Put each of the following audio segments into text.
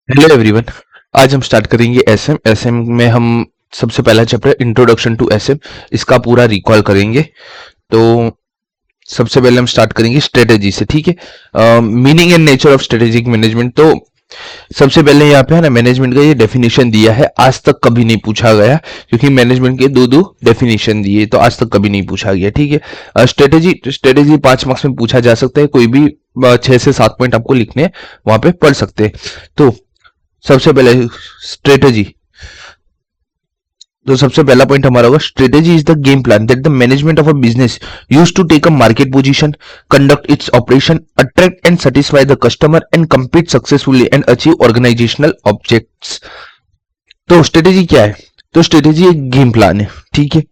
Hello everyone. आज हम start करेंगे एसएम में हम सबसे पहला चैप्टर इंट्रोडक्शन टू एसएम इसका पूरा रिकॉल करेंगे। तो सबसे पहले हम स्टार्ट करेंगे स्ट्रेटेजी से। ठीक है, meaning and nature of strategic management. तो सबसे पहले यहाँ पे है ना मैनेजमेंट का ये डेफिनेशन दिया है, आज तक कभी नहीं पूछा गया क्योंकि मैनेजमेंट के दो डेफिनेशन दिए तो आज तक कभी नहीं पूछा गया। ठीक है, स्ट्रेटेजी 5 मार्क्स में पूछा जा सकता है, कोई भी 6 से 7 पॉइंट आपको लिखने हैं, वहां पे पढ़ सकते हैं। तो सबसे पहले स्ट्रेटेजी, तो सबसे पहला पॉइंट हमारा होगा strategy is the game plan that the management of a business use to take a market position, conduct its operation, attract and satisfy the customer and compete successfully and achieve organisational objects. तो strategy क्या है? तो strategy एक game plan है। ठीक है,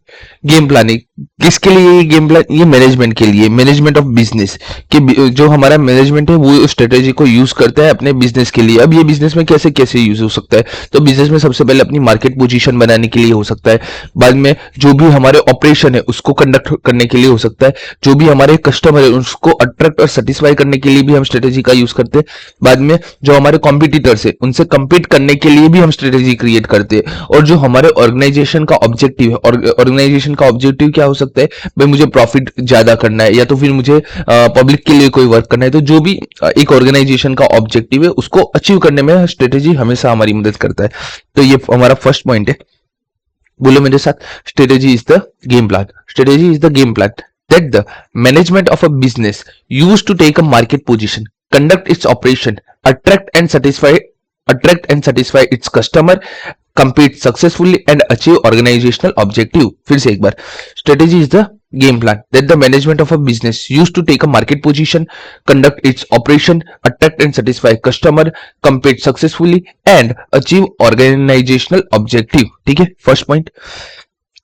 game plan है किसके लिए? ये गेम प्लान ये मैनेजमेंट के लिए, मैनेजमेंट ऑफ बिजनेस के जो हमारा मैनेजमेंट है वो स्ट्रेटेजी को यूज करता है अपने बिजनेस के लिए। अब ये बिजनेस में कैसे कैसे यूज हो सकता है? तो बिजनेस में सबसे पहले अपनी मार्केट पोजीशन बनाने के लिए हो सकता है, बाद में जो भी हमारे ऑपरेशन है उसको कंडक्ट करने के लिए हो सकता है, जो भी हमारे कस्टमर है उसको अट्रैक्ट और सेटिस्फाई करने के लिए भी हम स्ट्रेटेजी का यूज करते हैं, बाद में जो हमारे कॉम्पिटिटर्स है उनसे compete करने के लिए भी हम स्ट्रेटेजी क्रिएट करते हैं, और जो हमारे ऑर्गेनाइजेशन का ऑब्जेक्टिव है, ऑर्गेनाइजेशन का ऑब्जेक्टिव क्या हो सकता है? भाई मुझे प्रॉफिट ज्यादा करना है या तो फिर मुझे पब्लिक के लिए कोई वर्क करना है। तो जो भी एक ऑर्गेनाइजेशन का ऑब्जेक्टिव है उसको अचीव करने में स्ट्रेटेजी हमेशा हमारी मदद करता है। तो ये हमारा फर्स्ट पॉइंट है, बोलो मेरे साथ, strategy is the game plan. Strategy is the game plan that the management of a business used to take a market position, conduct its operation, attract and satisfy its customer, compete successfully and achieve organizational objective। फिर से एक बार, strategy is the game plan that the management of a business used to take a market position, conduct its operation, attract and satisfy customer, compete successfully and achieve organizational objective। ठीक है, first point.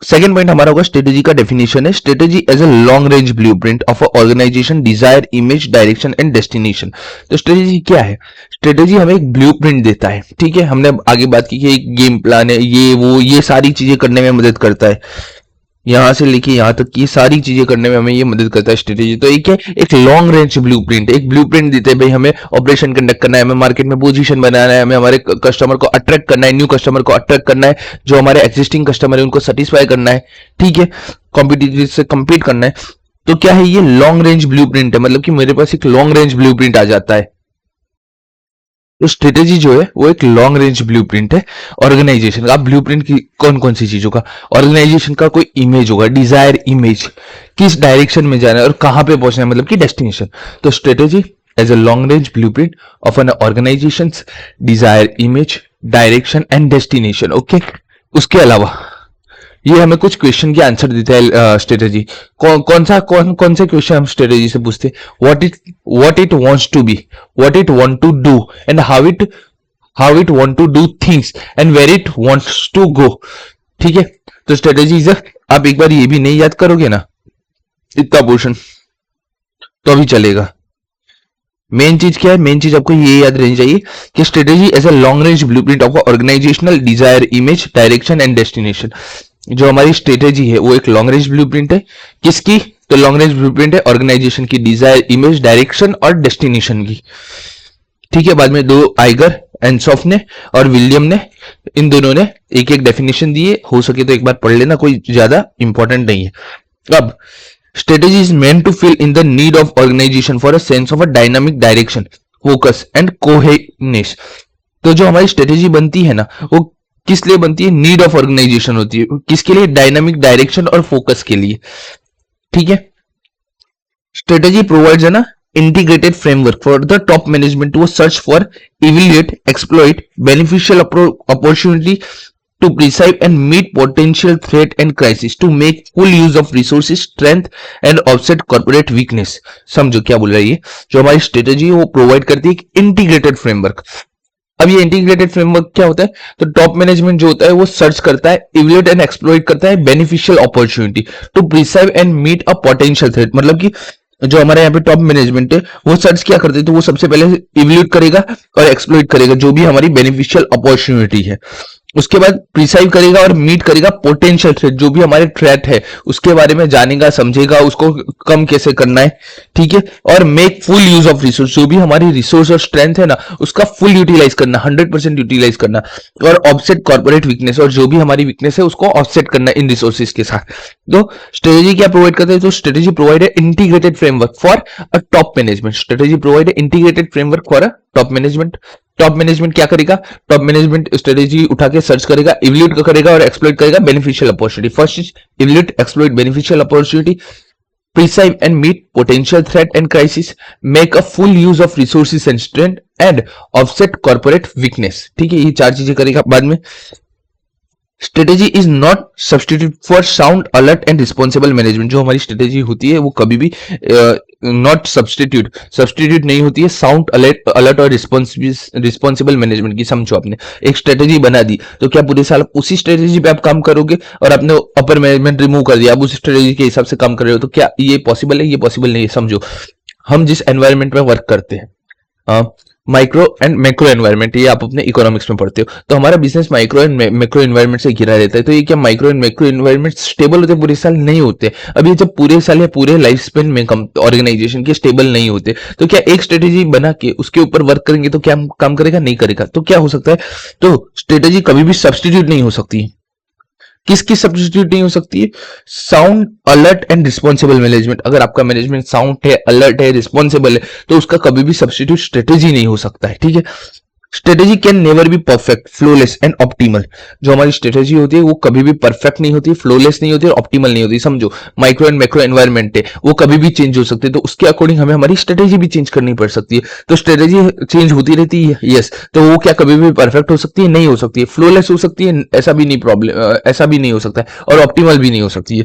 Second point हमारा होगा strategy का definition है, strategy as a long range blueprint of a organisation desire, image, direction and destination. तो strategy क्या है? Strategy हमें एक ब्लूप्रिंट देता है। ठीक है, हमने आगे बात की कि एक गेम प्लान है, ये वो ये सारी चीजें करने में मदद करता है, यहां से लेके यहां तक की सारी चीजें करने में हमें ये मदद करता है स्ट्रेटेजी। तो एक है एक लॉन्ग रेंज ब्लूप्रिंट, एक ब्लूप्रिंट देते हैं भाई हमें ऑपरेशन कंडक्ट करना है, हमें मार्केट में पोजीशन बनाना है, हमें हमारे कस्टमर को अट्रैक्ट करना है, न्यू कस्टमर को अट्रैक्ट करना है, जो हमारे एक्जिस्टिंग कस्टमर है उनको सेटिस्फाई करना है, ठीक है, कॉम्पिटिटिव से compete करना है। तो क्या है ये लॉन्ग रेंज ब्लूप्रिंट है, मतलब कि मेरे पास एक लॉन्ग रेंज ब्लूप्रिंट आ जाता है। तो स्ट्रेटेजी जो है वो एक लॉन्ग रेंज ब्लूप्रिंट है ऑर्गेनाइजेशन का। ब्लूप्रिंट की कौन कौन सी चीजों का? ऑर्गेनाइजेशन का कोई इमेज होगा, डिजायर इमेज, किस डायरेक्शन में जाना है और कहां पे पहुंचना है, मतलब कि डेस्टिनेशन। तो strategy as a long range blueprint of an organisation desire image, direction and destination. Okay, उसके अलावा ये हमें कुछ क्वेश्चन के आंसर देता है स्ट्रेटेजी। कौन से क्वेश्चन हम स्ट्रेटेजी से पूछते हैं? What it wants to be, what it want to do and how it want to do things and where it wants to go. ठीक है, तो स्ट्रेटेजी आप एक बार ये भी नहीं याद करोगे ना इतना पोर्शन तो अभी चलेगा। मेन चीज क्या है? मेन चीज आपको ये याद रहनी चाहिए कि strategy as a long range blueprint of organisational desire, image, direction and destination. जो हमारी स्ट्रेटेजी है वो एक लॉन्ग रेंज ब्लूप्रिंट है, किसकी? तो लॉन्ग रेंज ब्लूप्रिंट है ऑर्गेनाइजेशन की, डिजायर, इमेज, डायरेक्शन और डेस्टिनेशन की। ठीक है, बाद में दो आइगर, एंसॉफ ने और विलियम ने, इन दोनों ने एक एक डेफिनेशन दिए, हो सके तो एक बार पढ़ लेना, कोई ज्यादा इंपॉर्टेंट नहीं है। अब strategy is meant to fill in the need of organization for a sense of a dynamic direction, focus and coherence। तो जो हमारी स्ट्रेटेजी बनती है ना वो किस लिए बनती है? नीड ऑफ ऑर्गेनाइजेशन होती है, किसके लिए? डायनामिक डायरेक्शन और फोकस के लिए। ठीक है, स्ट्रेटेजी प्रोवाइड्स है ना integrated framework for the top management to search for, evaluate, exploit beneficial opportunity to perceive and meet potential threat and crisis, to make full use of resources, strength and offset corporate weakness। समझो क्या बोल रही है? जो हमारी strategy है वो provide करती है एक इंटीग्रेटेड फ्रेमवर्क। अब ये इंटीग्रेटेड फ्रेमवर्क क्या होता है? तो टॉप मैनेजमेंट जो होता है वो सर्च करता है, इवल्यूएट एंड एक्सप्लॉइट करता है beneficial opportunity, to perceive and meet a potential threat. मतलब कि जो हमारे यहाँ पे टॉप मैनेजमेंट है वो सर्च क्या करते हैं? तो वो सबसे पहले इवल्यूट करेगा और एक्सप्लॉइट करेगा जो भी हमारी बेनिफिशियल अपॉर्चुनिटी है। उसके बाद प्रिसाइव करेगा और मीट करेगा पोटेंशियल थ्रेट, जो भी हमारे थ्रेट है उसके बारे में जानेगा, समझेगा, उसको कम कैसे करना है, ठीक है। और make full use of resource, जो भी हमारी रिसोर्स और स्ट्रेंथ है ना उसका फुल यूटिलाइज करना, 100% यूटिलाइज करना। और ऑफसेट कॉर्पोरेट वीकनेस, और जो भी हमारी वीकनेस है उसको ऑफसेट करना इन रिसोर्सेज के साथ। तो स्ट्रेटेजी क्या प्रोवाइड करते हैं? तो स्ट्रेटेजी प्रोवाइड है integrated framework for a top management. Strategy provide है integrated framework for a top management. Top management क्या करेगा? टॉप मैनेजमेंट स्ट्रेटेजी उठा के सर्च करेगा, इवल्यूट करेगा और एक्सप्लॉइट करेगा beneficial opportunity. First is evaluate, exploit beneficial opportunity, perceive and meet potential threat and crisis, make a full use of resources and strength, and offset corporate weakness. ठीक है, ये चार चीजें करेगा। बाद में strategy is not substitute for sound alert and responsible management. जो हमारी स्ट्रेटेजी होती है वो कभी भी नॉट सब्सटीट्यूट नहीं होती है साउंड अलर्ट और रिस्पॉन्सिबल मैनेजमेंट की। समझो आपने एक स्ट्रेटेजी बना दी तो क्या पूरे साल उसी स्ट्रेटेजी पे आप काम करोगे? और आपने अपर मैनेजमेंट रिमूव कर दिया, आप उस स्ट्रेटेजी के हिसाब से काम कर रहे हो, तो क्या ये पॉसिबल है? ये पॉसिबल नहीं है। समझो हम जिस एनवायरमेंट में वर्क करते हैं, माइक्रो एंड मैक्रो एनवायरनमेंट, ये आप अपने इकोनॉमिक्स में पढ़ते हो, तो हमारा business micro and macro environment से घिरा रहता है। तो ये क्या micro and macro environment stable होते पूरे साल? नहीं होते। अब ये जब पूरे साल या पूरे लाइफ स्पेन में ऑर्गेनाइजेशन के स्टेबल नहीं होते, तो क्या एक स्ट्रेटेजी बना के उसके ऊपर वर्क करेंगे तो क्या काम करेगा? नहीं करेगा। तो क्या हो सकता है? तो स्ट्रेटेजी कभी भी सब्सटीट्यूट नहीं हो सकती। किसकी सब्स्टिट्यूट नहीं हो सकती है? Sound alert and responsible management. अगर आपका मैनेजमेंट साउंड है, अलर्ट है, रिस्पॉन्सिबल है, तो उसका कभी भी सब्स्टिट्यूट स्ट्रेटेजी नहीं हो सकता है। ठीक है, strategy can never be perfect, flawless and optimal. जो हमारी स्ट्रेटेजी होती है वो कभी भी परफेक्ट नहीं होती, फ्लोलेस नहीं होती और ऑप्टिमल नहीं होती। समझो माइक्रो एंड मैक्रो एनवायरनमेंट है, वो कभी भी चेंज हो सकते हैं, तो उसके अकॉर्डिंग हमें हमारी स्ट्रेटेजी भी चेंज करनी पड़ सकती है। तो स्ट्रेटेजी चेंज होती रहती है, यस। तो वो क्या कभी भी परफेक्ट हो सकती है? नहीं हो सकती है। फ्लोलेस हो सकती है, ऐसा भी नहीं प्रॉब्लम, ऐसा भी नहीं हो सकता है, और ऑप्टिमल भी नहीं हो सकती है।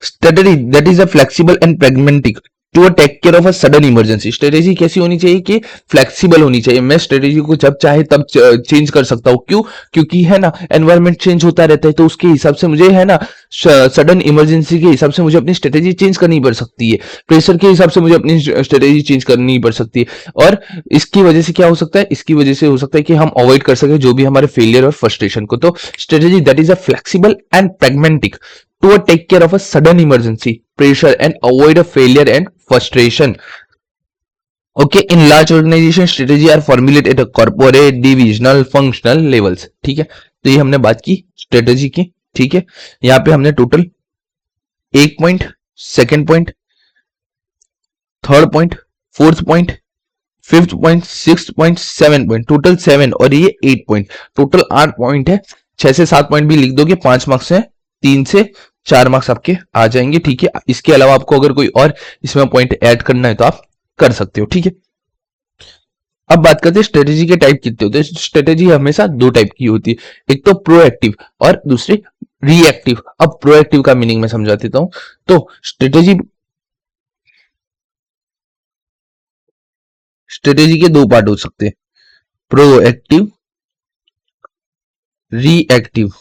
Strategy that is a flexible and pragmatic to take care of a sudden emergency. Strategy कैसी होनी चाहिए कि फ्लेक्सिबल होनी चाहिए। मैं स्ट्रेटेजी को जब चाहे तब चेंज कर सकता हूँ। क्यों? क्योंकि है ना एनवायरनमेंट चेंज होता रहता है, तो उसके हिसाब से मुझे है ना सडन इमरजेंसी के हिसाब से मुझे अपनी स्ट्रेटेजी चेंज करनी पड़ सकती है। प्रेशर के हिसाब से मुझे अपनी स्ट्रेटेजी चेंज करनी पड़ सकती है। और इसकी वजह से क्या हो सकता है? इसकी वजह से हो सकता है कि हम अवॉइड कर सके जो भी हमारे फेलियर और फ्रस्ट्रेशन को। तो strategy that is a flexible and pragmatic to take care of a sudden emergency, pressure and avoid a failure and frustration. Okay, in large organization strategy are formulated at a corporate, divisional, functional levels. ठीक है, तो ये हमने बात की strategy की। ठीक है, यहाँ पे हमने total 1 point, second point, third point, fourth point, fifth point, six point, 7 point, total 7 और ये 8 पॉइंट, टोटल 8 पॉइंट है। 6 से 7 पॉइंट भी लिख दोगे, 5 मार्क्स है, 3 से 4 मार्क्स आपके आ जाएंगे। ठीक है, इसके अलावा आपको अगर कोई और इसमें पॉइंट ऐड करना है तो आप कर सकते हो। ठीक है, अब बात करते हैं स्ट्रेटेजी के टाइप कितने होते हैं। स्ट्रेटेजी हमेशा 2 टाइप की होती है, एक तो प्रोएक्टिव और दूसरी रिएक्टिव। अब प्रोएक्टिव का मीनिंग मैं समझा देता हूं। तो स्ट्रेटेजी के 2 पार्ट हो सकते हैं, प्रोएक्टिव, रिएक्टिव।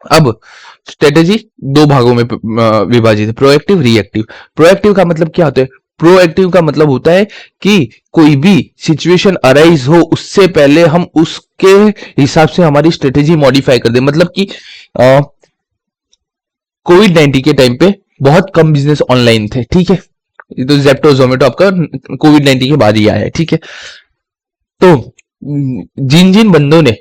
अब स्ट्रेटेजी 2 भागों में विभाजित है, प्रोएक्टिव, रिएक्टिव। प्रोएक्टिव का मतलब क्या होता है? प्रोएक्टिव का मतलब होता है कि कोई भी सिचुएशन अराइज हो उससे पहले हम उसके हिसाब से हमारी स्ट्रेटेजी मॉडिफाई कर दे। मतलब कि कोविड-19 के टाइम पे बहुत कम बिजनेस ऑनलाइन थे। ठीक है, तो जेप्टो, जोमेटो आपका कोविड-19 के बाद ही आया है। ठीक है, तो जिन जिन बंदों ने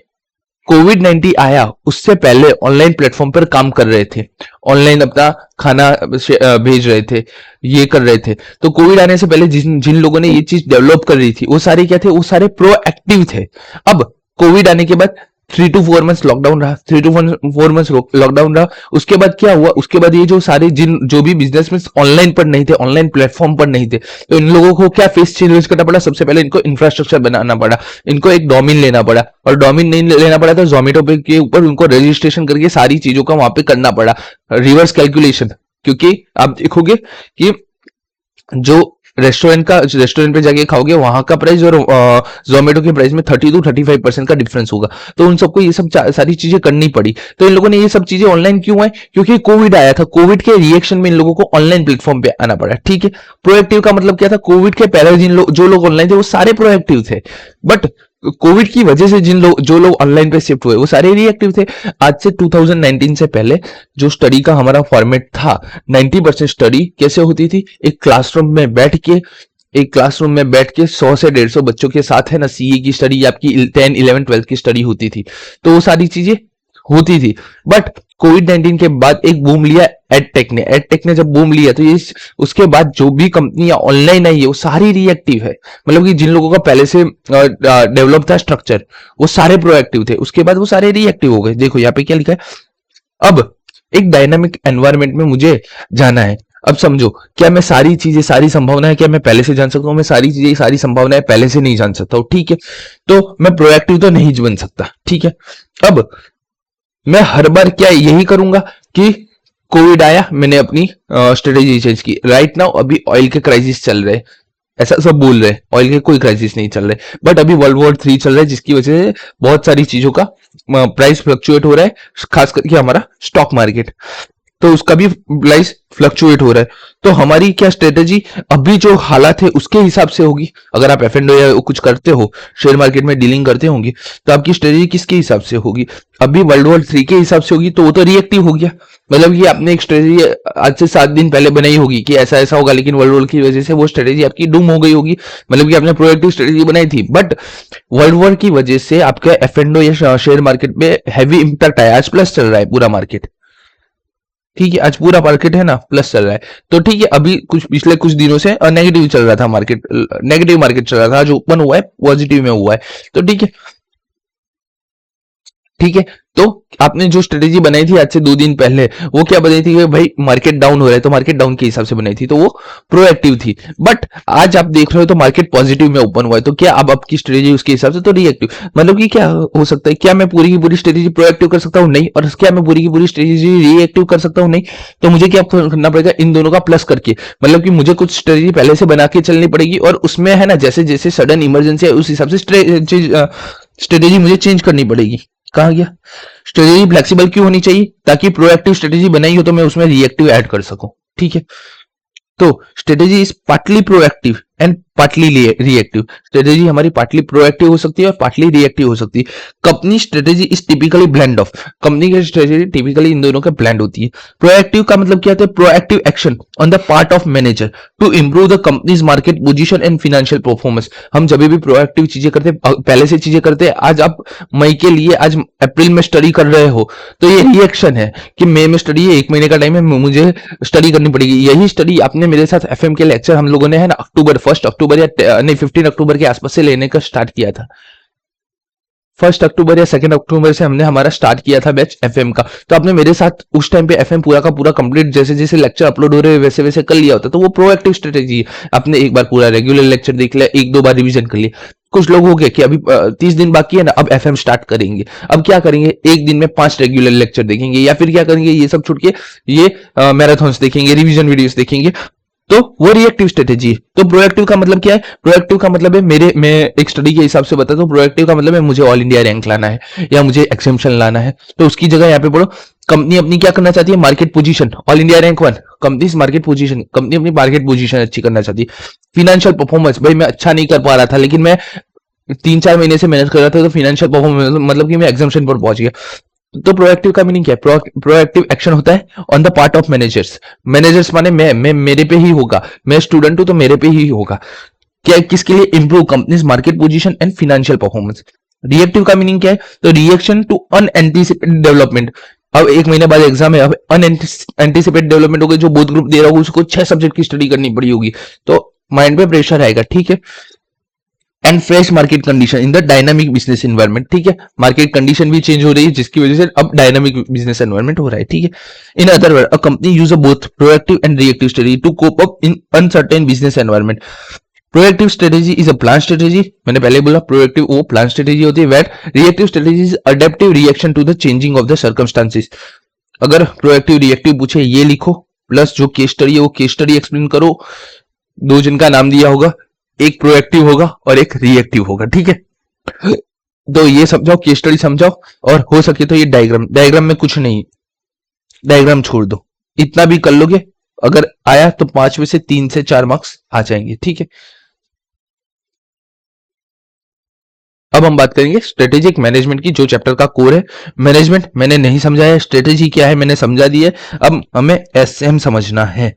कोविड-19 आया उससे पहले ऑनलाइन प्लेटफॉर्म पर काम कर रहे थे, ऑनलाइन अपना खाना भेज रहे थे, ये कर रहे थे, तो कोविड आने से पहले जिन जिन लोगों ने ये चीज डेवलप कर रही थी वो सारे क्या थे? वो सारे प्रोएक्टिव थे। अब कोविड आने के बाद 3 to 4 मंथ्स लॉकडाउन रहा, 3 to 4 मंथ्स लॉकडाउन रहा। उसके बाद क्या हुआ? उसके बाद ये जो सारे जो भी बिजनेस में ऑनलाइन पर नहीं थे, ऑनलाइन प्लेटफॉर्म पर नहीं थे, तो इन लोगों को क्या फेस चेंज करना पड़ा? सबसे पहले इनको इंफ्रास्ट्रक्चर बनाना पड़ा, इनको एक डोमेन लेना पड़ा, और डोमेन नहीं लेना पड़ा तो जोमेटो पे के ऊपर उनको रजिस्ट्रेशन करके सारी चीजों का वहां पे करना पड़ा, रिवर्स कैलकुलेशन। क्योंकि आप देखोगे कि जो रेस्टोरेंट पे जाके खाओगे वहां का प्राइस और जोमेटो के प्राइस में 30 to 35% का डिफरेंस होगा। तो उन सबको ये सब सारी चीजें करनी पड़ी। तो इन लोगों ने ये सब चीजें ऑनलाइन क्यों है? क्योंकि कोविड आया था, कोविड के रिएक्शन में इन लोगों को ऑनलाइन प्लेटफॉर्म पे आना पड़ा। ठीक है, प्रोएक्टिव का मतलब क्या था? कोविड के पहले जो लोग ऑनलाइन थे वो सारे प्रोएक्टिव थे, बट कोविड की वजह से जिन लोग जो लोग ऑनलाइन पे शिफ्ट हुए वो सारे रिएक्टिव थे। आज से 2019 से पहले जो स्टडी का हमारा फॉर्मेट था, 90% स्टडी कैसे होती थी, एक क्लासरूम में बैठ के 100 से 150 बच्चों के साथ है ना, सीए की स्टडी, आपकी 10 11 12 की स्टडी होती थी। तो वो सारी चीजें होती थी। बट कोविड 19 के बाद एक बूम लिया एडटेक ने जब बूम लिया, तो ये उसके बाद जो भी कंपनियां ऑनलाइन आई है वो सारी रिएक्टिव है। मतलब कि जिन लोगों का पहले से डेवलप था स्ट्रक्चर, वो सारे प्रोएक्टिव थे, उसके बाद वो सारे रिएक्टिव हो गए। देखो यहाँ पे क्या लिखा है, अब एक डायनामिक एनवायरनमेंट में मुझे जाना है। अब समझो, क्या मैं सारी चीजें, सारी संभावनाएं क्या मैं पहले से जान सकता हूं? मैं सारी चीजें, सारी संभावनाएं पहले से नहीं जान सकता हूं, ठीक है। तो मैं प्रोएक्टिव तो नहीं बन सकता, ठीक है। अब मैं हर बार क्या यही करूंगा कि कोविड आया, मैंने अपनी स्ट्रेटेजी चेंज की। राइट नाउ अभी ऑयल के क्राइसिस चल रहे हैं, ऐसा सब बोल रहे हैं, ऑयल के कोई क्राइसिस नहीं चल रहे, बट अभी वर्ल्ड वॉर 3 चल रहा है, जिसकी वजह से बहुत सारी चीजों का प्राइस फ्लक्चुएट हो रहा है, खास करके हमारा स्टॉक मार्केट, तो उसका भी प्राइस फ्लक्चुएट हो रहा है। तो हमारी क्या स्ट्रेटेजी अभी जो हालात है उसके हिसाब से होगी। अगर आप एफ एंड या कुछ करते हो, शेयर मार्केट में डीलिंग करते होंगे, तो आपकी स्ट्रेटेजी किसके हिसाब से होगी? अभी वर्ल्ड वॉर 3 के हिसाब से होगी, तो वो तो रिएक्टिव हो गया। मतलब कि आपने एक स्ट्रेटेजी आज से 7 दिन पहले बनाई होगी कि ऐसा ऐसा होगा, लेकिन वर्ल्ड वॉर की वजह से वो स्ट्रेटेजी आपकी डूम हो गई होगी। मतलब कि आपने प्रोएक्टिव स्ट्रेटेजी बनाई थी, बट वर्ल्ड वॉर की वजह से आपका एफ एंड या शेयर मार्केट में हैवी इंपैक्ट आया। आज प्लस चल रहा है पूरा मार्केट, ठीक है, आज पूरा मार्केट है ना प्लस चल रहा है। तो ठीक है, अभी कुछ पिछले कुछ दिनों से नेगेटिव चल रहा था मार्केट, नेगेटिव मार्केट चल रहा था, जो ओपन हुआ है पॉजिटिव में हुआ है। तो ठीक है, ठीक है। तो आपने जो स्ट्रेटेजी बनाई थी आज से 2 दिन पहले, वो क्या बनाई थी कि भाई मार्केट डाउन हो रहा है, तो मार्केट डाउन के हिसाब से बनाई थी, तो वो प्रोएक्टिव थी। बट आज आप देख रहे हो तो मार्केट पॉजिटिव में ओपन हुआ है, तो क्या अब आपकी स्ट्रेटेजी उसके हिसाब से तो रिएक्टिव। मतलब कि क्या हो सकता है, क्या मैं पूरी की पूरी स्ट्रेटेजी प्रोएक्टिव कर सकता हूँ? नहीं। और क्या मैं पूरी की पूरी स्ट्रेटेजी रिएक्टिव कर सकता हूँ? नहीं। तो मुझे क्या करना पड़ेगा, इन दोनों का प्लस करके, मतलब कि मुझे कुछ स्ट्रेटेजी पहले से बना के चलनी पड़ेगी, और उसमें है ना जैसे जैसे सडन इमरजेंसी है उस हिसाब से स्ट्रेटेजी मुझे चेंज करनी पड़ेगी। कहा गया, स्ट्रेटेजी फ्लेक्सिबल क्यों होनी चाहिए? ताकि प्रोएक्टिव स्ट्रेटेजी बनाई हो तो मैं उसमें रिएक्टिव ऐड कर सकूं, ठीक है। तो strategy is partly proactive and partly reactive. Strategy हमारी पार्टली प्रोएक्टिव हो सकती है और पार्टली रिएक्टिव हो सकती है। Company strategy is typically blend of, company की स्ट्रेटेजी टिपिकली इन दोनों का ब्लेंड होती है। प्रोएक्टिव का मतलब क्या होता है? Proactive action on the part of manager to improve the company's market position and financial performance. हम जब भी प्रोएक्टिव चीजें करते हैं, पहले से चीजें करते हैं, आज आप मई के लिए आज अप्रैल में स्टडी कर रहे हो, तो ये रिएक्शन है कि मई में स्टडी है, 1 महीने का टाइम है, मुझे स्टडी करनी पड़ेगी। यही स्टडी आपने मेरे साथ एफएम के लेक्चर हम लोगों ने है ना अक्टूबर 1 अक्टूबर या नहीं 15 अक्टूबर के आसपास से लेने का स्टार्ट किया था। 1 अक्टूबर या 2 अक्टूबर से हमने हमारा स्टार्ट किया था बैच एफएम का। तो आपने मेरे साथ उस टाइम पे एफएम पूरा का पूरा कंप्लीट, जैसे जैसे लेक्चर अपलोड हो रहे हैं वैसे वैसे कर लिया होता, तो वो प्रोएक्टिव स्ट्रेटेजी है। आपने एक बार पूरा रेगुलर लेक्चर देख लिया, 1 2 बार रिवीजन कर लिया। कुछ लोग हो गए कि अभी 30 दिन बाकी है ना, अब एफएम स्टार्ट करेंगे। अब क्या करेंगे, एक दिन में 5 रेगुलर लेक्चर देखेंगे, या फिर क्या करेंगे, ये सब छूट के ये मैराथन्स देखेंगे, रिवीजन वीडियोस देखेंगे। तो वो रिएक्टिव स्ट्रेटेजी है। तो प्रोएक्टिव का मतलब क्या है? प्रोएक्टिव का मतलब है, मैं एक स्टडी के हिसाब से बताता हूँ, प्रोएक्टिव का मतलब है मुझे ऑल इंडिया रैंक लाना है या मुझे एक्सेम्पशन लाना है। तो उसकी जगह यहाँ पे पढ़ो, कंपनी अपनी क्या करना चाहती है? Market position, all India rank 1, company market position, company अपनी मार्केट पोजीशन अच्छी करना चाहती है। फाइनेंशियल परफॉर्मेंस, भाई मैं अच्छा नहीं कर पा रहा था, लेकिन मैं 3 4 महीने से मेहनत कर रहा था, तो फाइनेंशियल परफॉर्मेंस मतलब कि मैं एग्जाम्शन पर पहुंच गया। तो प्रोएक्टिव का मीनिंग क्या है? प्रोएक्टिव एक्शन होता है on the part of managers. Managers माने मैं मेरे पे ही होगा, मैं स्टूडेंट हूं तो मेरे पे ही होगा। क्या, किसके लिए? Improve companies market position and financial performance. Reactive का मीनिंग क्या है? तो रिएक्शन टू अनएंटिसिपेटेड डेवलपमेंट। अब 1 महीने बाद एग्जाम है, अब अनएंटिसिपेटेड डेवलपमेंट हो गई, जो बोथ ग्रुप दे रहा होगा उसको 6 सब्जेक्ट की स्टडी करनी पड़ी होगी, तो माइंड पे प्रेशर आएगा, ठीक है। And fresh market condition in the dynamic business environment, ठीक है। मार्केट कंडीशन भी चेंज हो रही है, जिसकी वजह से अब डायनामिक बिजनेस एनवायरनमेंट हो रहा है, ठीक है। In other word, a company use both proactive and reactive strategy to cope up in uncertain business environment. Proactive strategy is a plan strategy, मैंने पहले बोला प्रोएक्टिव वो प्लान स्ट्रेटेजी होती है, wait reactive strategy is adaptive reaction to the changing of the circumstances. अगर proactive reactive पूछे, ये लिखो, प्लस जो केस स्टडी है वो केस स्टडी एक्सप्लेन करो। 2 जिनका नाम दिया होगा, एक प्रोएक्टिव होगा और एक रिएक्टिव होगा, ठीक है। तो ये समझाओ, केस स्टडी समझाओ, और हो सके तो ये डायग्राम में कुछ नहीं, डायग्राम छोड़ दो, इतना भी कर लोगे। अगर आया तो 5 में से 3 से 4 मार्क्स आ जाएंगे, ठीक है। अब हम बात करेंगे स्ट्रेटेजिक मैनेजमेंट की, जो चैप्टर का कोर है। मैनेजमेंट मैंने नहीं समझाया, स्ट्रेटेजी क्या है मैंने समझा दी है। अब हमें एसएम समझना है।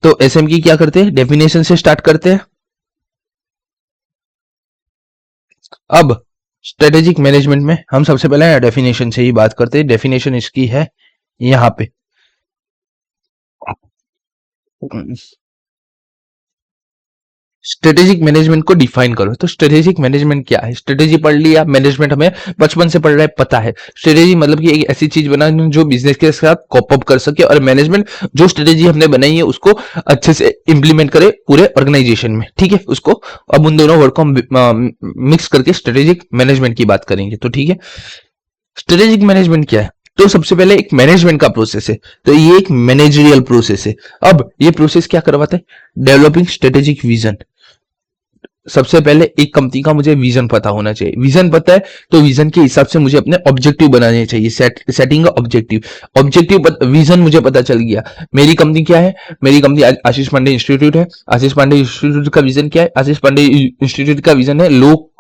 तो एसएम की क्या करते हैं, डेफिनेशन से स्टार्ट करते हैं। अब स्ट्रेटेजिक मैनेजमेंट में हम सबसे पहले डेफिनेशन से ही बात करते हैं। डेफिनेशन इसकी है यहां पे। स्ट्रेटेजिक मैनेजमेंट को डिफाइन करो। तो स्ट्रेटेजिक मैनेजमेंट क्या है? स्ट्रेटेजी पढ़ लिया, मैनेजमेंट हमें बचपन से पढ़ रहा है, पता है। स्ट्रेटेजी मतलब कि एक ऐसी चीज बना जो बिजनेस के साथ कॉप अप कर सके, और मैनेजमेंट जो स्ट्रेटेजी हमने बनाई है उसको अच्छे से इंप्लीमेंट करे पूरे ऑर्गेनाइजेशन में, ठीक है उसको। अब उन दोनों वर्ड को हम मिक्स करके स्ट्रेटेजिक मैनेजमेंट की बात करेंगे। तो ठीक है, स्ट्रेटेजिक मैनेजमेंट क्या है? तो सबसे पहले एक मैनेजमेंट का प्रोसेस है, तो ये एक मैनेजरियल प्रोसेस है। अब ये प्रोसेस क्या करवाता है? Developing strategic vision. सबसे पहले एक कंपनी का मुझे विजन पता होना चाहिए। विजन पता है तो विजन के हिसाब से मुझे अपने ऑब्जेक्टिव बनाने चाहिए। सेटिंग ऑब्जेक्टिव, विजन मुझे पता चल गया। मेरी कंपनी क्या है? मेरी कंपनी आशीष पांडे इंस्टीट्यूट है। आशीष पांडे इंस्टीट्यूट का विजन क्या है? आशीष पांडे इंस्टीट्यूट का विजन है लो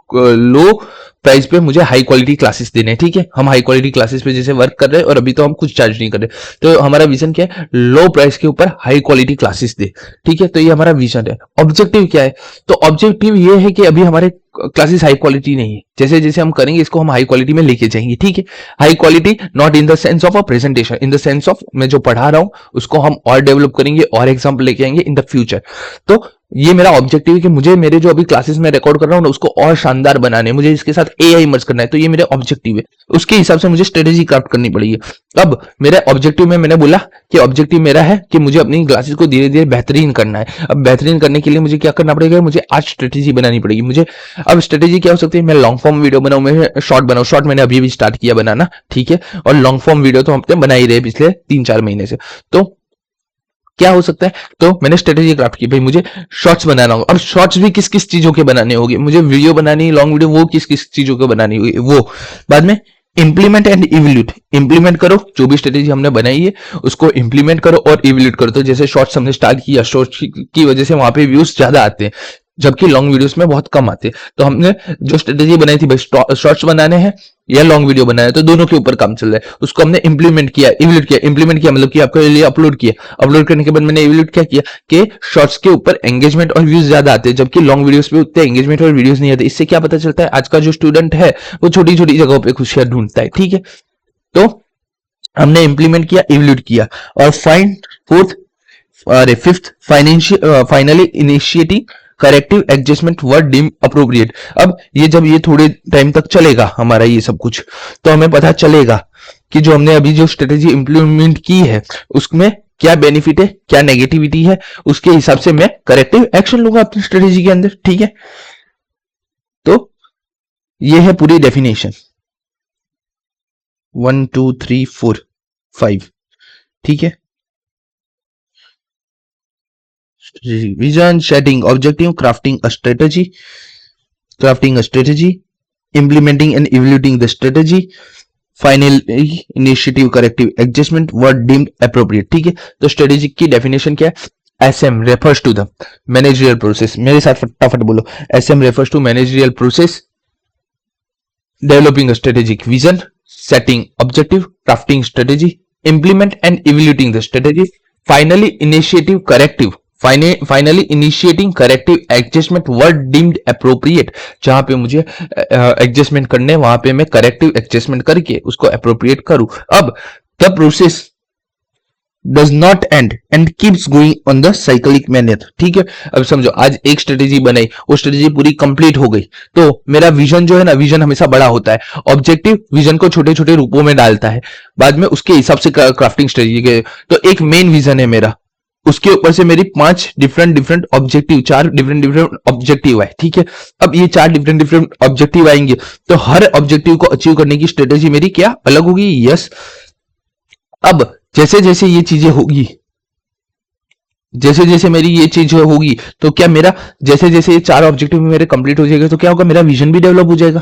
प्राइस पे मुझे हाई क्वालिटी क्लासेस देने हैं, ठीक है। हम हाई क्वालिटी क्लासेस पे जैसे वर्क कर रहे हैं और अभी तो हम कुछ चार्ज नहीं कर रहे, तो हमारा विजन क्या है? लो प्राइस के ऊपर हाई क्वालिटी क्लासेस दे, ठीक है। तो ये हमारा विजन है। ऑब्जेक्टिव क्या है? तो ऑब्जेक्टिव ये है कि अभी हमारे क्लासेस हाई क्वालिटी नहीं है, जैसे जैसे हम करेंगे इसको हम हाई क्वालिटी में लेके जाएंगे, ठीक है। High quality not in the sense of a presentation, in the sense of मैं जो पढ़ा रहा हूं उसको हम और डेवलप करेंगे और एग्जाम्पल लेके आएंगे इन द फ्यूचर। तो ये मेरा ऑब्जेक्टिव है कि मुझे मेरे जो अभी क्लासेस में रिकॉर्ड कर रहा हूं ना उसको और शानदार बनाने, मुझे इसके साथ एआई मर्ज करना है। तो ये मेरे ऑब्जेक्टिव है, उसके हिसाब से मुझे स्ट्रेटेजी क्राफ्ट करनी पड़ेगी। अब मेरे ऑब्जेक्टिव में मैंने बोला कि ऑब्जेक्टिव मेरा है कि मुझे अपनी क्लासेस को धीरे धीरे बेहतरीन करना है। अब बेहतरीन करने के लिए मुझे क्या करना पड़ेगा? मुझे आज स्ट्रेटेजी बनानी पड़ेगी मुझे। अब स्ट्रेटेजी क्या हो सकती है? मैं लॉन्ग फॉर्म वीडियो बनाऊं, मैं शॉर्ट बनाऊं। शॉर्ट मैंने अभी भी स्टार्ट किया बनाना, ठीक है। और लॉन्ग फॉर्म वीडियो तो हम अपने बना ही रहे पिछले 3-4 महीने से। तो क्या हो सकता है? तो मैंने स्ट्रेटेजी क्राफ्ट की, भाई मुझे शॉर्ट्स बनाना होगा। अब शॉर्ट्स भी किस किस चीजों के बनाने होंगे, मुझे वीडियो बनानी, लॉन्ग वीडियो, वो किस किस चीजों के बनानी होगी वो बाद में। इंप्लीमेंट एंड इवल्यूट, इंप्लीमेंट करो जो भी स्ट्रेटेजी हमने बनाई है उसको इंप्लीमेंट करो और इवल्यूट करो। तो जैसे शॉर्ट्स हमने स्टार्ट किया, शॉर्ट्स की वजह से वहां पे व्यूज ज्यादा आते हैं जबकि लॉन्ग वीडियोस में बहुत कम आते हैं। तो हमने जो स्ट्रेटेजी बनाई थी, भाई शॉर्ट्स बनाने हैं या लॉन्ग वीडियो बनाना है, तो दोनों के ऊपर काम चल रहा है, उसको हमने इंप्लीमेंट किया, इवल्यूट किया। इंप्लीमेंट किया मतलब कि आपके लिए अपलोड किया, अपलोड करने के बाद मैंने इवल्यूट क्या किया कि शॉर्ट्स के ऊपर एंगेजमेंट और व्यूज ज्यादा आते हैं जबकि लॉन्ग वीडियोस पे उतने एंगेजमेंट और व्यूज नहीं आते। इससे क्या पता चलता है? आज का जो स्टूडेंट है वो छोटी छोटी जगहों पर खुशियां ढूंढता है, ठीक है। तो हमने इंप्लीमेंट किया, इवल्यूट किया, और fifth finally initiating corrective adjustment word deem appropriate. अब ये जब ये थोड़े टाइम तक चलेगा हमारा ये सब कुछ, तो हमें पता चलेगा कि जो हमने अभी जो स्ट्रेटेजी इंप्लीमेंट की है उसमें क्या बेनिफिट है, क्या नेगेटिविटी है, उसके हिसाब से मैं करेक्टिव एक्शन लूंगा अपनी स्ट्रेटेजी के अंदर, ठीक है। तो ये है पूरी डेफिनेशन 1 2 3 4 5, ठीक है। Vision, setting objective, crafting a strategy, implementing and evaluating the strategy, finally initiative corrective adjustment were deemed appropriate, ठीक है। तो स्ट्रेटेजी की डेफिनेशन क्या है? SM refers to the managerial process, मेरे साथ फटाफट बोलो। SM refers to managerial process, developing a strategic vision, setting objective, crafting strategy, implement and evaluating the strategy, finally initiating corrective adjustment word deemed appropriate. जहां पे मुझे adjustment करने वहां पे मैं करेक्टिव एडजस्टमेंट करके उसको अप्रोप्रिएट करूं। अब the process does not and keeps going on the cyclic manner, ठीक है। अब समझो आज एक स्ट्रेटेजी बनाई, वो स्ट्रेटेजी पूरी कंप्लीट हो गई, तो मेरा विजन जो है ना, विजन हमेशा बड़ा होता है। ऑब्जेक्टिव विजन को छोटे छोटे रूपों में डालता है, बाद में उसके हिसाब से क्राफ्टिंग स्ट्रेटेजी के। तो एक मेन विजन है मेरा, उसके ऊपर से मेरी 5 डिफरेंट ऑब्जेक्टिव, 4 डिफरेंट ऑब्जेक्टिव है, ठीक है। अब ये 4 डिफरेंट ऑब्जेक्टिव आएंगे तो हर ऑब्जेक्टिव को अचीव करने की स्ट्रेटेजी मेरी क्या अलग होगी? यस। अब जैसे जैसे ये चीजें होगी, जैसे जैसे मेरी ये चीज होगी, तो क्या मेरा जैसे जैसे ये 4 ऑब्जेक्टिव मेरे कंप्लीट हो जाएगा तो क्या होगा? मेरा विजन भी डेवलप हो जाएगा,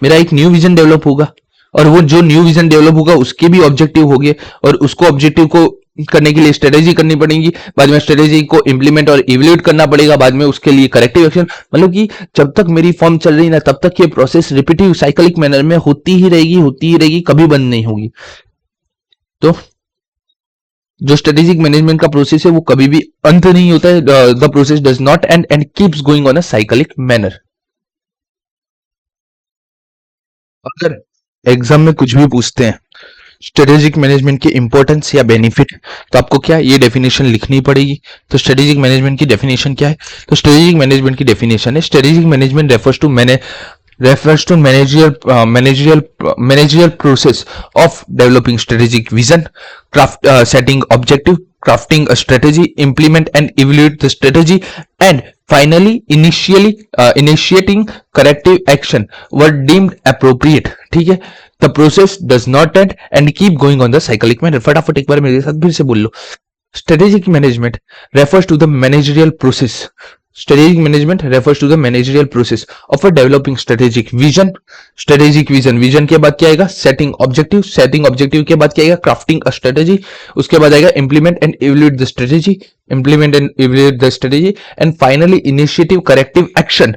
मेरा एक न्यू विजन डेवलप होगा, और वो जो न्यू विजन डेवलप होगा उसके भी ऑब्जेक्टिव होंगे, और उसको ऑब्जेक्टिव को करने के लिए स्ट्रेटेजी करनी पड़ेगी, बाद में स्ट्रेटेजी को इंप्लीमेंट और इवैल्यूएट करना पड़ेगा, बाद में उसके लिए करेक्टिव एक्शन। मतलब कि जब तक मेरी फर्म चल रही ना तब तक ये प्रोसेस रिपीटिव साइक्लिक मैनर में होती ही रहेगी, कभी बंद नहीं होगी। तो जो स्ट्रेटेजिक मैनेजमेंट का प्रोसेस है वो कभी भी अंत नहीं होता है। The process does not and and keeps going on a cyclic manner. अगर एग्जाम में कुछ भी पूछते हैं स्ट्रेटेजिक मैनेजमेंट की इंपॉर्टेंस या बेनिफिट, तो आपको क्या ये डेफिनेशन लिखनी पड़ेगी। तो स्ट्रेटेजिक मैनेजमेंट की डेफिनेशन क्या है? तो स्ट्रेटेजिक मैनेजमेंट की डेफिनेशन है, strategic management refers to managerial process of developing strategic vision, setting objective, crafting a strategy, implement and evaluate the strategy, and finally initiating corrective action were deemed appropriate। ठीक है, the process does not end and keep going on the cyclic manner। फटाफट एक बार मेरे साथ फिर से बोल लो। Strategic management refers to the managerial process। Strategic management refers to the managerial process of a developing strategic vision। Strategic vision के बाद क्या आएगा? Setting objective के बाद क्या आएगा? Crafting a strategy। उसके बाद आएगा implement and evaluate the strategy। And finally initiative corrective action,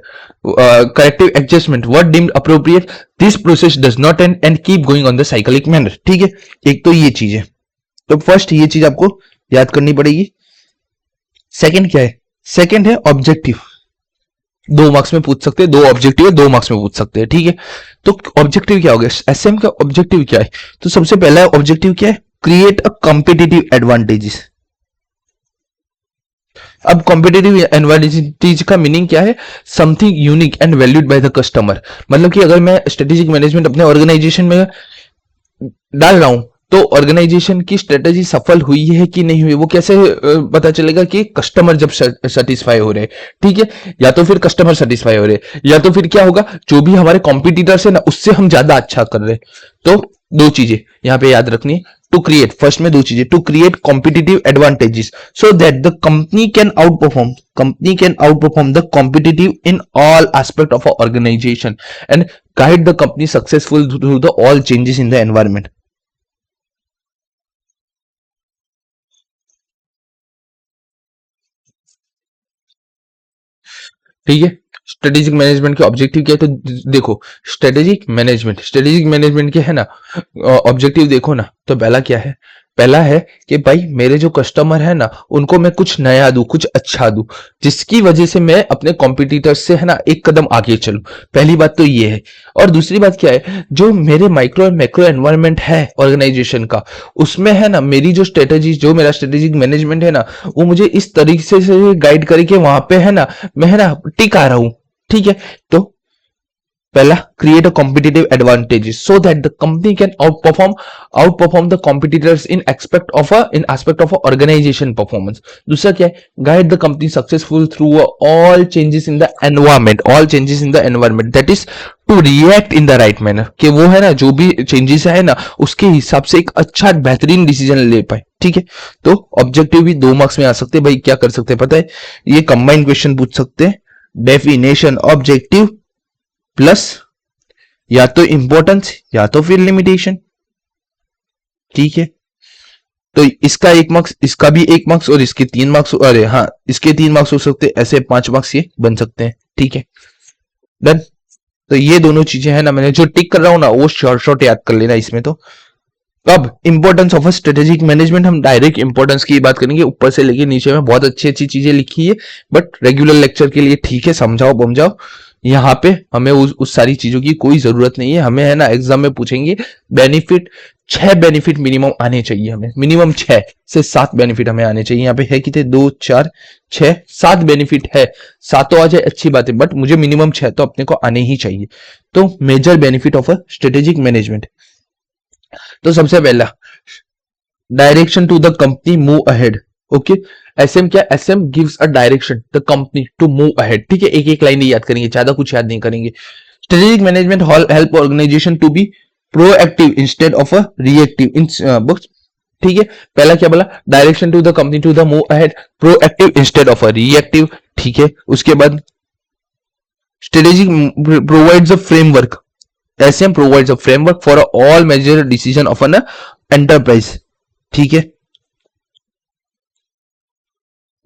corrective adjustment what deemed appropriate। This process does not end and keep going on the cyclic manner। ठीक है, एक तो ये चीज है। तो फर्स्ट ये चीज आपको याद करनी पड़ेगी। सेकंड क्या है? सेकंड है ऑब्जेक्टिव। 2 मार्क्स में पूछ सकते हैं, 2 ऑब्जेक्टिव है, 2 मार्क्स में पूछ सकते हैं। ठीक है, तो ऑब्जेक्टिव क्या हो गया? एसएम का ऑब्जेक्टिव क्या है? तो सबसे पहला ऑब्जेक्टिव क्या है? Create a competitive advantages. अब कॉम्पिटिटिव एडवांटेज का मीनिंग क्या है? Something unique and valued by the customer. मतलब कि अगर मैं स्ट्रेटेजिक मैनेजमेंट अपने ऑर्गेनाइजेशन में डाल रहा हूं तो ऑर्गेनाइजेशन की स्ट्रेटेजी सफल हुई है कि नहीं हुई वो कैसे पता चलेगा? कि कस्टमर जब सेटिस्फाई हो रहे हैं, ठीक है, या तो फिर कस्टमर सेटिस्फाई हो रहे हैं, या तो फिर क्या होगा, जो भी हमारे कॉम्पिटिटर्स है ना उससे हम ज्यादा अच्छा कर रहे हैं। तो 2 चीजें यहां पे याद रखनी है। टू क्रिएट, फर्स्ट में 2 चीजें, to create competitive advantages so that the company can outperform the competitive in all aspect of organization and guide the company successful through the all changes in the environment. ठीक है, strategic management के objective क्या है? तो देखो, strategic management के है ना ऑब्जेक्टिव देखो ना, तो पहला क्या है? पहला है कि भाई मेरे जो कस्टमर है ना उनको मैं कुछ नया दूं, कुछ अच्छा दूं, जिसकी वजह से मैं अपने कॉम्पिटिटर्स से है ना एक कदम आगे चलूं। पहली बात तो ये है। और दूसरी बात क्या है? जो मेरे माइक्रो और मैक्रो एनवायरनमेंट है ऑर्गेनाइजेशन का, उसमें है ना मेरी जो स्ट्रेटेजी, जो मेरा स्ट्रेटेजिक मैनेजमेंट है ना, वो मुझे इस तरीके से गाइड करे कि वहां पे है ना मैं है ना टिका रहा हूं। ठीक है, तो पहला, create a competitive advantages so that the company can outperform the competitors in aspect of organization performance. दूसरा क्या है? Guide the company successful through all changes in the environment that is to react in the right manner. कि वो है ना जो भी changes है ना उसके हिसाब से एक अच्छा बेहतरीन डिसीजन ले पाए। ठीक है, तो ऑब्जेक्टिव भी 2 मार्क्स में आ सकते हैं। भाई क्या कर सकते हैं पता है? ये कंबाइंड क्वेश्चन पूछ सकते हैं, डेफिनेशन ऑब्जेक्टिव प्लस या तो इंपॉर्टेंस या तो फिर लिमिटेशन। ठीक है, तो इसका 1 मार्क्स, इसका भी 1 मार्क्स और इसके 3 मार्क्स, अरे हाँ इसके 3 मार्क्स हो सकते हैं, ऐसे 5 मार्क्स ये बन सकते हैं। ठीक है, डन। तो ये दोनों चीजें है ना, मैंने जो टिक कर रहा हूं ना वो शॉर्ट याद कर लेना इसमें। तो अब importance of a strategic management, हम डायरेक्ट इंपॉर्टेंस की बात करेंगे, ऊपर से लेके नीचे में बहुत अच्छी अच्छी चीजें लिखी है, बट रेगुलर लेक्चर के लिए ठीक है, समझाओ बमझाओ। यहाँ पे हमें उस सारी चीजों की कोई जरूरत नहीं है। हमें है ना एग्जाम में पूछेंगे बेनिफिट, 6 बेनिफिट मिनिमम आने चाहिए हमें, मिनिमम 6 से 7 बेनिफिट हमें आने चाहिए। यहाँ पे है कितने? 2 4 6 7 बेनिफिट है। 7 तो आ जाए अच्छी बात है, बट मुझे मिनिमम 6 तो अपने को आने ही चाहिए। तो major benefit of a strategic management, तो सबसे पहला, direction to the company move ahead. Okay, SM क्या? SM gives a direction the company to move ahead. ठीक है, एक एक लाइन ही याद करेंगे, ज्यादा कुछ याद नहीं करेंगे। Strategic management help organization to be proactive instead of a reactive in books. ठीक है, पहला क्या बोला? Direction to the company to the move ahead, proactive instead of a reactive. ठीक है, उसके बाद strategic provides a framework, SM provides a framework for all major decision of an enterprise. ठीक है,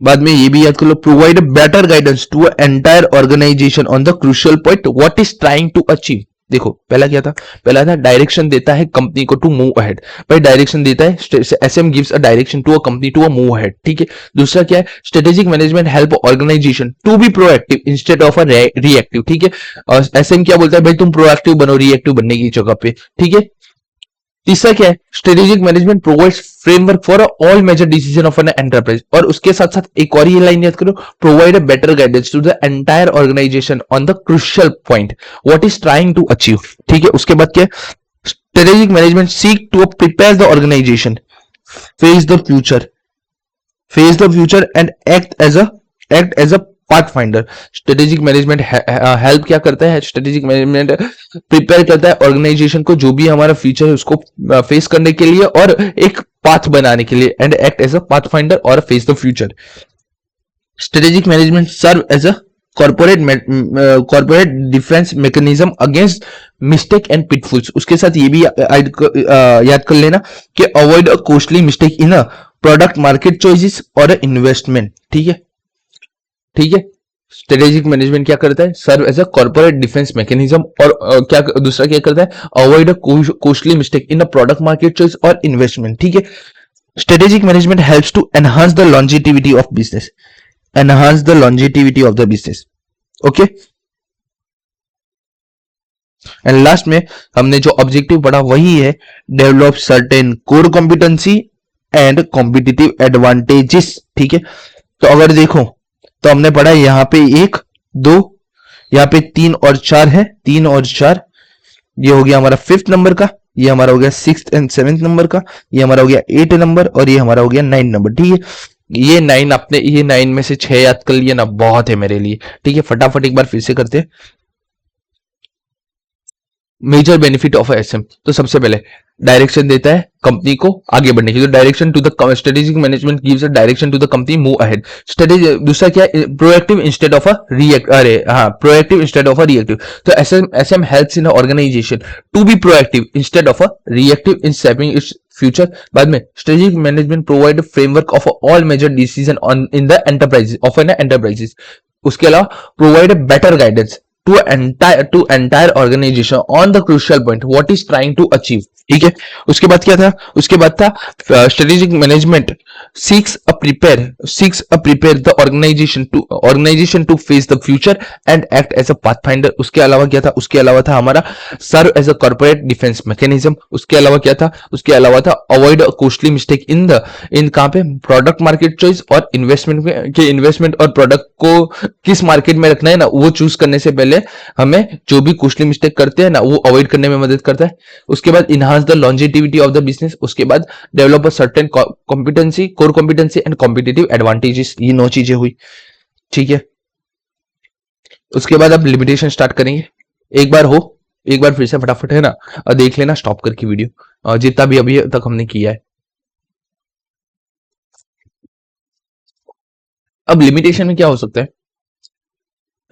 बाद में ये भी याद कर लो, provide better guidance to entire organization on the crucial point what is trying to achieve. देखो पहला क्या था, पहला था डायरेक्शन देता है कंपनी को टू मूव अहेड, भाई डायरेक्शन देता है, SM gives a direction to a company to a move ahead, ठीक है। दूसरा क्या है, strategic management help organization to be proactive instead of a reactive, ठीक है। और एसएम क्या बोलता है, भाई तुम प्रोएक्टिव बनो रिएक्टिव बनने की जगह पे, ठीक है। तीसरा क्या है, strategic management provides framework for all major decision of an enterprise, और उसके साथ साथ एक और ये लाइन याद करो, provide a better guidance to the entire organization on the crucial point what is trying to achieve, ठीक है। उसके बाद क्या है, strategic management seek to prepare the organization face the future, and act as a path finder. Strategic management help क्या करता है, strategic management prepare करता है ऑर्गेनाइजेशन को जो भी हमारा फ्यूचर है उसको फेस करने के लिए और एक पाथ बनाने के लिए, and act as a path finder और face the future. Strategic management serve as a corporate defence mechanism against mistake and pitfalls. उसके साथ ये भी याद कर लेना कि avoid a costly mistake in a product market choices और इन्वेस्टमेंट, ठीक है, ठीक है। स्ट्रेटेजिक मैनेजमेंट क्या करता है, serve as a corporate defence mechanism, और क्या दूसरा क्या करता है, avoid a costly mistake in a product market choice और इन्वेस्टमेंट, ठीक है। Strategic management helps to enhance the longevity of business, of the business, okay. And last में हमने जो ऑब्जेक्टिव पढ़ा वही है, develop certain core competency and competitive advantages, ठीक है। तो अगर देखो तो हमने पढ़ा यहां पे 1 2, यहां पे 3 और 4 है, 3 और 4, ये हो गया हमारा 5th नंबर का, ये हमारा हो गया 6th एंड 7th नंबर का, ये हमारा हो गया 8 नंबर, और ये हमारा हो गया 9 नंबर, ठीक है। ये 9 आपने, ये 9 में से 6 याद कर लिए ना, बहुत है मेरे लिए, ठीक है। फटाफट एक बार फिर से करते हैं। मेजर बेनिफिट ऑफ एसएम, तो सबसे पहले डायरेक्शन देता है कंपनी को आगे बढ़ने की, तो direction to the strategic management gives a direction to the company move ahead. Strategy दूसरा क्या है, proactive instead of a react, अरे हाँ, proactive instead of a reactive, तो SM helps in organization to be proactive instead of a reactive in shaping its future. बाद में strategic management provide framework of all major decision on in the enterprises of an enterprises. उसके अलावा provide better guidance to entire organization on the crucial point what is trying to achieve, ठीक है। उसके बाद क्या था, उसके बाद था strategic management seeks a prepare the organization to face the future and act as a pathfinder. उसके अलावा क्या था, उसके अलावा था हमारा serve as a corporate defence mechanism. उसके अलावा क्या था, उसके अलावा था अवॉइड कॉस्टली मिस्टेक इन कहां पे, प्रोडक्ट मार्केट चॉइस और इन्वेस्टमेंट में, कि इन्वेस्टमेंट और प्रोडक्ट को किस मार्केट में रखना है ना, वो चूज करने से पहले हमें जो भी कॉस्टली मिस्टेक करते हैं ना वो अवॉइड करने में मदद करता है। उसके बाद enhance the longevity of the business. उसके बाद develop a certain competency, core competency and competitive advantages, ये 9 चीजें हुई, ठीक है। उसके बाद अब लिमिटेशन स्टार्ट करेंगे। एक बार फिर से फटाफट है ना देख लेना स्टॉप करके वीडियो, जितना भी अभी तक हमने किया है। अब लिमिटेशन में क्या हो सकता है,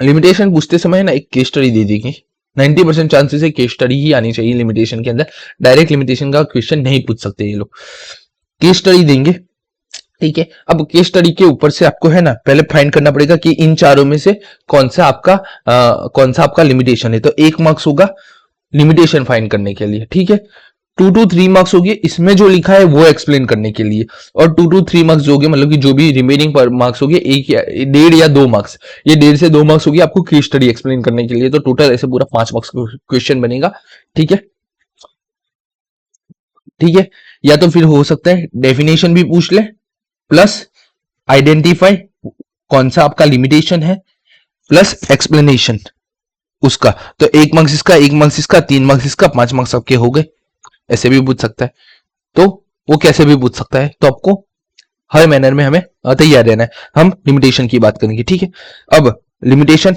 लिमिटेशन पूछते समय ना एक केस स्टडी दे देगी, 90% चांसेस है केस स्टडी ही आनी चाहिए लिमिटेशन के अंदर, डायरेक्ट लिमिटेशन का क्वेश्चन नहीं पूछ सकते ये लोग, केस स्टडी देंगे, ठीक है। अब केस स्टडी के ऊपर से आपको है ना पहले फाइंड करना पड़ेगा कि इन चारों में से कौन सा आपका लिमिटेशन है, तो 1 मार्क्स होगा लिमिटेशन फाइंड करने के लिए, ठीक है। 2 to 3 मार्क्स होगी इसमें जो लिखा है वो एक्सप्लेन करने के लिए, और 2 to 3 मार्क्स जो होंगे, मतलब कि जो भी रिमेनिंग पर मार्क्स होंगे 1 या 2 मार्क्स, ये 1.5 से 2 मार्क्स होगी आपको केस स्टडी एक्सप्लेन करने के लिए, तो टोटल ऐसे पूरा 5 मार्क्स क्वेश्चन बनेगा, ठीक है, ठीक है। या तो फिर हो सकता है डेफिनेशन भी पूछ ले, प्लस आइडेंटिफाई कौन सा आपका लिमिटेशन है, प्लस एक्सप्लेनेशन उसका, तो 1 मार्क्स इसका, 1 मार्क्स इसका, 3 मार्क्स इसका, 5 मार्क्स आपके हो गए। ऐसे भी पूछ सकता है, तो वो कैसे भी पूछ सकता है, तो आपको हर मैनर में हमें तैयार रहना है। हम लिमिटेशन की बात करेंगे, ठीक है। अब लिमिटेशन,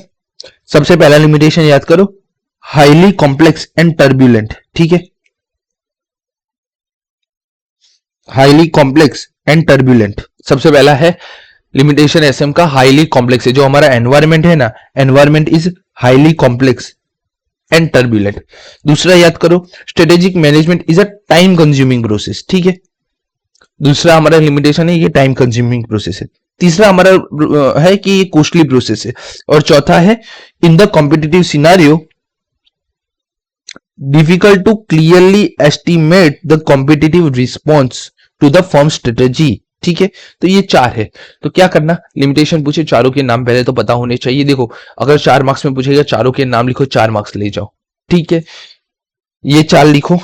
सबसे पहला लिमिटेशन याद करो, हाईली कॉम्प्लेक्स एंड टर्बुलेंट, ठीक है, हाईली कॉम्प्लेक्स एंड टर्बुलेंट। सबसे पहला है लिमिटेशन एसएम का, हाईली कॉम्प्लेक्स है, जो हमारा एनवायरमेंट है ना, environment is highly complex and turbulent. दूसरा याद करो, strategic management is a time consuming process, ठीक है, दूसरा हमारा लिमिटेशन है ये टाइम कंज्यूमिंग प्रोसेस है। तीसरा हमारा है कि ये कॉस्टली प्रोसेस है, और चौथा है in the competitive scenario difficult to clearly estimate the competitive response to the firm strategy. ठीक है, तो ये चार है। तो क्या करना, लिमिटेशन पूछे, चारों के नाम पहले तो पता होने चाहिए। देखो अगर 4 मार्क्स में पूछेगा, चारों के नाम लिखो, 4 मार्क्स ले जाओ। ठीक है, ये 4 लिखो,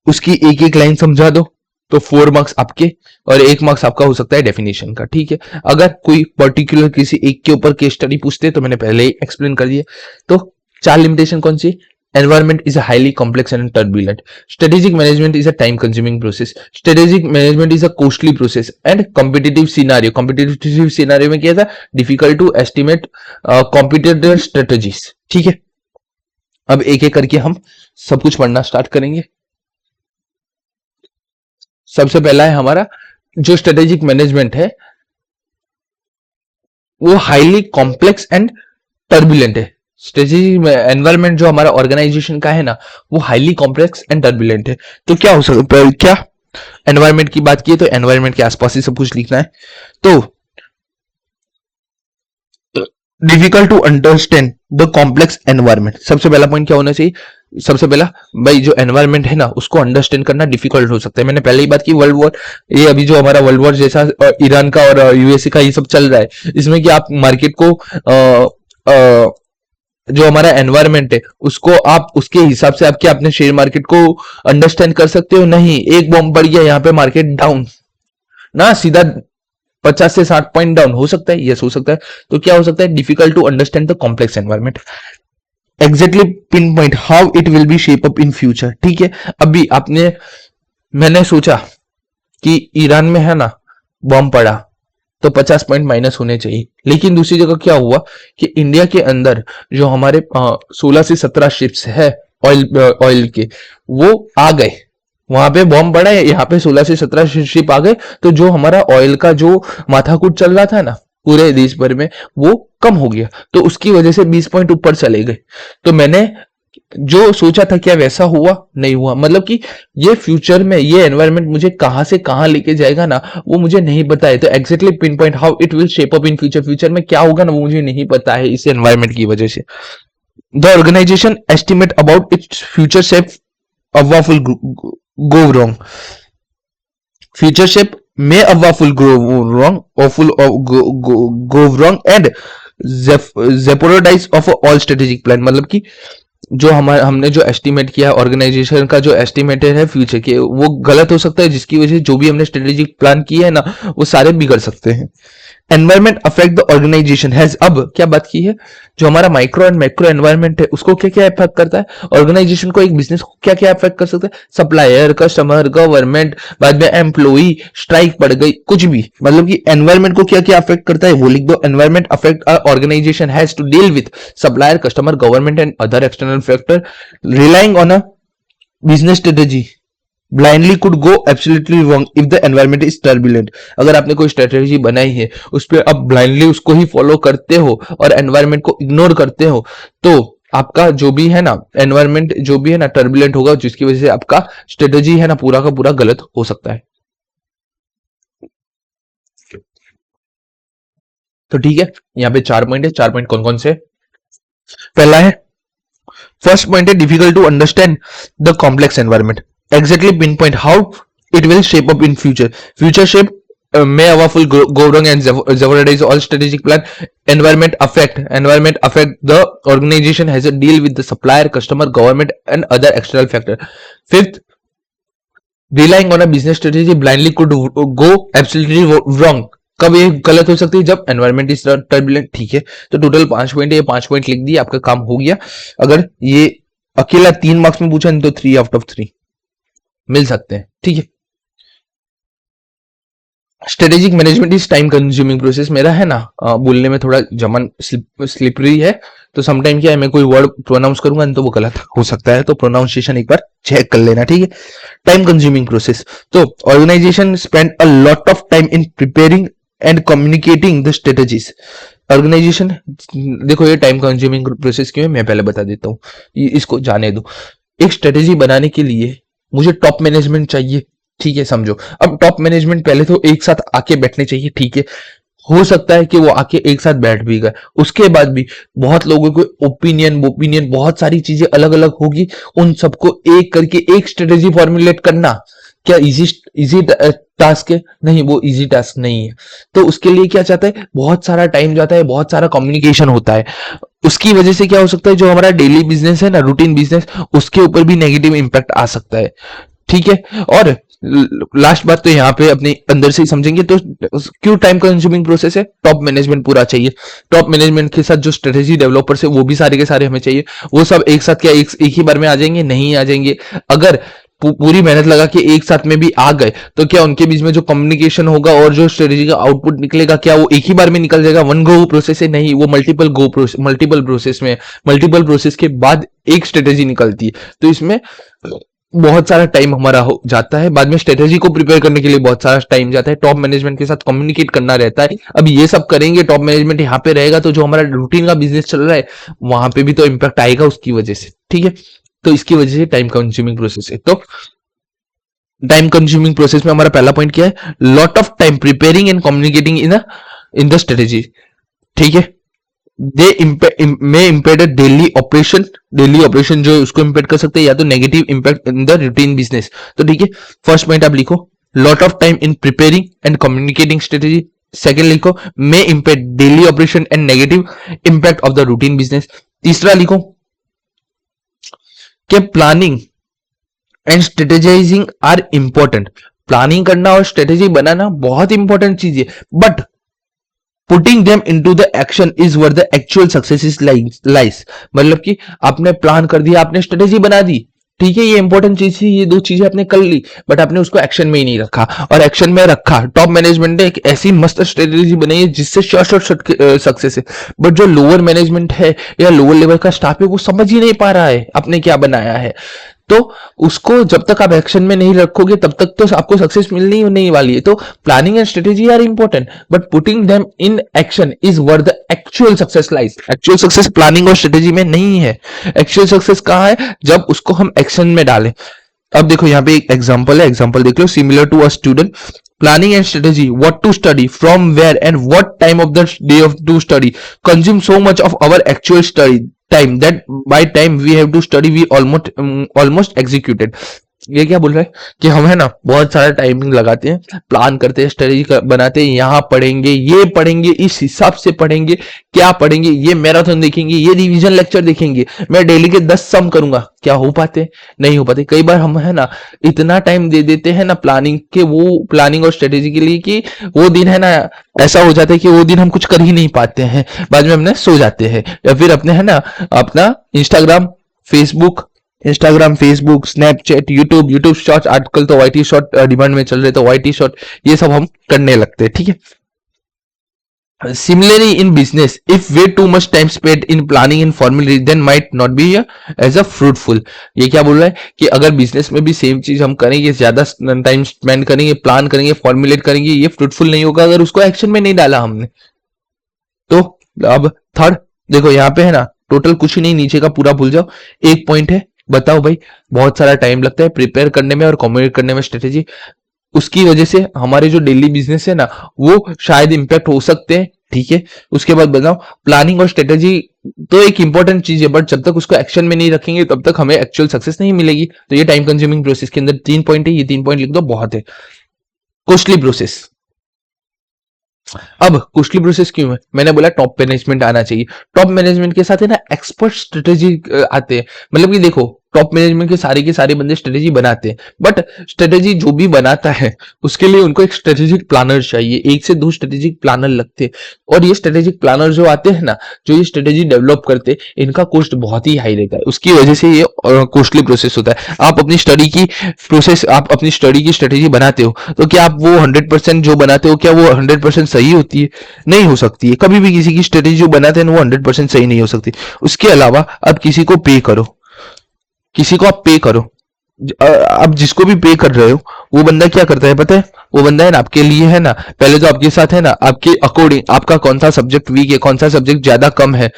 उसकी एक एक लाइन समझा दो, तो 4 मार्क्स आपके, और 1 मार्क्स आपका हो सकता है डेफिनेशन का। ठीक है, अगर कोई पर्टिकुलर किसी एक के ऊपर केस स्टडी पूछते तो मैंने पहले ही एक्सप्लेन कर दिया। तो 4 लिमिटेशन कौन सी, environment is a highly complex and turbulent, strategic management is a time consuming process, strategic management is a costly process, and competitive scenario में क्या था, difficult to estimate competitor strategies। ठीक है, अब एक एक करके हम सब कुछ पढ़ना स्टार्ट करेंगे। सबसे पहला है हमारा जो स्ट्रेटेजिक मैनेजमेंट है वो हाईली कॉम्प्लेक्स एंड टर्बुलेंट है। स्ट्रेटेजिक एनवायरनमेंट जो हमारा ऑर्गेनाइजेशन का है ना, वो हाईली कॉम्प्लेक्स एंड टर्बुलेंट है। तो क्या हो सकता है, क्या एनवायरनमेंट की बात की है तो एनवायरनमेंट के आसपास ही सब कुछ लिखना है। तो difficult to understand the complex environment, सबसे पहला पॉइंट क्या होना चाहिए, सबसे पहला भाई जो एनवायरनमेंट है ना उसको अंडरस्टैंड करना डिफिकल्ट हो सकता है। मैंने पहले ही बात की वर्ल्ड वॉर, ये अभी जो हमारा वर्ल्ड वॉर जैसा ईरान का और यूएसए का ये सब चल रहा है, इसमें कि आप मार्केट को जो हमारा एनवायरनमेंट है उसको आप उसके हिसाब से आप क्या अपने शेयर मार्केट को अंडरस्टैंड कर सकते हो? नहीं। एक बॉम्ब पड़ गया यहाँ पे, मार्केट डाउन ना, सीधा 50 से 60 पॉइंट डाउन हो सकता है, यस हो सकता है। तो क्या हो सकता है, difficult to understand the complex environment, exactly pinpoint how it will be shape up in future. ठीक है, अभी मैंने सोचा कि ईरान में है ना बॉम्ब पड़ा तो 50 पॉइंट माइनस होने चाहिए, लेकिन दूसरी जगह क्या हुआ कि इंडिया के अंदर जो हमारे 16 से 17 शिप्स है ऑयल के, वो आ गए, वहां पे बॉम्ब पड़ा है, यहाँ पे 16 से 17 शिप आ गए, तो जो हमारा ऑयल का जो माथाकूट चल रहा था ना पूरे देश भर में, वो कम हो गया, तो उसकी वजह से 20 पॉइंट ऊपर चले गए। तो मैंने जो सोचा था क्या वैसा हुआ? नहीं हुआ। मतलब कि ये फ्यूचर में ये एनवायरनमेंट मुझे कहां से कहां लेके जाएगा ना, वो मुझे नहीं पता है। तो exactly pinpoint how it will shape up in future, future में क्या होगा ना वो मुझे नहीं पता है इस एनवायरनमेंट की वजह से। The organization estimate about its future shape awful go wrong, future shape may awful go wrong, awful go wrong and jeopardize of all strategic plan। मतलब कि जो हमने जो एस्टिमेट किया ऑर्गेनाइजेशन का जो एस्टिमेटेड है फ्यूचर के, वो गलत हो सकता है, जिसकी वजह से जो भी हमने स्ट्रेटेजिक प्लान किया है ना वो सारे बिगड़ सकते हैं। Environment affect the organization has, अब क्या बात की है, जो हमारा माइक्रो एंड मैक्रो एनवायरनमेंट है उसको क्या क्या इफेक्ट करता है, ऑर्गेनाइजेशन को, एक बिजनेस को क्या क्या इफेक्ट कर सकता है, सप्लायर, कस्टमर, गवर्नमेंट, बाद में एम्प्लॉई, स्ट्राइक पड़ गई, कुछ भी, मतलब कि एनवायरनमेंट को क्या क्या अफेक्ट करता है वो लिख दो। Environment affect organization has to deal with supplier, customer, government and other external factor relying on a business strategy blindly could go absolutely wrong if the environment is turbulent. अगर आपने कोई स्ट्रेटेजी बनाई है उस पर आप ब्लाइंडली उसको ही follow करते हो और एनवायरनमेंट को इग्नोर करते हो, तो आपका जो भी है ना एनवायरनमेंट जो भी है ना टर्बुलेंट होगा, जिसकी वजह से आपका स्ट्रेटेजी है ना पूरा का पूरा गलत हो सकता है। तो ठीक है, यहाँ पे 4 पॉइंट है। 4 पॉइंट कौन कौन से? पहला है, फर्स्ट पॉइंट है difficult to understand the complex environment, exactly pinpoint how it will shape up in future, future shape may awful go wrong and jeopardize all strategic plan. Environment affect the organization has a deal with the supplier, customer, government and other external factor. Fifth, relying on a business strategy blindly could go absolutely wrong। कब ये गलत हो सकती है? जब environment is turbulent. ठीक है, तो टोटल 5 पॉइंट है, ये 5 पॉइंट लिख दिए, आपका काम हो गया। अगर ये अकेला 3 मार्क्स में पूछा नहीं तो 3 आउट ऑफ 3 मिल सकते हैं। ठीक है, strategic management is time consuming process. मेरा है ना बोलने में थोड़ा जमन स्लिपरी है, तो समटाइम क्या है मैं कोई वर्ड प्रोनाउंस करूंगा तो वो गलत हो सकता है, तो प्रोनाउंसिएशन एक बार चेक कर लेना। ठीक है, टाइम कंज्यूमिंग प्रोसेस, तो organization spend a lot of time in preparing and communicating the strategies. Organization, देखो ये टाइम कंज्यूमिंग प्रोसेस क्यों है मैं पहले बता देता हूँ, इसको जाने दो। एक स्ट्रेटेजी बनाने के लिए मुझे टॉप मैनेजमेंट चाहिए, ठीक है, समझो। अब टॉप मैनेजमेंट पहले तो एक साथ आके बैठने चाहिए, ठीक है। हो सकता है कि वो आके एक साथ बैठ भी गए, उसके बाद भी बहुत लोगों को ओपिनियन बहुत सारी चीजें अलग अलग होगी, उन सबको एक करके एक स्ट्रेटेजी फॉर्मुलेट करना क्या इजी इजी टास्क है? नहीं, वो इजी टास्क नहीं है। तो उसके लिए क्या चाहता है, बहुत सारा टाइम जाता है, बहुत सारा कम्युनिकेशन होता है। उसकी वजह से क्या हो सकता है, जो हमारा डेली बिजनेस है ना, रूटीन बिजनेस, उसके ऊपर भी नेगेटिव इंपैक्ट आ सकता है, ठीक है। और लास्ट बात तो यहाँ पे अपने अंदर से ही समझेंगे, तो क्यों टाइम कंज्यूमिंग प्रोसेस है? टॉप मैनेजमेंट पूरा चाहिए। टॉप मैनेजमेंट के साथ जो स्ट्रेटेजी डेवलपर्स है वो भी सारे के सारे हमें चाहिए। वो सब एक साथ क्या एक ही बार में आ जाएंगे? नहीं आ जाएंगे। अगर पूरी मेहनत लगा के एक साथ में भी आ गए तो क्या उनके बीच में जो कम्युनिकेशन होगा और जो स्ट्रेटेजी का आउटपुट निकलेगा, क्या वो एक ही बार में निकल जाएगा? वन गो प्रोसेस है? नहीं, वो मल्टीपल प्रोसेस में, मल्टीपल प्रोसेस के बाद एक स्ट्रेटेजी निकलती है। तो इसमें बहुत सारा टाइम हमारा हो जाता है, बाद में स्ट्रेटेजी को प्रिपेयर करने के लिए बहुत सारा टाइम जाता है, टॉप मैनेजमेंट के साथ कम्युनिकेट करना रहता है। अब ये सब करेंगे, टॉप मैनेजमेंट यहाँ पे रहेगा, तो जो हमारा रूटीन का बिजनेस चल रहा है वहां पे भी तो इम्पैक्ट आएगा उसकी वजह से, ठीक है। तो इसकी वजह से टाइम कंज्यूमिंग प्रोसेस है। तो टाइम कंज्यूमिंग प्रोसेस में हमारा पहला पॉइंट क्या है? Lot of time preparing and communicating in the strategy, ठीक है। They may impact daily operation जो उसको इम्पेक्ट कर सकते हैं, या तो negative impact in the routine business. तो ठीक है, फर्स्ट पॉइंट आप लिखो, lot of time in preparing and communicating strategy. Second लिखो, may impact daily operation and negative impact of the routine business. तीसरा लिखो कि planning and strategizing are important. Planning करना और स्ट्रेटेजी बनाना बहुत इंपॉर्टेंट चीज है, but putting them into the action is where the actual success is lies. मतलब कि आपने प्लान कर दिया, आपने स्ट्रेटेजी बना दी, ठीक है, ये इंपॉर्टेंट चीज थी, ये दो चीजें आपने कर ली, बट आपने उसको एक्शन में ही नहीं रखा। और एक्शन में रखा, टॉप मैनेजमेंट ने एक ऐसी मस्त स्ट्रेटेजी बनाई है जिससे शॉर्ट सक्सेस है, बट जो लोअर मैनेजमेंट है या लोअर लेवल का स्टाफ है वो समझ ही नहीं पा रहा है आपने क्या बनाया है। तो उसको जब तक आप एक्शन में नहीं रखोगे तब तक तो आपको सक्सेस मिलनी ही नहीं वाली है। तो planning and strategy are important, but putting them in action is where the actual success lies. Actual success planning और स्ट्रेटेजी में नहीं है। एक्चुअल सक्सेस कहाँ है? जब उसको हम एक्शन में डालें। अब देखो यहाँ पे एक एग्जांपल है, एग्जांपल देख लो। Similar to a student, planning and strategy, what to study, from where and what time of the day of to study consume so much of our actual study time that by time we have to study we almost executed। ये क्या बोल रहा है कि हम है ना बहुत सारा टाइमिंग लगाते हैं, प्लान करते हैं, स्ट्रेटेजी बनाते हैं, यहाँ पढ़ेंगे, ये पढ़ेंगे, इस हिसाब से पढ़ेंगे, क्या पढ़ेंगे, ये मैराथन देखेंगे, ये रिवीजन लेक्चर देखेंगे, मैं डेली के 10 सम करूंगा। क्या हो पाते? नहीं हो पाते। कई बार हम है ना इतना टाइम दे देते हैं ना प्लानिंग के, वो प्लानिंग और स्ट्रेटेजी के लिए, कि वो दिन है ना ऐसा हो जाता है कि वो दिन हम कुछ कर ही नहीं पाते हैं, बाद में हमने सो जाते हैं, या फिर अपने है ना अपना Instagram, Facebook, Snapchat, YouTube shorts, आजकल तो वाईटी शॉर्ट डिमांड में चल रहे, तो वाईटी शॉर्ट ये सब हम करने लगते हैं, ठीक है। Similarly, in business, if way too much time spent in planning and formulating, then might not be as a fruitful। ये क्या बोल रहा है कि अगर बिजनेस में भी सेम चीज हम करेंगे, ज्यादा टाइम स्पेंड करेंगे, प्लान करेंगे, फॉर्मुलेट करेंगे, ये फ्रूटफुल नहीं होगा अगर उसको एक्शन में नहीं डाला हमने। तो अब थर्ड देखो, यहाँ पे है ना टोटल कुछ ही नहीं, नीचे का पूरा भूल जाओ, एक पॉइंट है। बताओ भाई, बहुत सारा टाइम लगता है प्रिपेयर करने में और कम्युनिकेट करने में स्ट्रेटेजी, उसकी वजह से हमारे जो डेली बिजनेस है ना वो शायद इंपैक्ट हो सकते हैं, ठीक है। उसके बाद बताओ, प्लानिंग और स्ट्रेटेजी तो एक इंपॉर्टेंट चीज है, बट जब तक उसको एक्शन में नहीं रखेंगे तब तक हमें एक्चुअल सक्सेस नहीं मिलेगी। तो ये टाइम कंज्यूमिंग प्रोसेस के अंदर 3 पॉइंट है, ये 3 पॉइंट लिख दो, बहुत है। Costly process. अब कॉस्टली प्रोसेस क्यों है? मैंने बोला टॉप मैनेजमेंट आना चाहिए। टॉप मैनेजमेंट के साथ है ना एक्सपर्ट स्ट्रेटेजी आते हैं। मतलब कि देखो, टॉप मैनेजमेंट के सारे बंदे स्ट्रेटेजी बनाते हैं, बट स्ट्रेटेजी जो भी बनाता है उसके लिए उनको एक स्ट्रेटेजिक प्लानर चाहिए। 1 से 2 स्ट्रेटेजिक प्लानर लगते हैं, और ये स्ट्रेटेजिक प्लानर जो आते हैं ना, जो ये स्ट्रेटेजी डेवलप करते हैं, इनका कॉस्ट बहुत ही हाई रहता है। उसकी वजह से ये कॉस्टली प्रोसेस होता है। आप अपनी स्टडी की स्ट्रेटेजी बनाते हो, तो क्या आप वो 100% जो बनाते हो, क्या वो 100% सही होती है? नहीं हो सकती है। कभी भी किसी की स्ट्रेटेजी जो बनाते हैं वो 100% सही नहीं हो सकती। उसके अलावा आप किसी को पे करो, अब जिसको भी पे कर रहे हो वो बंदा क्या करता है पता है? वो बंदा है ना आपके लिए है ना, पहले तो आपके साथ है ना आपके अकॉर्डिंग आपका कौन सा सब्जेक्ट वीक है, कौन सा सब्जेक्ट ज्यादा कम है,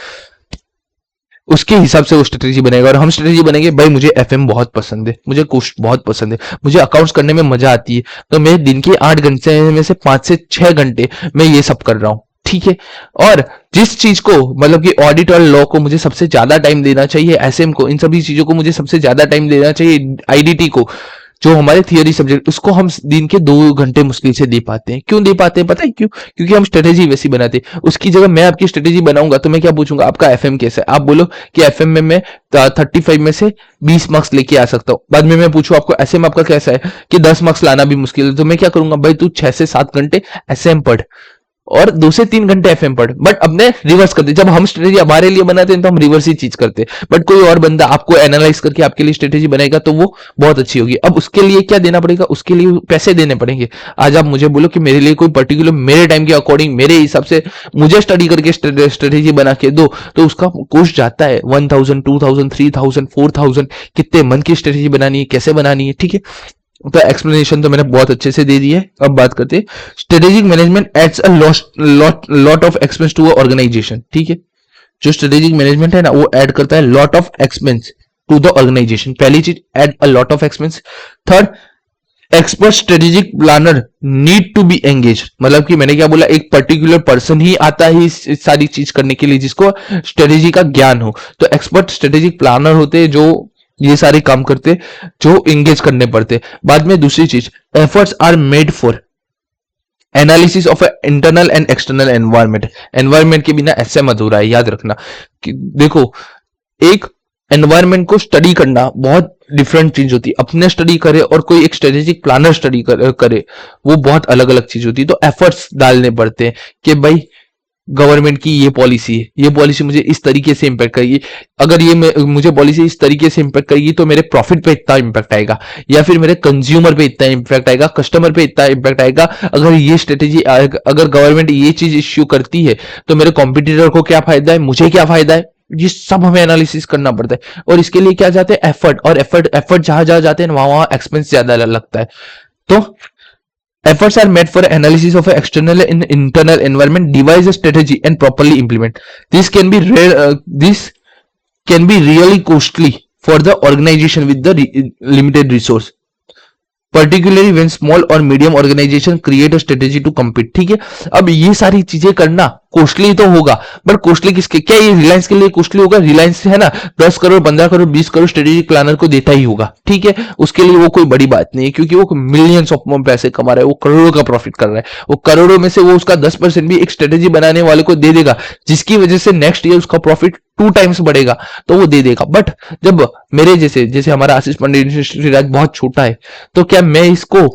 उसके हिसाब से वो स्ट्रेटेजी बनेगा। और हम स्ट्रेटेजी बनेंगे, भाई मुझे एफएम बहुत पसंद है, मुझे कुछ बहुत पसंद है, मुझे अकाउंट्स करने में मजा आती है, तो मैं दिन के 8 घंटे में से 5 से 6 घंटे मैं ये सब कर रहा हूँ, ठीक है। और जिस चीज को मतलब कि ऑडिट और लॉ को मुझे सबसे ज्यादा टाइम देना चाहिए, एसएम को, इन सभी चीजों को मुझे सबसे ज्यादा टाइम देना चाहिए, आईडीटी को, जो हमारे थियरी सब्जेक्ट, उसको हम दिन के 2 घंटे मुश्किल से दे पाते हैं। क्यों दे पाते हैं पता है क्यों? क्योंकि हम स्ट्रेटेजी वैसी बनाते हैं। उसकी जगह मैं आपकी स्ट्रेटेजी बनाऊंगा तो मैं क्या पूछूंगा, आपका एफएम कैसा है? आप बोलो कि एफएम में मैं 35 में से 20 मार्क्स लेके आ सकता हूँ। बाद में मैं पूछूं आपको एसएम आपका कैसा है, कि 10 मार्क्स लाना भी मुश्किल है, तो मैं क्या करूंगा, भाई तू 6 से 7 घंटे एसएम पढ़ और 2 से 3 घंटे एफएम पढ़। बट अपने रिवर्स करते, जब हम स्ट्रेटेजी हमारे लिए बनाते हैं तो हम रिवर्स ही चीज करते हैं। बट कोई और बंदा आपको एनालाइज करके आपके लिए स्ट्रेटेजी बनाएगा तो वो बहुत अच्छी होगी। अब उसके लिए क्या देना पड़ेगा, उसके लिए पैसे देने पड़ेंगे। आज आप मुझे बोलो कि मेरे लिए कोई पर्टिकुलर मेरे टाइम के अकॉर्डिंग मेरे हिसाब से मुझे स्टडी करके स्ट्रेटेजी बना के दो, तो उसका कोस्ट जाता है 1000, 2000, 3000, 4000, कितने मंथ की स्ट्रेटेजी बनानी है, कैसे बनानी है, ठीक है। तो एक्सप्लेनेशन तो मैंने बहुत अच्छे से दे दी है। अब बात करते हैं strategic management adds a lot of expense to organization, ठीक है। जो स्ट्रेटेजिक मैनेजमेंट है ना, वो ऐड करता है lot of expense to the organization. पहली चीज, add a lot of expense. Third, expert strategic planner need to be engage, मतलब कि मैंने क्या बोला, एक पर्टिकुलर पर्सन ही आता है इस सारी चीज करने के लिए जिसको स्ट्रेटेजी का ज्ञान हो। तो एक्सपर्ट स्ट्रेटेजिक प्लानर होते हैं जो ये सारे काम करते, जो एंगेज करने पड़ते। बाद में दूसरी चीज, efforts are made for analysis of internal and external environment. Environment के बिना ऐसे अधूरा है, याद रखना कि देखो, एक एनवायरमेंट को स्टडी करना बहुत डिफरेंट चीज होती है। अपने स्टडी करे और कोई एक स्ट्रेटेजिक प्लानर स्टडी करे, वो बहुत अलग अलग चीज होती है। तो एफर्ट्स डालने पड़ते हैं कि भाई गवर्नमेंट की ये पॉलिसी है, ये पॉलिसी मुझे इस तरीके से इंपैक्ट करेगी, अगर ये मुझे पॉलिसी इस तरीके से इंपैक्ट करेगी तो मेरे प्रॉफिट पे इतना इंपैक्ट आएगा, या फिर मेरे कंज्यूमर पे इतना इंपैक्ट आएगा, कस्टमर पे इतना इंपैक्ट आएगा। अगर ये स्ट्रेटेजी, अगर गवर्नमेंट ये चीज इश्यू करती है तो मेरे कॉम्पिटिटर को क्या फायदा है, मुझे क्या फायदा है, ये सब हमें एनालिसिस करना पड़ता है। और इसके लिए क्या जाते हैं, एफर्ट। और एफर्ट जहां जहां जाते हैं वहां वहां एक्सपेंस ज्यादा लगता है। तो efforts are made for analysis of external and internal environment, devise a strategy and properly implement. This can be this can be really costly for the organization with the limited resource, particularly when small और medium organization create a strategy to compete, ठीक है। अब ये सारी चीजें करना costly तो होगा, बट कॉस्टली किसके, क्या ये रिलायंस के लिए कॉस्टली होगा? रिलायंस है ना 10 करोड़ 15 करोड़ 20 करोड़ स्ट्रेटेजिक प्लानर को देता ही होगा, ठीक है। उसके लिए वो कोई बड़ी बात नहीं है, क्योंकि वो मिलियंस ऑफ पैसे कमा रहा है, वो करोड़ों का प्रॉफिट कर रहा है। वो करोड़ों में से वो उसका 10% भी एक स्ट्रेटेजी बनाने वाले को दे देगा, जिसकी वजह से नेक्स्ट ईयर उसका प्रॉफिट 2 टाइम्स बढ़ेगा, तो वो दे देगा। बट जब मेरे जैसे हमारा आशीष पांडे इंडस्ट्री राज बहुत छोटा है, तो क्या मैं इसको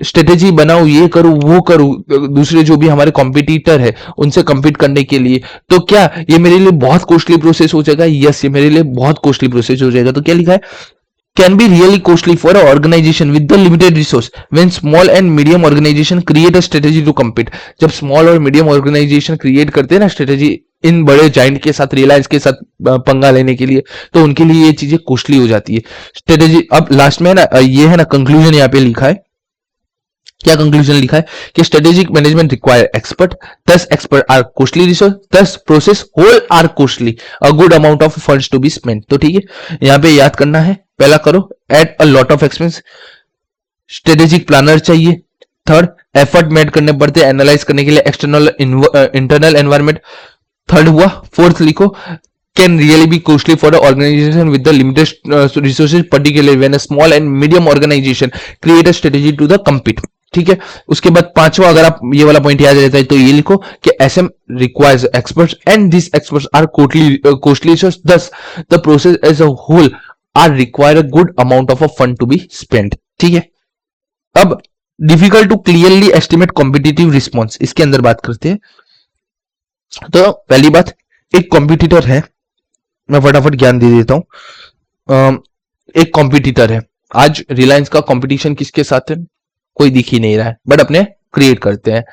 स्ट्रेटेजी बनाऊं, ये करूं वो करूं, दूसरे जो भी हमारे कॉम्पिटिटर है उनसे compete करने के लिए, तो क्या ये मेरे लिए बहुत कॉस्टली प्रोसेस हो जाएगा? यस, ये मेरे लिए बहुत कॉस्टली प्रोसेस हो जाएगा। तो क्या लिखा है, can be really costly for an organization with the limited resource when small and medium organization create a strategy to compete। जब small और medium organization create करते हैं ना स्ट्रेटेजी इन बड़े जाइंट के साथ, रिलायंस के साथ पंगा लेने के लिए, तो उनके लिए ये चीजें कॉस्टली हो जाती है स्ट्रेटेजी। अब लास्ट में ना ये है ना कंक्लूजन, यहाँ पे लिखा है, क्या कंक्लूजन लिखा है कि strategic management require expert, thus expert are costly resource, thus process whole are costly, a good amount of funds to be spent. तो ठीक है, यहाँ पे याद करना है, पहला करो add a lot of expense, strategic planner चाहिए। थर्ड, एफर्ट मेड करने पड़ते हैं एनालाइज करने के लिए एक्सटर्नल इंटरनल एनवायरमेंट। थर्ड हुआ। फोर्थ लिखो, can really be costly for the organization with the limited resources, particularly when a small and medium organization create a strategy to the compete। ठीक है, उसके बाद पांचवा, अगर आप ये वाला पॉइंट याद रहता है तो ये लिखो कि SM requires experts and these experts are costly so thus the process as a whole are require a good amount of a fund to be spent। ठीक है, अब difficult to clearly estimate competitive response, इसके अंदर बात करते हैं। तो पहली बात, एक कॉम्पिटिटर है, मैं फटाफट ज्ञान दे देता हूं। एक कॉम्पिटिटर है, आज रिलायंस का कंपटीशन किसके साथ है? कोई दिख ही नहीं रहा है, बट अपने क्रिएट करते हैं।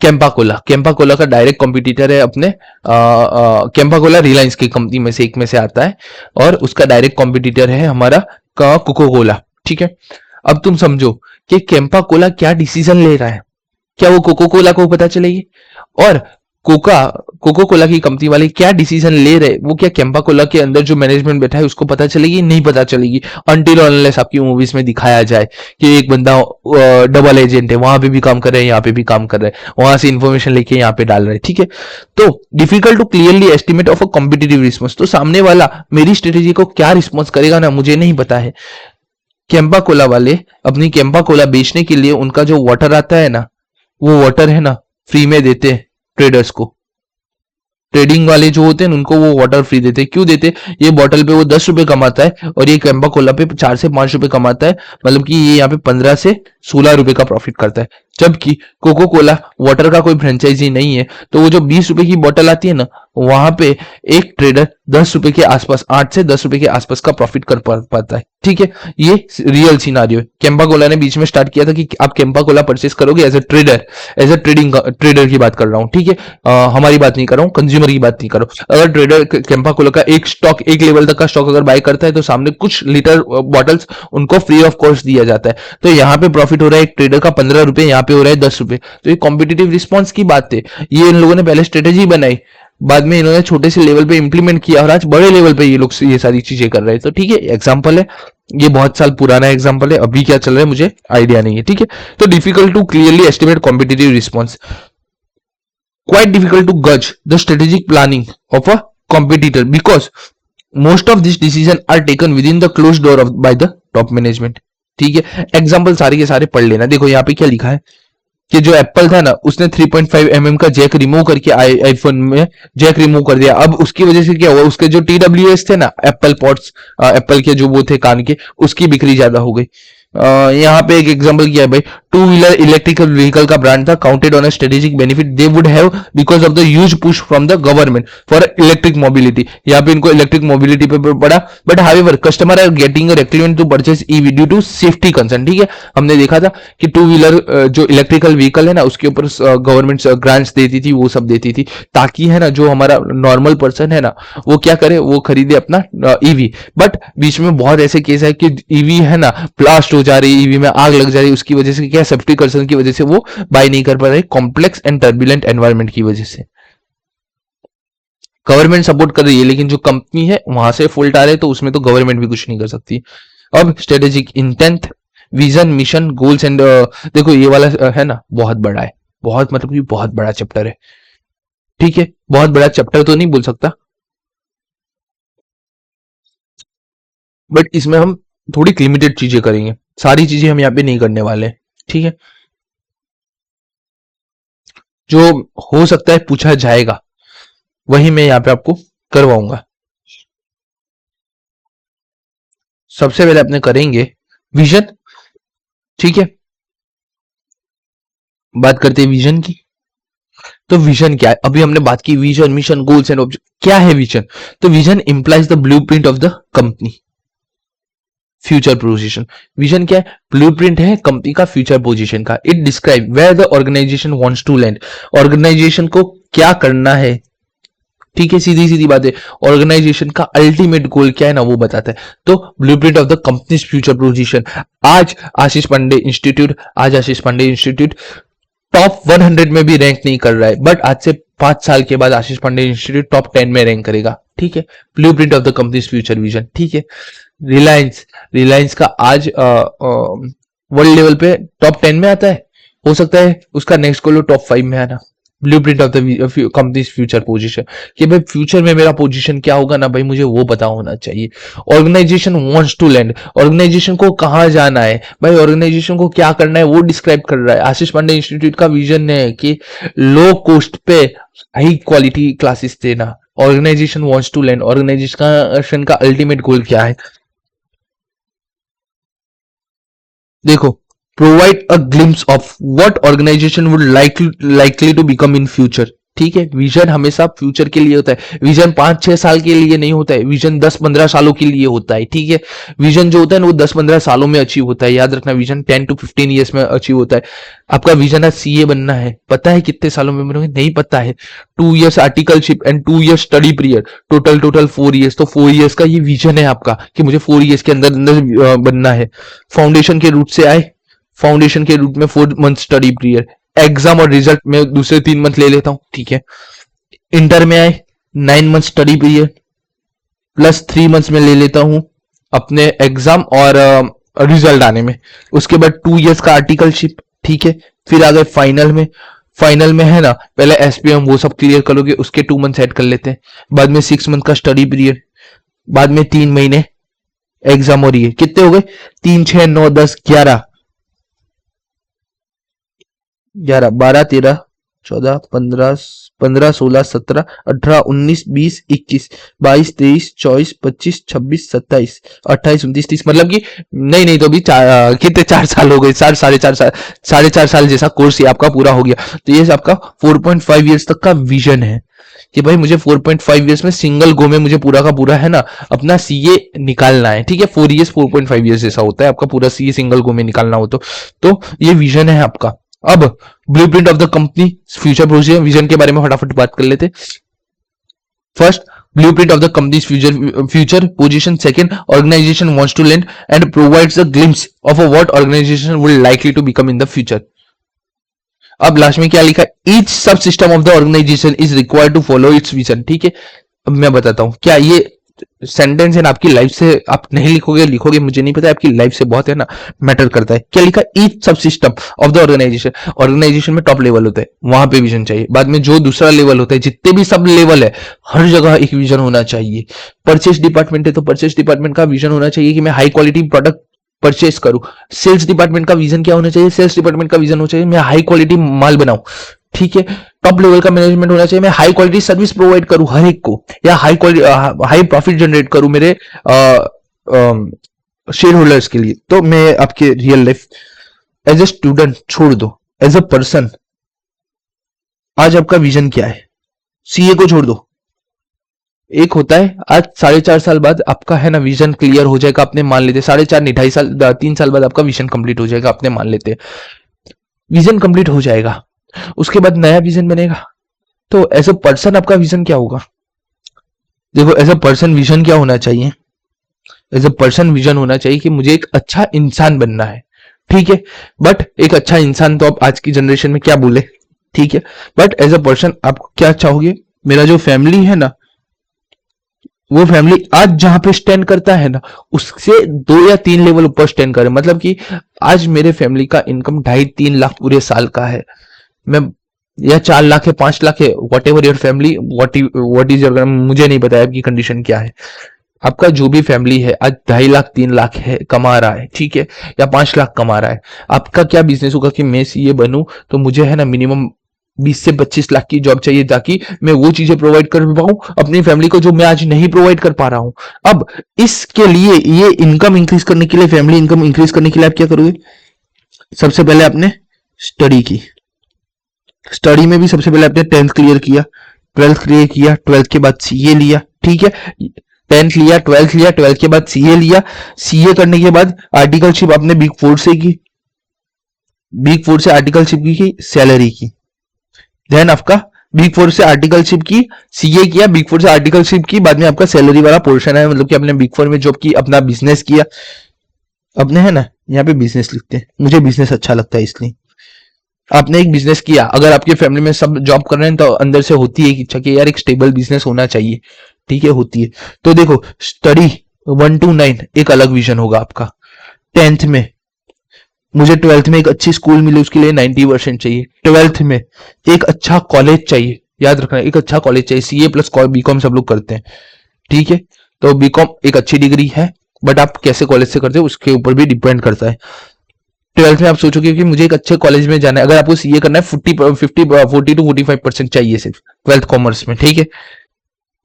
कैंपा कोला का डायरेक्ट कॉम्पिटिटर है अपने। कैंपा कोला रिलायंस की कंपनी में से एक में से आता है, और उसका डायरेक्ट कॉम्पिटिटर है हमारा कोको कोला। ठीक है, अब तुम समझो कि कैंपा कोला क्या डिसीजन ले रहा है, क्या वो कोको कोला को पता चलेगी? और कोको कोला की कंपनी वाले क्या डिसीजन ले रहे, वो क्या कैंपा कोला के अंदर जो मैनेजमेंट बैठा है उसको पता चलेगी? नहीं पता चलेगी अनटिल अनलेस आपकी मूवीज में दिखाया जाए कि एक बंदा डबल एजेंट है, वहां पे भी काम कर रहे हैं, यहाँ पे भी काम कर रहे हैं, वहां से इंफॉर्मेशन लेके यहाँ पे डाल रहे हैं, ठीक है। तो difficult to clearly estimate of a competitive response, तो सामने वाला मेरी स्ट्रेटेजी को क्या रिस्पॉन्स करेगा ना, मुझे नहीं पता है। कैंपा कोला वाले अपनी कैंपा कोला बेचने के लिए उनका जो वाटर आता है ना, वो वाटर है ना फ्री में देते हैं ट्रेडर्स को। ट्रेडिंग वाले जो होते हैं उनको वो वाटर फ्री देते हैं। क्यों देते? ये बॉटल पे वो 10 रुपए कमाता है और ये कैंपा कोला पे 4 से 5 रुपए कमाता है, मतलब कि ये यहाँ पे 15 से 16 रुपए का प्रॉफिट करता है। जबकि कोको कोला वाटर का कोई फ्रेंचाइजी नहीं है, तो वो जो 20 रुपए की बोतल आती है ना, वहां पे एक ट्रेडर 10 रुपए के आसपास, 8 से 10 रुपए के आसपास का प्रॉफिट कर पाता है, ठीक है। ये रियल सिनारियो है। कैंपा कोला ने बीच में स्टार्ट किया था कि आप कैंपा कोला परचेस करोगे as a trader, as a trader की बात कर रहा हूँ, ठीक है। हमारी बात नहीं कर रहा हूँ, कंज्यूमर की बात नहीं कर रहा हूँ। अगर ट्रेडर कैंपा कोला का एक स्टॉक, एक लेवल तक का स्टॉक अगर बाय करता है तो सामने कुछ लीटर बॉटल्स उनको फ्री ऑफ कॉस्ट दिया जाता है। तो यहाँ पे प्रॉफिट हो रहा है एक ट्रेडर का 15 रुपए, यहाँ पे हो रहा है 10 रुपए। तो ये कॉम्पिटिटिव रिस्पॉन्स की बात है। ये इन लोगों ने पहले स्ट्रेटेजी बनाई, बाद में इन्होंने छोटे से लेवल पे इंप्लीमेंट किया और आज बड़े लेवल पे ये लोग ये सारी चीजें कर रहे हैं। तो ठीक है, एग्जांपल है, ये बहुत साल पुराना एग्जांपल है, अभी क्या चल रहा है मुझे आइडिया नहीं है, ठीक है। तो difficult to clearly estimate competitive response, quite difficult to gauge the strategic planning of a competitor because most of these decisions are taken within the closed door of by the top management, ठीक है। Example सारे के सारे पढ़ लेना। देखो यहाँ पे क्या लिखा है कि जो एप्पल था ना, उसने 3.5 mm का जैक रिमूव करके आईफोन में जैक रिमूव कर दिया। अब उसकी वजह से क्या हुआ, उसके जो TWS थे ना, एप्पल पॉड्स, एप्पल के जो वो थे कान के, उसकी बिक्री ज्यादा हो गई। यहाँ पे एक एग्जांपल किया है भाई, टू व्हीलर इलेक्ट्रिकल व्हीकल का ब्रांड था, counted on a strategic benefit they would have because of the huge push from the government for electric mobility. यहाँ पे इनको इलेक्ट्रिक मोबिलिटी पे पड़ा, but however customer are getting reluctant to purchase EV due to safety concern, ठीक है। हमने देखा था कि टू व्हीलर जो इलेक्ट्रिकल व्हीकल है ना, उसके ऊपर गवर्नमेंट ग्रांट्स देती थी, वो सब देती थी, ताकि है ना जो हमारा नॉर्मल पर्सन है ना, वो क्या करे, वो खरीदे अपना ईवी। बट बीच में बहुत ऐसे केस है कि ईवी है ना ब्लास्ट हो जा रही, ईवी में आग लग जा रही, उसकी वजह से क्या, सेफ्टी कंसर्न की वजह से वो बाय नहीं कर पा रहे, कॉम्प्लेक्स एंड टर्बुलेंट एनवायरनमेंट की वजह से। गवर्नमेंट सपोर्ट कर रही है, लेकिन जो कंपनी है वहां से फॉल्ट आ रहे, तो उसमें तो गवर्नमेंट भी कुछ नहीं कर सकती। अब strategic intent, vision, mission, goals and देखो ये वाला है ना बहुत बड़ा है, बहुत मतलब कि बहुत बड़ा चैप्टर है, ठीक है। बहुत बड़ा चैप्टर तो नहीं बोल सकता, बट इसमें हम थोड़ी लिमिटेड चीजें करेंगे, सारी चीजें हम यहाँ पे नहीं करने वाले, ठीक है। जो हो सकता है पूछा जाएगा वही मैं यहाँ पे आपको करवाऊंगा। सबसे पहले अपने करेंगे विजन, ठीक है। बात करते हैं विजन की। तो विजन क्या है, अभी हमने बात की vision, mission, goals and object. क्या है विजन? तो vision implies the blueprint of the company future position. Vision क्या है? ब्लूप्रिंट है कंपनी का फ्यूचर पोजीशन का। It describe where the organization wants to land, organization को क्या करना है, ठीक है। सीधी सीधी बात है, ऑर्गेनाइजेशन का अल्टीमेट गोल क्या है ना, वो बताता है। तो blueprint of the companies future position. आज आशीष पांडे इंस्टीट्यूट टॉप 100 में भी रैंक नहीं कर रहा है, बट आज से 5 साल के बाद आशीष पांडे इंस्टीट्यूट टॉप 10 में रैंक करेगा, ठीक है। Blueprint of the companies future vision, ठीक है। रिलायंस का आज वर्ल्ड लेवल पे टॉप 10 में आता है, हो सकता है उसका नेक्स्ट गोल टॉप 5 में आना। Blueprint of the companies future position, कि भाई फ्यूचर में मेरा पोजीशन क्या होगा ना भाई, मुझे वो पता होना चाहिए। Organization wants to land, organization को कहां जाना है भाई, ऑर्गेनाइजेशन को क्या करना है वो डिस्क्राइब कर रहा है। आशीष पांडे इंस्टीट्यूट का विजन है कि लो कॉस्ट पे हाई क्वालिटी क्लासेस देना। Organization wants to land, organization का अल्टीमेट गोल क्या है, देखो, provide a glimpse of what organization would likely to become in future, ठीक है। विजन हमेशा फ्यूचर के लिए होता है, विजन 5-6 साल के लिए नहीं होता है, विजन 10-15 सालों के लिए होता है, ठीक है। विजन जो होता है ना वो 10-15 सालों में अचीव होता है, याद रखना। विजन 10 to 15 ईयर्स में अचीव होता है। आपका विजन है सीए बनना है, पता है कितने सालों में बनोगे, नहीं पता है। 2 years articleship and 2 years study period, total 4 years। तो 4 years का ये विजन है आपका कि मुझे 4 years के अंदर बनना है। फाउंडेशन के रूट से आए, फाउंडेशन के रूट में 4 month स्टडी पीरियड, एग्जाम और रिजल्ट में दूसरे 3 मंथ ले लेता हूं, ठीक है। इंटर में आए 9 month study period plus 3 months में ले लेता हूं अपने एग्जाम और रिजल्ट आने में। उसके बाद 2 इयर्स का आर्टिकलशिप, ठीक है। फिर आ गए फाइनल में। फाइनल में है ना, पहले एसपीएम वो सब क्लियर करोगे, उसके 2 मंथ्स ऐड कर लेते हैं। बाद में 6 मंथ का स्टडी पीरियड, बाद में 3 महीने एग्जाम हो रही है। कितने हो गए? 3 6 9 10 11 11 12 13 14 15 15 16 17 18 19 20 21 22 23 24 25 26 27 28 29 30, मतलब कि नहीं तो भी कितने 4 साल हो गए, 4.5 साल जैसा कोर्स ये आपका पूरा हो गया। तो ये आपका 4.5 इयर्स तक का विजन है कि भाई मुझे 4.5 इयर्स में सिंगल गो में मुझे पूरा का पूरा है ना अपना सीए निकालना है, ठीक है। 4 इयर्स 4.5 इयर्स जैसा होता है आपका पूरा सीए सिंगल गो में निकालना हो तो ये विजन है आपका। अब blueprint of the company future project, vision के बारे में फटाफट बात कर लेते। First, blueprint of the company's future position. Second, organization wants to lend and provides a glimpse of what organization will likely to become in the future. अब last में क्या लिखा है? Each subsystem of the organization is required to follow its vision. ठीक है, अब मैं बताता हूं क्या ये सेंटेंस है ना आपकी लाइफ से आप नहीं लिखोगे मुझे नहीं पता, आपकी लाइफ से बहुत है ना मैटर करता है। क्या लिखा? ईच सब सिस्टम ऑफ द ऑर्गेनाइजेशन में टॉप लेवल होता है, वहां पे विजन चाहिए। बाद में जो दूसरा लेवल होता है, जितने भी सब लेवल है हर जगह एक विजन होना चाहिए। परचेस डिपार्टमेंट है तो परचेस डिपार्टमेंट का विजन होना चाहिए कि मैं हाई क्वालिटी प्रोडक्ट परचेस करूं। सेल्स डिपार्टमेंट का विजन क्या होना चाहिए? सेल्स डिपार्टमेंट का विजन होना चाहिए मैं हाई क्वालिटी माल बनाऊं, ठीक है। टॉप लेवल का मैनेजमेंट होना चाहिए मैं हाई क्वालिटी सर्विस प्रोवाइड करूं हर एक को, या हाई प्रॉफिट जनरेट करूं मेरे शेयर होल्डर्स के लिए। तो मैं आपके real life as a student छोड़ दो, एज ए पर्सन आज आपका विजन क्या है? सीए को छोड़ दो। एक होता है आज 4.5 साल बाद आपका है ना विजन क्लियर हो जाएगा, अपने मान लेते 4.5 नहीं 2.5 साल 3 साल बाद आपका विजन कंप्लीट हो जाएगा, अपने मान लेते विजन कंप्लीट हो जाएगा। उसके बाद नया विजन बनेगा। तो एज अ पर्सन आपका विजन क्या होगा? देखो एज अ पर्सन विजन क्या होना चाहिए? एज अ पर्सन विजन होना चाहिए कि मुझे एक अच्छा इंसान बनना है, ठीक है। बट एक अच्छा इंसान तो आप आज की जनरेशन में क्या बोले, ठीक है। बट एज अ पर्सन आप क्या चाहोगे? मेरा जो फैमिली है ना, वो फैमिली आज जहां पे स्टैंड करता है ना उससे 2 या 3 लेवल ऊपर स्टैंड करे। मतलब कि आज मेरे फैमिली का इनकम 2.5-3 लाख पूरे साल का है, मैं या 4 लाख है 5 लाख है, what ever your family, what is your, मुझे नहीं पता आपकी कंडीशन क्या है। आपका जो भी फैमिली है आज 2.5 लाख 3 लाख है कमा रहा है, ठीक है, या 5 लाख कमा रहा है। आपका क्या बिजनेस होगा कि मैं सीए बनूं तो मुझे है ना मिनिमम 20 से 25 लाख की जॉब चाहिए ताकि मैं वो चीजें प्रोवाइड कर पाऊं अपनी फैमिली को जो मैं आज नहीं प्रोवाइड कर पा रहा हूं। अब इसके लिए ये इनकम इंक्रीज करने के लिए, फैमिली इनकम इंक्रीज करने के लिए आप क्या करोगे? सबसे पहले आपने स्टडी की, स्टडी में भी सबसे पहले आपने 10th क्लियर किया, 12th क्लियर किया, 12th के बाद सीए लिया, ठीक है। 10th लिया, 12th लिया, 12th के बाद सीए लिया। सीए करने के बाद आर्टिकलशिप आपने बिग 4 से की, बिग 4 से आर्टिकलशिप की, सैलरी की। देन आपका बिग 4 से आर्टिकलशिप की, सीए किया, बिग 4 से आर्टिकलशिप की, बाद में आपका सैलरी वाला पोर्शन है, मतलब कि आपने बिग 4 में जॉब की, अपना बिजनेस किया। अपने है ना यहाँ पे बिजनेस लिखते हैं, मुझे बिजनेस अच्छा लगता है इसलिए। आपने एक बिजनेस किया, अगर आपके फैमिली में सब जॉब कर रहे हैं तो अंदर से होती है कि इच्छा कि यार एक स्टेबल बिजनेस होना चाहिए, ठीक है, होती है। तो देखो स्टडी 1 to 9 एक अलग विजन होगा आपका। 10th में मुझे 12th में एक अच्छी स्कूल मिले उसके लिए 90% चाहिए। 12th में एक अच्छा कॉलेज चाहिए, याद रखना एक अच्छा कॉलेज चाहिए। सीए प्लस बीकॉम सब लोग करते हैं, ठीक है। तो बीकॉम एक अच्छी डिग्री है, बट आप कैसे कॉलेज से करते हो उसके ऊपर भी डिपेंड करता है। 12th में आप सोचोगे कि मुझे एक अच्छे कॉलेज में जाना है, अगर आपको सीए करना है 40 to 45% चाहिए सिर्फ 12th कॉमर्स में, ठीक है।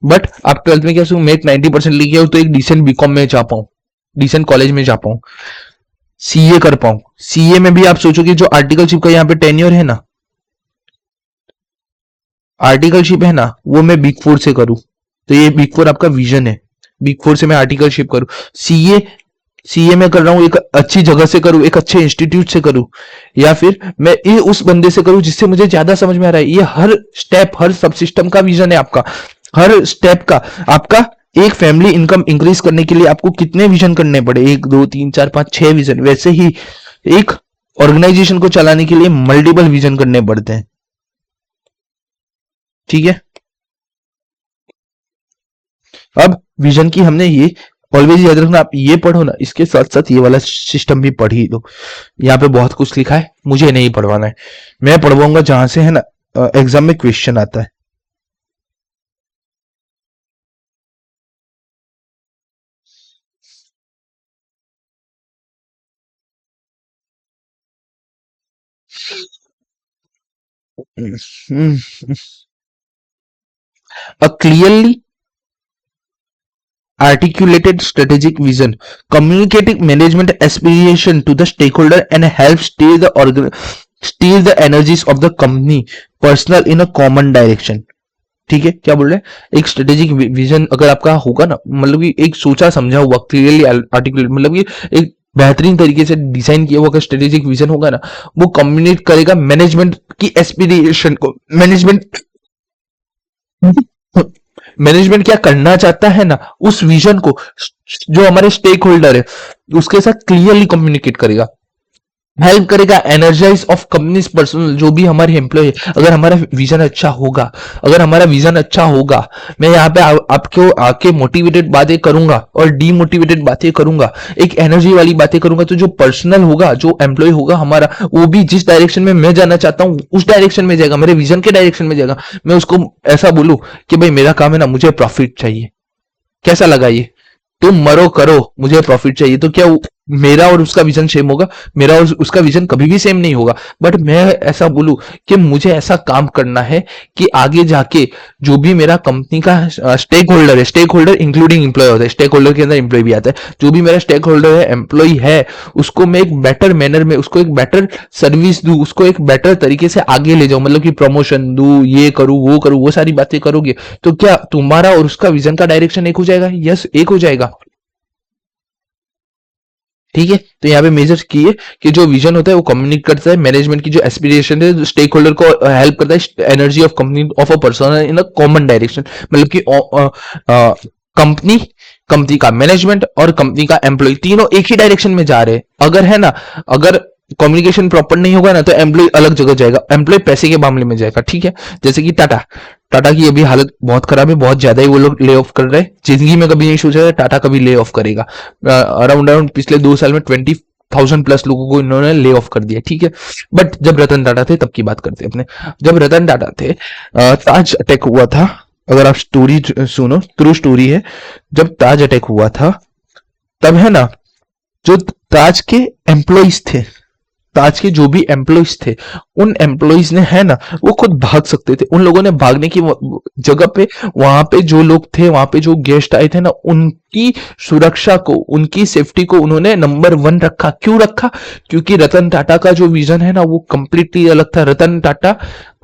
बट आप 12th में क्या सोचो मैं एक 90% लेके आऊं तो एक डिसेंट बीकॉम में जा पाऊं, डिसेंट कॉलेज में जा पाऊं, सीए कर पाऊं। सीए में भी आप सोचोगे जो आर्टिकलशिप का यहाँ पे टेन्योर है ना, आर्टिकलशिप है ना, वो मैं बिग 4 से करूं। तो ये बिग 4 आपका विजन है, बिग 4 से मैं आर्टिकलशिप करूं। सीए में कर रहा हूं एक अच्छी जगह से करूं, एक अच्छे इंस्टीट्यूट से करूं, या फिर मैं ये उस बंदे से करूं जिससे मुझे ज्यादा समझ में आ रहा है। ये हर स्टेप, हर सब सिस्टम का विजन है आपका, हर स्टेप का। आपका एक फैमिली इनकम इंक्रीज करने के लिए आपको कितने विजन करने पड़े? 1 2 3 4 5 6 विजन। वैसे ही एक ऑर्गेनाइजेशन को चलाने के लिए मल्टीपल विजन करने पड़ते हैं, ठीक है। अब विजन की हमने ये ऑलवेज याद रखना, आप ये पढ़ो ना, इसके साथ साथ ये वाला सिस्टम भी पढ़ ही लो। यहाँ पे बहुत कुछ लिखा है, मुझे नहीं पढ़वाना है, मैं पढ़वाऊंगा जहां से है ना एग्जाम में क्वेश्चन आता है। A clearly articulated strategic vision, communicating management aspiration to the stakeholder and help steer the energies of the company personal in a common direction। ठीक है, क्या बोल रहे हैं, एक स्ट्रेटेजिक विजन अगर आपका होगा ना, मतलब कि एक सोचा समझा हुआ क्लियरली आर्टिकुलेट, मतलब कि एक बेहतरीन तरीके से डिजाइन किया हुआ स्ट्रेटेजिक विजन होगा ना, वो कम्युनिकेट करेगा मैनेजमेंट की एस्पिरेशन को। मैनेजमेंट क्या करना चाहता है ना, उस विजन को जो हमारे स्टेक होल्डर है उसके साथ क्लियरली कम्युनिकेट करेगा, हेल्प करेगा एनर्जाइज ऑफ कंपनीज पर्सनल, जो भी हमारे एम्प्लॉय, अगर हमारा विजन अच्छा होगा, अगर हमारा विजन अच्छा होगा, मैं यहाँ पे आपको आके मोटिवेटेड बातें करूंगा और डीमोटिवेटेड बातें करूंगा, एक एनर्जी वाली बातें करूंगा, तो जो पर्सनल होगा, जो एम्प्लॉय होगा हमारा, वो भी जिस डायरेक्शन में मैं जाना चाहता हूँ उस डायरेक्शन में जाएगा, मेरे विजन के डायरेक्शन में जाएगा। मैं उसको ऐसा बोलूं कि भाई मेरा काम है ना, मुझे प्रॉफिट चाहिए, कैसा लगा ये, तुम मरो करो मुझे प्रॉफिट चाहिए, तो क्या मेरा और उसका विजन सेम होगा? मेरा और उसका विजन कभी भी सेम नहीं होगा। बट मैं ऐसा बोलूं कि मुझे ऐसा काम करना है कि आगे जाके जो भी मेरा कंपनी का स्टेक होल्डर है, स्टेक होल्डर इंक्लूडिंग एम्प्लॉय होता है, स्टेक होल्डर के अंदर एम्प्लॉय भी आता है, जो भी मेरा स्टेक होल्डर है, एम्प्लॉय है, उसको मैं एक बेटर मैनर में, उसको एक बेटर सर्विस दूं, उसको एक बेटर तरीके से आगे ले जाऊं, मतलब कि प्रमोशन दूं, ये करूं वो करूं, वो सारी बातें करोगे तो क्या तुम्हारा और उसका विजन का डायरेक्शन एक हो जाएगा? यस, एक हो जाएगा। ठीक है, तो यहाँ पे मेजर की है कि जो विजन होता है वो कम्युनिकेट करता है मैनेजमेंट की जो एस्पिरेशन है, स्टेक होल्डर को हेल्प करता है energy of company of a person in a common direction, मतलब कि कंपनी, कंपनी का मैनेजमेंट और कंपनी का एम्प्लॉय तीनों एक ही डायरेक्शन में जा रहे हैं। अगर है ना, अगर कम्युनिकेशन प्रॉपर नहीं होगा ना तो एम्प्लॉय अलग जगह जाएगा, एम्प्लॉय पैसे के मामले में जाएगा। ठीक है, जैसे कि टाटा, टाटा की अभी हालत बहुत खराब है, बहुत ज्यादा ही वो लोग ले ऑफ कर रहे हैं, जिंदगी में कभी नहीं सोचा था टाटा कभी ले ऑफ करेगा। अराउंड अराउंड पिछले 2 साल में 20,000 प्लस लोगों को इन्होंने ले ऑफ कर दिया। ठीक है, बट जब रतन टाटा थे तब की बात करते हैं अपने, जब रतन टाटा थे, ताज अटैक हुआ था, अगर आप स्टोरी सुनो, ट्रू स्टोरी है, जब ताज अटैक हुआ था तब है ना, जो ताज के एम्प्लॉइज थे, ताज के जो भी एम्प्लॉइज थे, उन एम्प्लॉइज ने है ना, वो खुद भाग सकते थे, उन लोगों ने भागने की जगह पे, वहां पे जो लोग थे, वहां पे जो गेस्ट आए थे ना, उनकी सुरक्षा को, उनकी सेफ्टी को उन्होंने नंबर 1 रखा। क्यों रखा? क्योंकि रतन टाटा का जो विजन है ना वो कंप्लीटली अलग था। रतन टाटा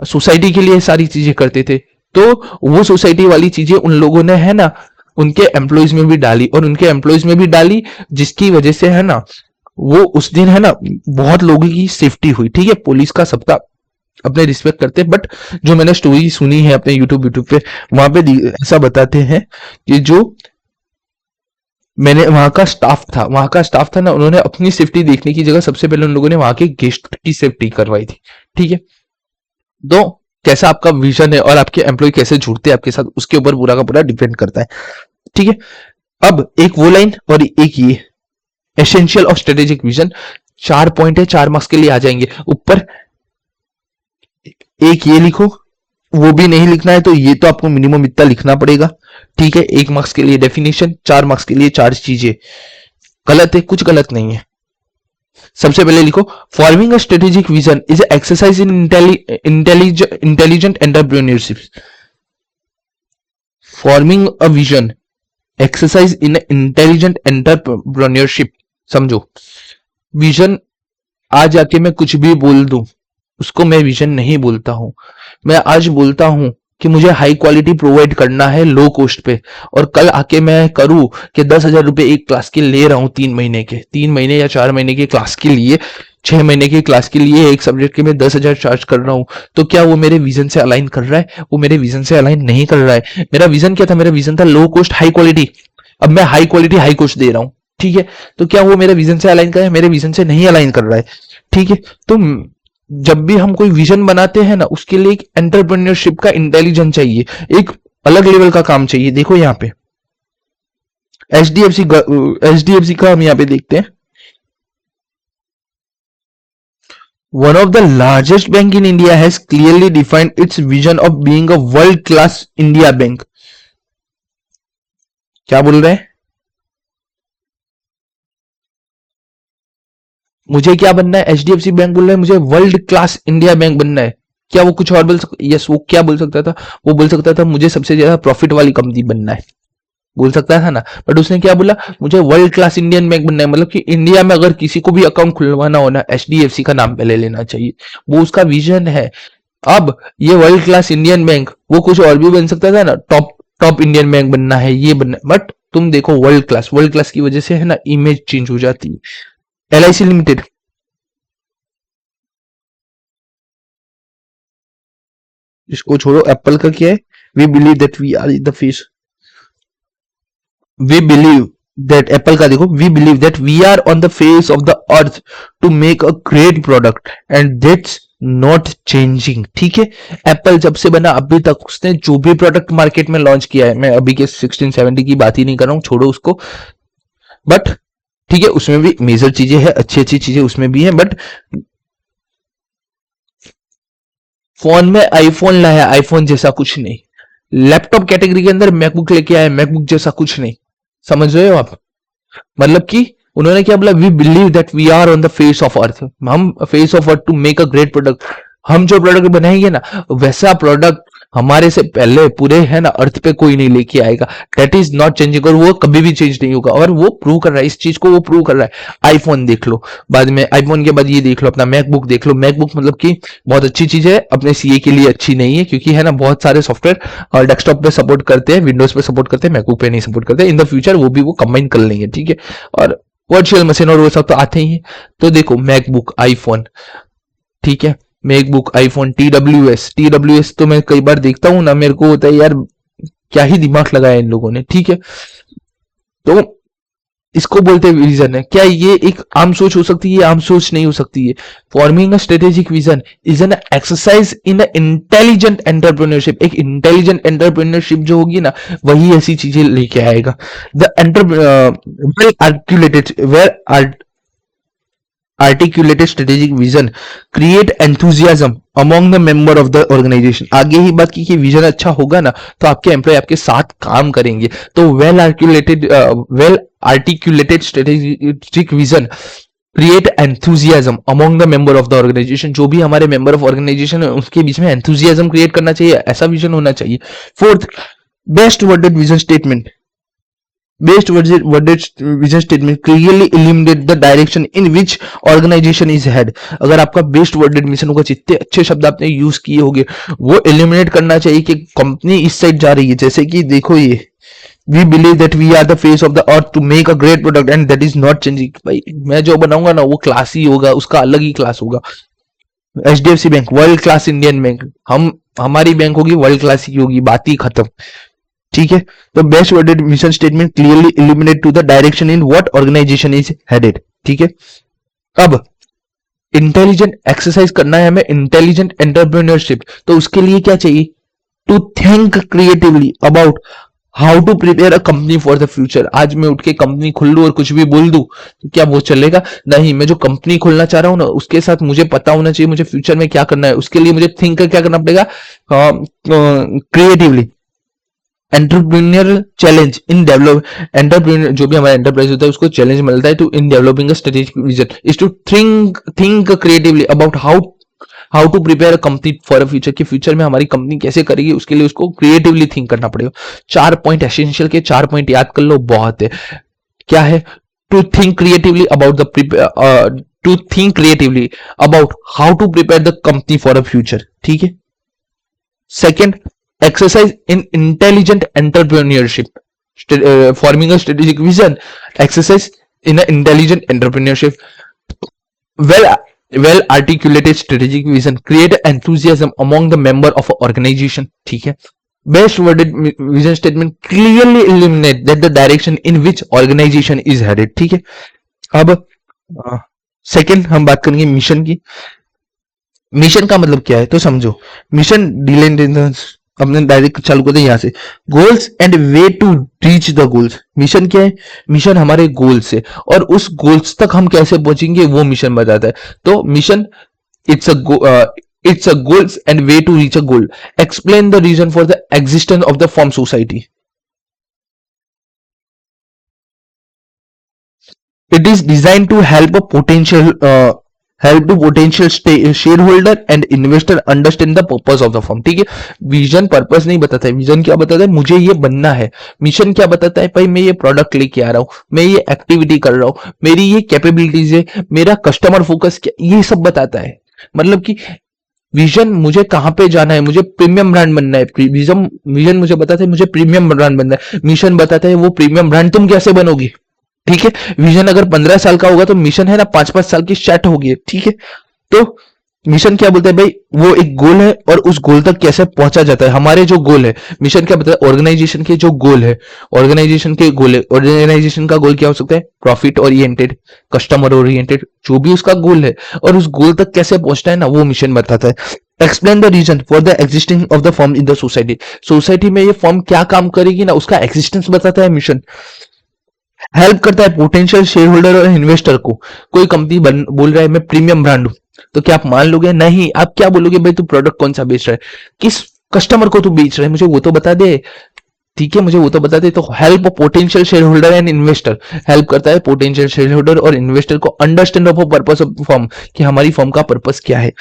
सोसाइटी के लिए सारी चीजें करते थे, तो वो सोसाइटी वाली चीजें उन लोगों ने है ना उनके एम्प्लॉइज में भी डाली, और उनके एम्प्लॉइज में भी डाली, जिसकी वजह से है ना वो उस दिन है ना बहुत लोगों की सेफ्टी हुई। ठीक है, पुलिस का सबका अपने रिस्पेक्ट करते हैं, बट जो मैंने स्टोरी सुनी है अपने यूट्यूब पे, वहां पे ऐसा बताते हैं कि जो मैंने वहां का स्टाफ था ना, उन्होंने अपनी सेफ्टी देखने की जगह सबसे पहले उन लोगों ने वहां के गेस्ट की सेफ्टी करवाई थी। ठीक है, तो कैसा आपका विजन है और आपके एम्प्लॉय कैसे जुड़ते हैं आपके साथ, उसके ऊपर पूरा का पूरा डिपेंड करता है। ठीक है, अब एक वो लाइन और एक ये essential of strategic vision, 4 point है, 4 मार्क्स के लिए आ जाएंगे ऊपर। एक ये लिखो, वो भी नहीं लिखना है तो ये तो आपको मिनिमम इतना लिखना पड़ेगा। ठीक है, 1 मार्क्स के लिए डेफिनेशन, 4 मार्क्स के लिए 4 चीजें। गलत है, कुछ गलत नहीं है। सबसे पहले लिखो, forming a strategic vision is exercise in intelligent entrepreneurship. Forming a vision exercise in intelligent entrepreneurship. समझो, विजन आज आके मैं कुछ भी बोल दूं उसको मैं विजन नहीं बोलता हूं। मैं आज बोलता हूं कि मुझे हाई क्वालिटी प्रोवाइड करना है लो कॉस्ट पे, और कल आके मैं करूं कि 10,000 रुपए एक क्लास के ले रहा हूं 3 महीने के, 3 महीने या 4 महीने के क्लास के लिए, 6 महीने की क्लास के लिए एक सब्जेक्ट के मैं 10,000 चार्ज कर रहा हूं, तो क्या वो मेरे विजन से अलाइन कर रहा है? वो मेरे विजन से अलाइन नहीं कर रहा है। मेरा विजन क्या था? मेरा विजन था लो कॉस्ट हाई क्वालिटी, अब मैं हाई क्वालिटी हाई कॉस्ट दे रहा हूं। ठीक है, तो क्या वो मेरे विजन से अलाइन कर रहा है? मेरे विजन से नहीं अलाइन कर रहा है। ठीक है। तो जब भी हम कोई विजन बनाते हैं ना, उसके लिए एक एंटरप्रेन्योरशिप का इंटेलिजेंस चाहिए, एक अलग लेवल का काम चाहिए। देखो यहाँ पे एचडीएफसी का हम यहाँ पे देखते हैं, one of the largest bank in India has clearly defined its vision of being a world class India bank। क्या बोल रहे हैं? मुझे क्या बनना है? एचडीएफसी बैंक बोल रहा है मुझे वर्ल्ड क्लास इंडिया बैंक बनना है। क्या वो कुछ और बोल सकता? यस, वो क्या बोल सकता था? वो बोल सकता था मुझे सबसे ज्यादा प्रॉफिट वाली कंपनी बनना है, बोल सकता था ना। बट उसने क्या बोला? मुझे वर्ल्ड क्लास इंडियन बैंक बनना है। मतलब कि इंडिया में अगर किसी को भी अकाउंट खुलवाना हो ना, एचडीएफसी का नाम पहले लेना चाहिए। वो उसका विजन है। अब ये वर्ल्ड क्लास इंडियन बैंक, वो कुछ और भी बन सकता था ना, टॉप टॉप इंडियन बैंक बनना है, ये बनना है। बट तुम देखो वर्ल्ड क्लास की वजह से है ना, इमेज चेंज हो जाती है। एलआईसी लिमिटेड, इसको छोड़ो, एप्पल का क्या है? We believe that we are the face, we believe that, Apple का देखो, we believe that we are on the face of the earth to make a great product and that's not changing. ठीक है। Apple जब से बना अभी तक उसने जो भी प्रोडक्ट मार्केट में लॉन्च किया है, मैं अभी के 1670 की बात ही नहीं कर रहा हूं, छोड़ो उसको। बट ठीक है, उसमें भी मेजर चीजें हैं, अच्छी अच्छी चीजें उसमें भी हैं। बट फोन में आईफोन लाया, आईफोन जैसा कुछ नहीं। लैपटॉप कैटेगरी के अंदर मैकबुक लेके आया, मैकबुक जैसा कुछ नहीं। समझ रहे हो आप? मतलब कि उन्होंने क्या बोला? We believe that we are on the face of earth, हम face of earth to make a great product. हम जो प्रोडक्ट बनाएंगे ना, वैसा प्रोडक्ट हमारे से पहले पूरे है ना अर्थ पे कोई नहीं लेके आएगा। दैट इज नॉट चेंजिंग, और वो कभी भी चेंज नहीं होगा। और वो प्रूव कर रहा है, इस चीज को वो प्रूव कर रहा है। आईफोन देख लो, बाद में आईफोन के बाद ये देख लो, अपना मैकबुक देख लो। मैकबुक मतलब कि बहुत अच्छी चीज है, अपने सीए के लिए अच्छी नहीं है, क्योंकि है ना बहुत सारे सॉफ्टवेयर और डेस्कटॉप पे सपोर्ट करते हैं, विंडोज पे सपोर्ट करते हैं, मैकबुक पे नहीं सपोर्ट करते। इन द फ्यूचर वो भी वो कंबाइन कर लेंगे। ठीक है। और वर्चुअल मशीन और वो सब तो आते ही है। तो देखो मैकबुक, आईफोन, ठीक है, मैकबुक, आईफोन, टीडब्ल्यूएस तो मैं कई बार देखता हूं ना, मेरे को होता है यार क्या ही दिमाग लगाया इन लोगों ने। ठीक है। तो इसको बोलते हैं विजन है। क्या ये एक आम सोच हो सकती है? ये आम सोच नहीं हो सकती है। Forming a strategic vision is an exercise in a intelligent entrepreneurship. एक इंटेलिजेंट एंटरप्रेन्योरशिप जो होगी ना, वही ऐसी चीजें लेके आएगा। The well articulated, articulated strategic vision create enthusiasm among the member of the organization। आगे ही बात की कि विजन अच्छा होगा ना, तो आपके एम्प्लॉय आपके साथ काम करेंगे। तो well articulated strategic vision create enthusiasm among the member of the organization. जो भी हमारे मेंबर ऑफ ऑर्गेनाइजेशन है उसके बीच में एंथुजियाज्म क्रिएट करना चाहिए, ऐसा विजन होना चाहिए। Fourth, best worded vision statement. Based worded vision statement clearly illuminate the direction in which organization is head। अगर आपका बेस्ट वर्डेड मिशन होगा, जितने अच्छे शब्द आपने यूज किए होंगे, वो इल्यूमिनेट करना चाहिए कि कंपनी इस साइड जा रही है। जैसे कि देखो ये, we believe that we are the face of the earth to make a great product and that is not changing. भाई मैं जो बनाऊंगा ना वो क्लास ही होगा, उसका अलग ही क्लास होगा। HDFC bank world class Indian bank, हम हमारी बैंक होगी वर्ल्ड क्लास की होगी, बात ही खत्म। ठीक है। तो best worded mission statement clearly illuminate to the direction in what organization is headed. ठीक है। अब इंटेलिजेंट एक्सरसाइज करना है हमें, इंटेलिजेंट एंटरप्रेन्योरशिप। तो उसके लिए क्या चाहिए? To think creatively about how to prepare a company for the future. आज मैं उठ के कंपनी खोल लूं और कुछ भी बोल दूं तो क्या वो चलेगा? नहीं, मैं जो कंपनी खोलना चाह रहा हूं ना, उसके साथ मुझे पता होना चाहिए मुझे फ्यूचर में क्या करना है। उसके लिए मुझे थिंक क्या करना पड़ेगा? Creatively. Entrepreneur challenge in develop, entrepreneur जो भी हमारा एंटरप्राइज होता है उसको चैलेंज मिलता है to in developing a strategic vision is to think creatively about how to prepare a company for a future. कि फ्यूचर में हमारी कंपनी कैसे करेगी, उसके लिए उसको क्रिएटिवली थिंक करना पड़ेगा। 4 पॉइंट एसेंशियल के, 4 पॉइंट याद कर लो, बहुत है। क्या है? To think creatively about the to think creatively about how to prepare the company for a future. ठीक है। Second, exercise in intelligent entrepreneurship, forming a strategic vision, exercise in an intelligent entrepreneurship, well well articulated strategic vision create enthusiasm among the member of an organization। ठीक है। best worded vision statement clearly illuminate that the direction in which organization is headed। ठीक है। अब second हम बात करेंगे mission की। Mission का मतलब क्या है तो समझो। मिशन डिलेंडेंस, अपने डायरेक्ट चालू करते हैं यहाँ से। Goals and way to reach the goals. Mission क्या है? मिशन हमारे गोल्स है, और उस गोल्स तक हम कैसे पहुंचेंगे वो मिशन बताता है। तो mission, it's a it's a goals and way to reach a goal. Explain the reason for the existence of the firm society. It is designed to help a potential shareholder and investor understand the purpose of the firm. ठीक है, vision purpose नहीं बताता है। Vision क्या बताता है? मुझे ये बनना है। मिशन क्या बताता है? भाई मैं ये प्रोडक्ट लेके आ रहा हूँ, मैं ये एक्टिविटी कर रहा हूँ, मेरी ये कैपेबिलिटीज है, मेरा कस्टमर फोकस क्या, ये सब बताता है। मतलब कि विजन मुझे कहां पे जाना है, मुझे प्रीमियम ब्रांड बनना है। विजन विजन मुझे बताता है मुझे प्रीमियम ब्रांड बनना है। मिशन बताता है वो प्रीमियम ब्रांड तुम कैसे बनोगे। ठीक है, विजन अगर 15 साल का होगा तो मिशन है ना 5-5 साल की सेट होगी। ठीक है, तो मिशन क्या बोलता है भाई? वो एक गोल है, और उस गोल तक कैसे पहुंचा जाता है। हमारे जो गोल है, मिशन क्या बताता है? ऑर्गेनाइजेशन के जो गोल है, ऑर्गेनाइजेशन के गोल है। ऑर्गेनाइजेशन का गोल क्या हो सकता है? प्रॉफिट ओरिएंटेड, कस्टमर ओरिएंटेड, जो भी उसका गोल है, और उस गोल तक कैसे पहुंचना है ना, वो मिशन बताता है। Explain the reason for the existing of the firm in the society. Society में ये फर्म क्या काम करेगी ना, उसका एक्सिस्टेंस बताता है मिशन। हेल्प करता है पोटेंशियल शेयर होल्डर और इन्वेस्टर को। कोई कंपनी बोल रहा है मैं प्रीमियम ब्रांड हूं, तो क्या आप मान लोगे? नहीं। आप क्या बोलोगे? भाई तू प्रोडक्ट कौन सा बेच रहा है, किस कस्टमर को तू बेच रहा है, मुझे वो तो बता दे। ठीक है, मुझे वो तो बता दे। तो help potential share holder and investor, help करता है पोटेंशियल शेयर होल्डर और इन्वेस्टर को understand of purpose of firm, कि हमारी फर्म का पर्पस क्या है।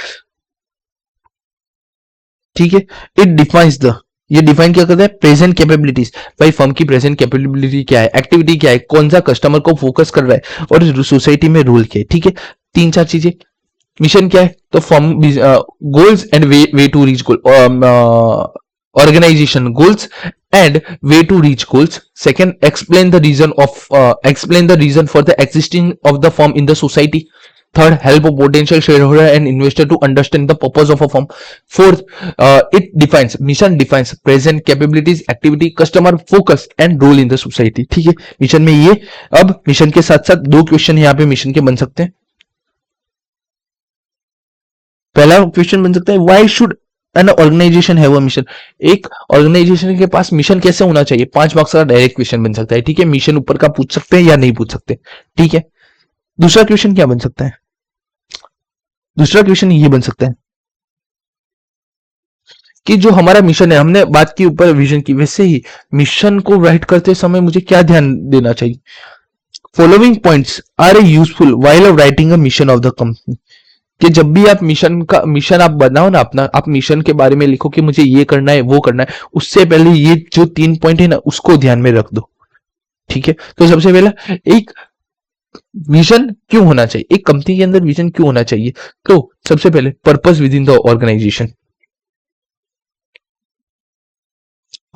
ठीक है, इट डिफाइंस द, ये डिफाइन क्या करता है? Present capabilities. भाई फर्म की प्रेजेंट कैपेबिलिटी क्या है, एक्टिविटी क्या है, कौन सा कस्टमर को फोकस कर रहा है, और सोसाइटी में रोल क्या है। ठीक है, 3-4 चीजें। मिशन क्या है? तो firm goals and way to reach goal, organization goals and way to reach goals. Second, explain the reason for the existing of the firm in the society. Third, help a potential shareholder and investor to understand the purpose of a firm. Fourth, it defines, mission defines present capabilities, activity, customer focus and role in the society. ठीक है, mission में ये। अब mission के साथ साथ 2 question यहाँ पे मिशन के बन सकते हैं। पहला क्वेश्चन बन सकता है why should an organization have a mission. एक ऑर्गेनाइजेशन के पास मिशन कैसे होना चाहिए, 5 मार्क्स का डायरेक्ट क्वेश्चन बन सकता है। ठीक है, मिशन ऊपर का पूछ सकते हैं या नहीं पूछ सकते। ठीक है, दूसरा क्वेश्चन क्या बन सकता है? दूसरा क्वेश्चन ये बन सकता है कि जो हमारा मिशन है, हमने बात की ऊपर विजन की, वैसे ही मिशन को राइट करते समय मुझे क्या ध्यान देना चाहिए। Following points are useful while writing a mission of the company. कि जब भी आप मिशन आप बनाओ ना अपना, आप मिशन के बारे में लिखो कि मुझे ये करना है वो करना है, उससे पहले ये जो 3 पॉइंट है ना उसको ध्यान में रख दो। ठीक है, तो सबसे पहला, एक विजन क्यों होना चाहिए, एक कंपनी के अंदर विजन क्यों होना चाहिए। तो सबसे पहले purpose within the organization.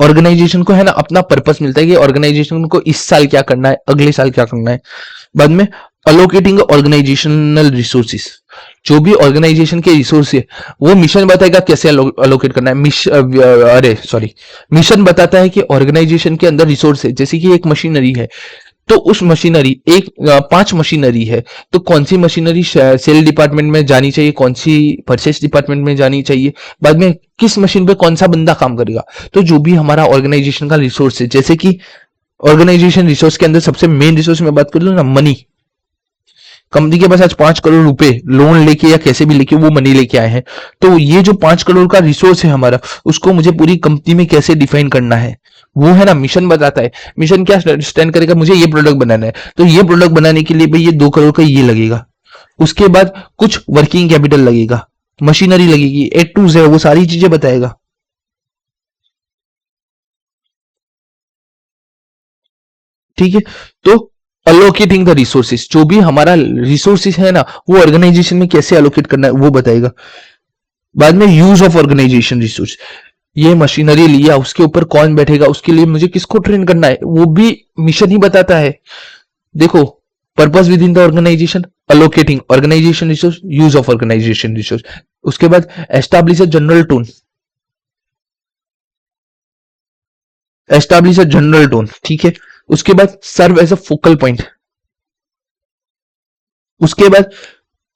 Organization को है ना अपना पर्पस मिलता है कि ऑर्गेनाइजेशन को इस साल क्या करना है, अगले साल क्या करना है। बाद में अलोकेटिंग ऑर्गेनाइजेशनल रिसोर्सेस, जो भी ऑर्गेनाइजेशन के रिसोर्स है वो मिशन बताएगा कैसे अलोकेट करना है। मिशन बताता है कि ऑर्गेनाइजेशन के अंदर रिसोर्स है, जैसे कि एक मशीनरी है, तो उस मशीनरी 5 मशीनरी है, तो कौन सी मशीनरी सेल डिपार्टमेंट में जानी चाहिए, कौन सी परचेस डिपार्टमेंट में जानी चाहिए, बाद में किस मशीन पे कौन सा बंदा काम करेगा। तो जो भी हमारा ऑर्गेनाइजेशन का रिसोर्स है, जैसे कि ऑर्गेनाइजेशन रिसोर्स के अंदर सबसे मेन रिसोर्स में बात कर लूँ ना, मनी। कंपनी के पास आज 5 करोड़ रुपए लोन लेके या कैसे भी लेके वो मनी लेके आए हैं, तो ये जो 5 करोड़ का रिसोर्स है हमारा, उसको मुझे पूरी कंपनी में कैसे डिफाइन करना है, वो है ना मिशन बताता है। मिशन क्या स्टैंड करेगा, मुझे ये प्रोडक्ट बनाना है, तो ये प्रोडक्ट बनाने के लिए भाई ये 2 करोड़ का ये लगेगा। उसके बाद कुछ वर्किंग कैपिटल लगेगा, मशीनरी लगेगी, A to Z वो सारी चीजें बताएगा। ठीक है, तो अलोकेटिंग द रिसोर्सेस, जो भी हमारा रिसोर्सेस है ना वो ऑर्गेनाइजेशन में कैसे अलोकेट करना है वो बताएगा। बाद में यूज ऑफ ऑर्गेनाइजेशन रिसोर्स, ये मशीनरी लिया उसके ऊपर कौन बैठेगा, उसके लिए मुझे किसको ट्रेन करना है, वो भी मिशन ही बताता है। देखो, purpose within the organization, allocating organization resource, use of organization resource. उसके बाद establish a general tone, establish a general tone. ठीक है, उसके बाद serve as a focal point, उसके बाद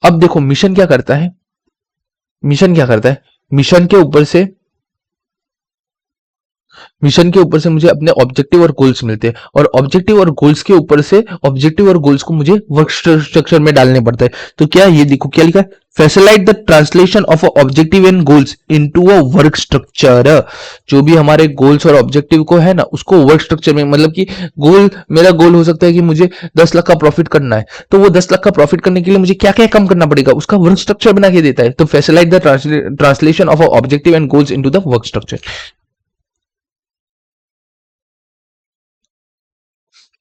अब देखो मिशन क्या करता है, मिशन क्या करता है, मिशन के ऊपर से मुझे अपने ऑब्जेक्टिव और गोल्स मिलते हैं, और ऑब्जेक्टिव और गोल्स के ऊपर से ऑब्जेक्टिव और गोल्स को मुझे वर्क स्ट्रक्चर में डालने पड़ता है। तो क्या ये देखो क्या लिखा है, facilitate the translation of objective and goals into a work structure. जो भी हमारे गोल्स और ऑब्जेक्टिव को है ना, उसको वर्क स्ट्रक्चर में, मतलब कि मेरा गोल हो सकता है कि मुझे 10 लाख का प्रॉफिट करना है, तो वो 10 लाख का प्रॉफिट करने के लिए मुझे क्या क्या काम करना पड़ेगा, उसका वर्क स्ट्रक्चर बना के देता है। तो facilitate the translation of objective and goals into the work structure.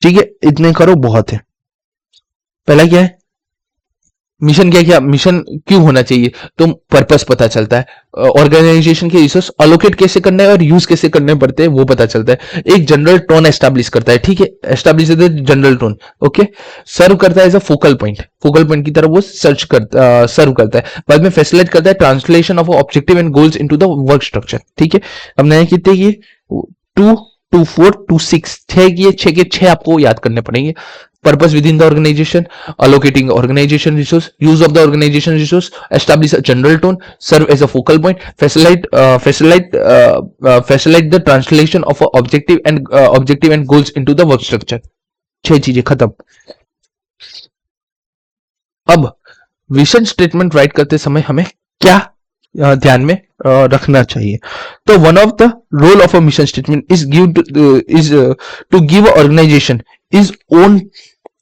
ठीक है, इतने करो बहुत है। पहला क्या है, मिशन क्या क्या, मिशन क्यों होना चाहिए, तो पर्पस पता चलता है, ऑर्गेनाइजेशन के रिसोर्स अलोकेट कैसे करना है और यूज कैसे करने पड़ते हैं वो पता चलता है, एक जनरल टोन एस्टैब्लिश करता है। ठीक है, establish the general tone. Okay, serve करता है as a focal point, focal point की तरह वो सर्व करता है। बाद में फैसिलिटेट करता है translation of objective and goals into the work structure. ठीक है, हमने कितने किए, 2 2 4 2 6, 6 किए, 6 के 6 आपको याद करने पड़ेंगे। Purpose within the organization, allocating organization resource, use of the organization resource, establish a general tone, serve as a focal point, facilitate the translation of a objective and goals into the work structure। 6 चीजें खत्म। अब vision statement right करते समय हमें क्या ध्यान में रखना चाहिए, तो one of the role of a mission statement is to give organization is own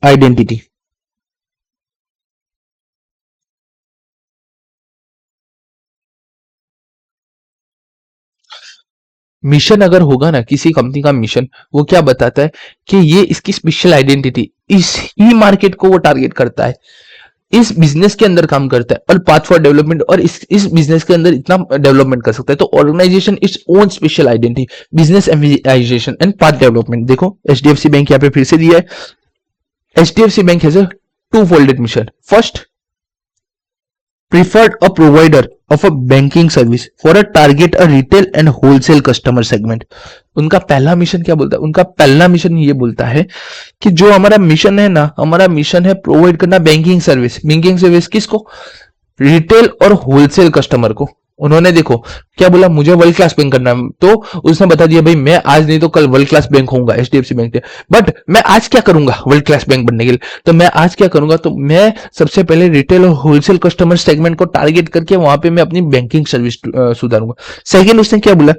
identity. Mission अगर होगा ना किसी कंपनी का मिशन, वो क्या बताता है कि ये इसकी स्पेशल आइडेंटिटी, इस ही मार्केट को वो टारगेट करता है, इस बिजनेस के अंदर काम करता है और पाथ फॉर डेवलपमेंट, और इस बिजनेस के अंदर इतना डेवलपमेंट कर सकता है। तो organization its own special identity, business ambition and path development. देखो एचडीएफसी बैंक यहाँ पे फिर से दिया है, HDFC Bank has a two-folded mission. First, preferred a provider of a banking service for a target a retail and wholesale customer segment. उनका पहला mission क्या बोलता है, उनका पहला मिशन ये बोलता है कि जो हमारा मिशन है ना, हमारा मिशन है प्रोवाइड करना बैंकिंग सर्विस किसको, रिटेल और होलसेल कस्टमर को। उन्होंने देखो क्या बोला, मुझे वर्ल्ड क्लास बैंक करना है, तो उसने बता दिया भाई मैं आज नहीं तो कल वर्ल्ड क्लास बैंक होऊंगा एचडीएफसी बैंक से। बट मैं आज क्या करूंगा वर्ल्ड क्लास बैंक बनने के लिए, तो मैं आज क्या करूंगा, तो मैं सबसे पहले रिटेल और होलसेल कस्टमर सेगमेंट को टारगेट करके वहां पे मैं अपनी बैंकिंग सर्विस सुधारूंगा। सेकेंड उसने क्या बोला,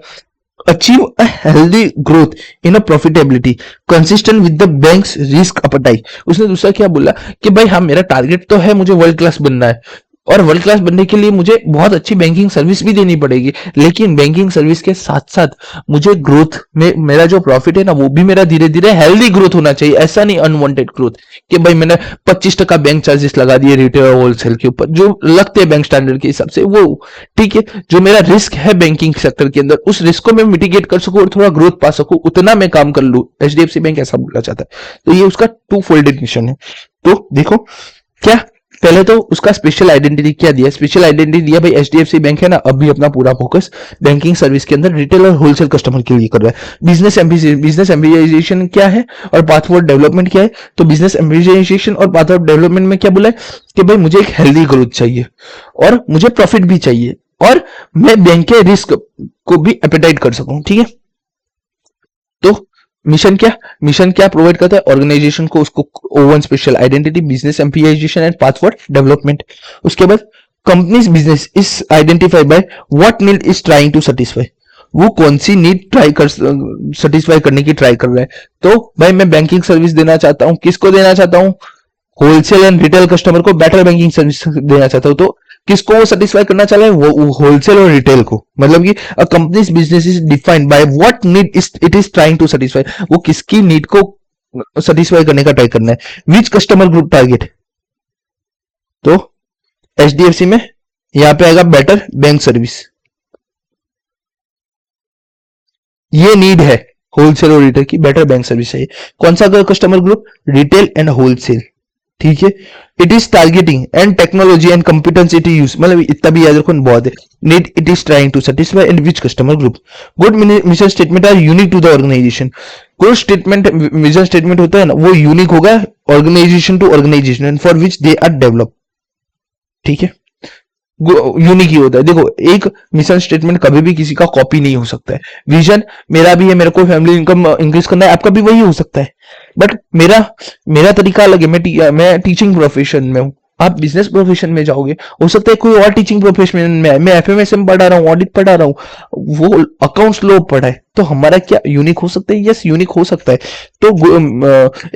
achieve a healthy growth in a profitability consistent with the bank's risk appetite। उसने दूसरा क्या बोला कि भाई हाँ मेरा टारगेट तो है मुझे वर्ल्ड क्लास बनना है, और वर्ल्ड क्लास बनने के लिए मुझे बहुत अच्छी बैंकिंग सर्विस भी देनी पड़ेगी, लेकिन बैंकिंग सर्विस के साथ साथ मुझे ग्रोथ में मेरा जो प्रॉफिट है ना वो भी मेरा धीरे धीरे हेल्दी ग्रोथ होना चाहिए, ऐसा नहीं अनवांटेड ग्रोथ कि भाई मैंने 25% बैंक चार्जेस लगा दिए रिटेल और होलसेल के ऊपर जो लगते हैं बैंक स्टैंडर्ड के हिसाब से, वो ठीक है, जो मेरा रिस्क है बैंकिंग सेक्टर के अंदर उस रिस्क को मैं मिटिगेट कर सकूं और थोड़ा ग्रोथ पा सकूं, उतना मैं काम कर लूं। एचडीएफसी बैंक ऐसा बोलना चाहता है, तो ये उसका टू फोल्डेड मिशन है। तो देखो क्या, पहले तो उसका स्पेशल आइडेंटिटी क्या दिया, स्पेशल आइडेंटिटी दिया भाई एचडीएफसी बैंक है ना अभी अपना पूरा फोकस बैंकिंग सर्विस के अंदर रिटेल और होलसेल कस्टमर के लिए कर रहा है। बिजनेस एम्बिशन क्या है और पाथ फॉर डेवलपमेंट क्या है, तो बिजनेस एम्बिशन और पाथ ऑफ डेवलपमेंट में क्या बोला है कि भाई मुझे एक हेल्दी ग्रोथ चाहिए और मुझे प्रॉफिट भी चाहिए और मैं बैंक के रिस्क को भी एपेटाइट कर सकूं। ठीक है, तो मिशन क्या प्रोवाइड करता है ऑर्गेनाइजेशन को, उसको own special identity, business emphasization and path for development. उसके बाद company's business is identified by what need is trying to satisfy, वो कौन सी नीड सेटिस्फाई करने की ट्राई कर रहा है। तो भाई मैं बैंकिंग सर्विस देना चाहता हूं, किसको देना चाहता हूं, होलसेल एंड रिटेल कस्टमर को बेटर बैंकिंग सर्विस देना चाहता हूं। तो किसको वो सेटिस्फाई करना चाह रहा है, वो होलसेल और रिटेल को, मतलब कि a company's business is defined by what need it is trying to satisfy, वो किसकी नीड को सेटिस्फाई करने का ट्राई करना है, विच कस्टमर ग्रुप टारगेट। तो एचडीएफसी में यहां पे आएगा बेटर बैंक सर्विस, ये नीड है होलसेल और रिटेल की, बेटर बैंक सर्विस चाहिए। कौन सा customer group, retail and wholesale. ठीक है, it is targeting and technology and competency use, मतलब इतना भी याद रखो बहुत है। Need it is trying to satisfy and which customer group. Good mission statement are unique to the organisation, कोई स्टेटमेंट, विजन स्टेटमेंट होता है ना, वो यूनिक होगा organization to organization for which they are develop, ठीक है, यूनिक ही होता है। देखो एक मिशन स्टेटमेंट कभी भी किसी का कॉपी नहीं हो सकता है। विजन मेरा भी है, मेरे को फैमिली इनकम इंक्रीज करना है, आपका भी वही हो सकता है, बट मेरा मेरा तरीका अलग है। मैं टीचिंग प्रोफेशन में हूँ, आप बिजनेस प्रोफेशन में जाओगे, हो सकता है कोई और टीचिंग प्रोफेशन में है, मैं एफएमएसएम पढ़ा रहा हूँ, ऑडिट पढ़ा रहा हूँ, वो अकाउंट्स लॉ पढ़ा है, तो हमारा क्या यूनिक हो सकता है? यस यूनिक हो सकता है। तो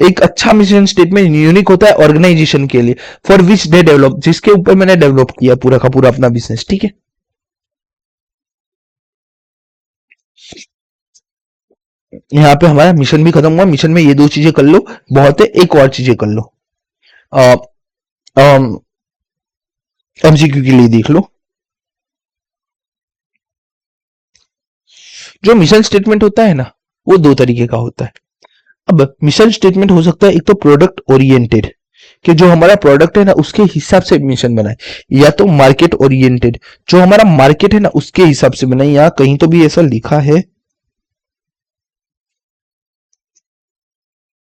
एक अच्छा मिशन स्टेटमेंट यूनिक होता है ऑर्गेनाइजेशन के लिए, फॉर विच दे डेवलप, जिसके ऊपर मैंने डेवलप किया पूरा का पूरा अपना बिजनेस, ठीक है। यहाँ पे हमारा मिशन भी खत्म हुआ। मिशन में ये दो चीजें कर लो, बहुत है, एक और चीजें कर लो, एमसीक्यू के लिए देख लो। जो मिशन स्टेटमेंट होता है ना, वो दो तरीके का होता है। अब मिशन स्टेटमेंट हो सकता है एक तो प्रोडक्ट ओरिएंटेड, कि जो हमारा प्रोडक्ट है ना उसके हिसाब से मिशन बनाए, या तो मार्केट ओरिएंटेड, जो हमारा मार्केट है ना उसके हिसाब से बनाए। यहाँ कहीं तो भी ऐसा लिखा है,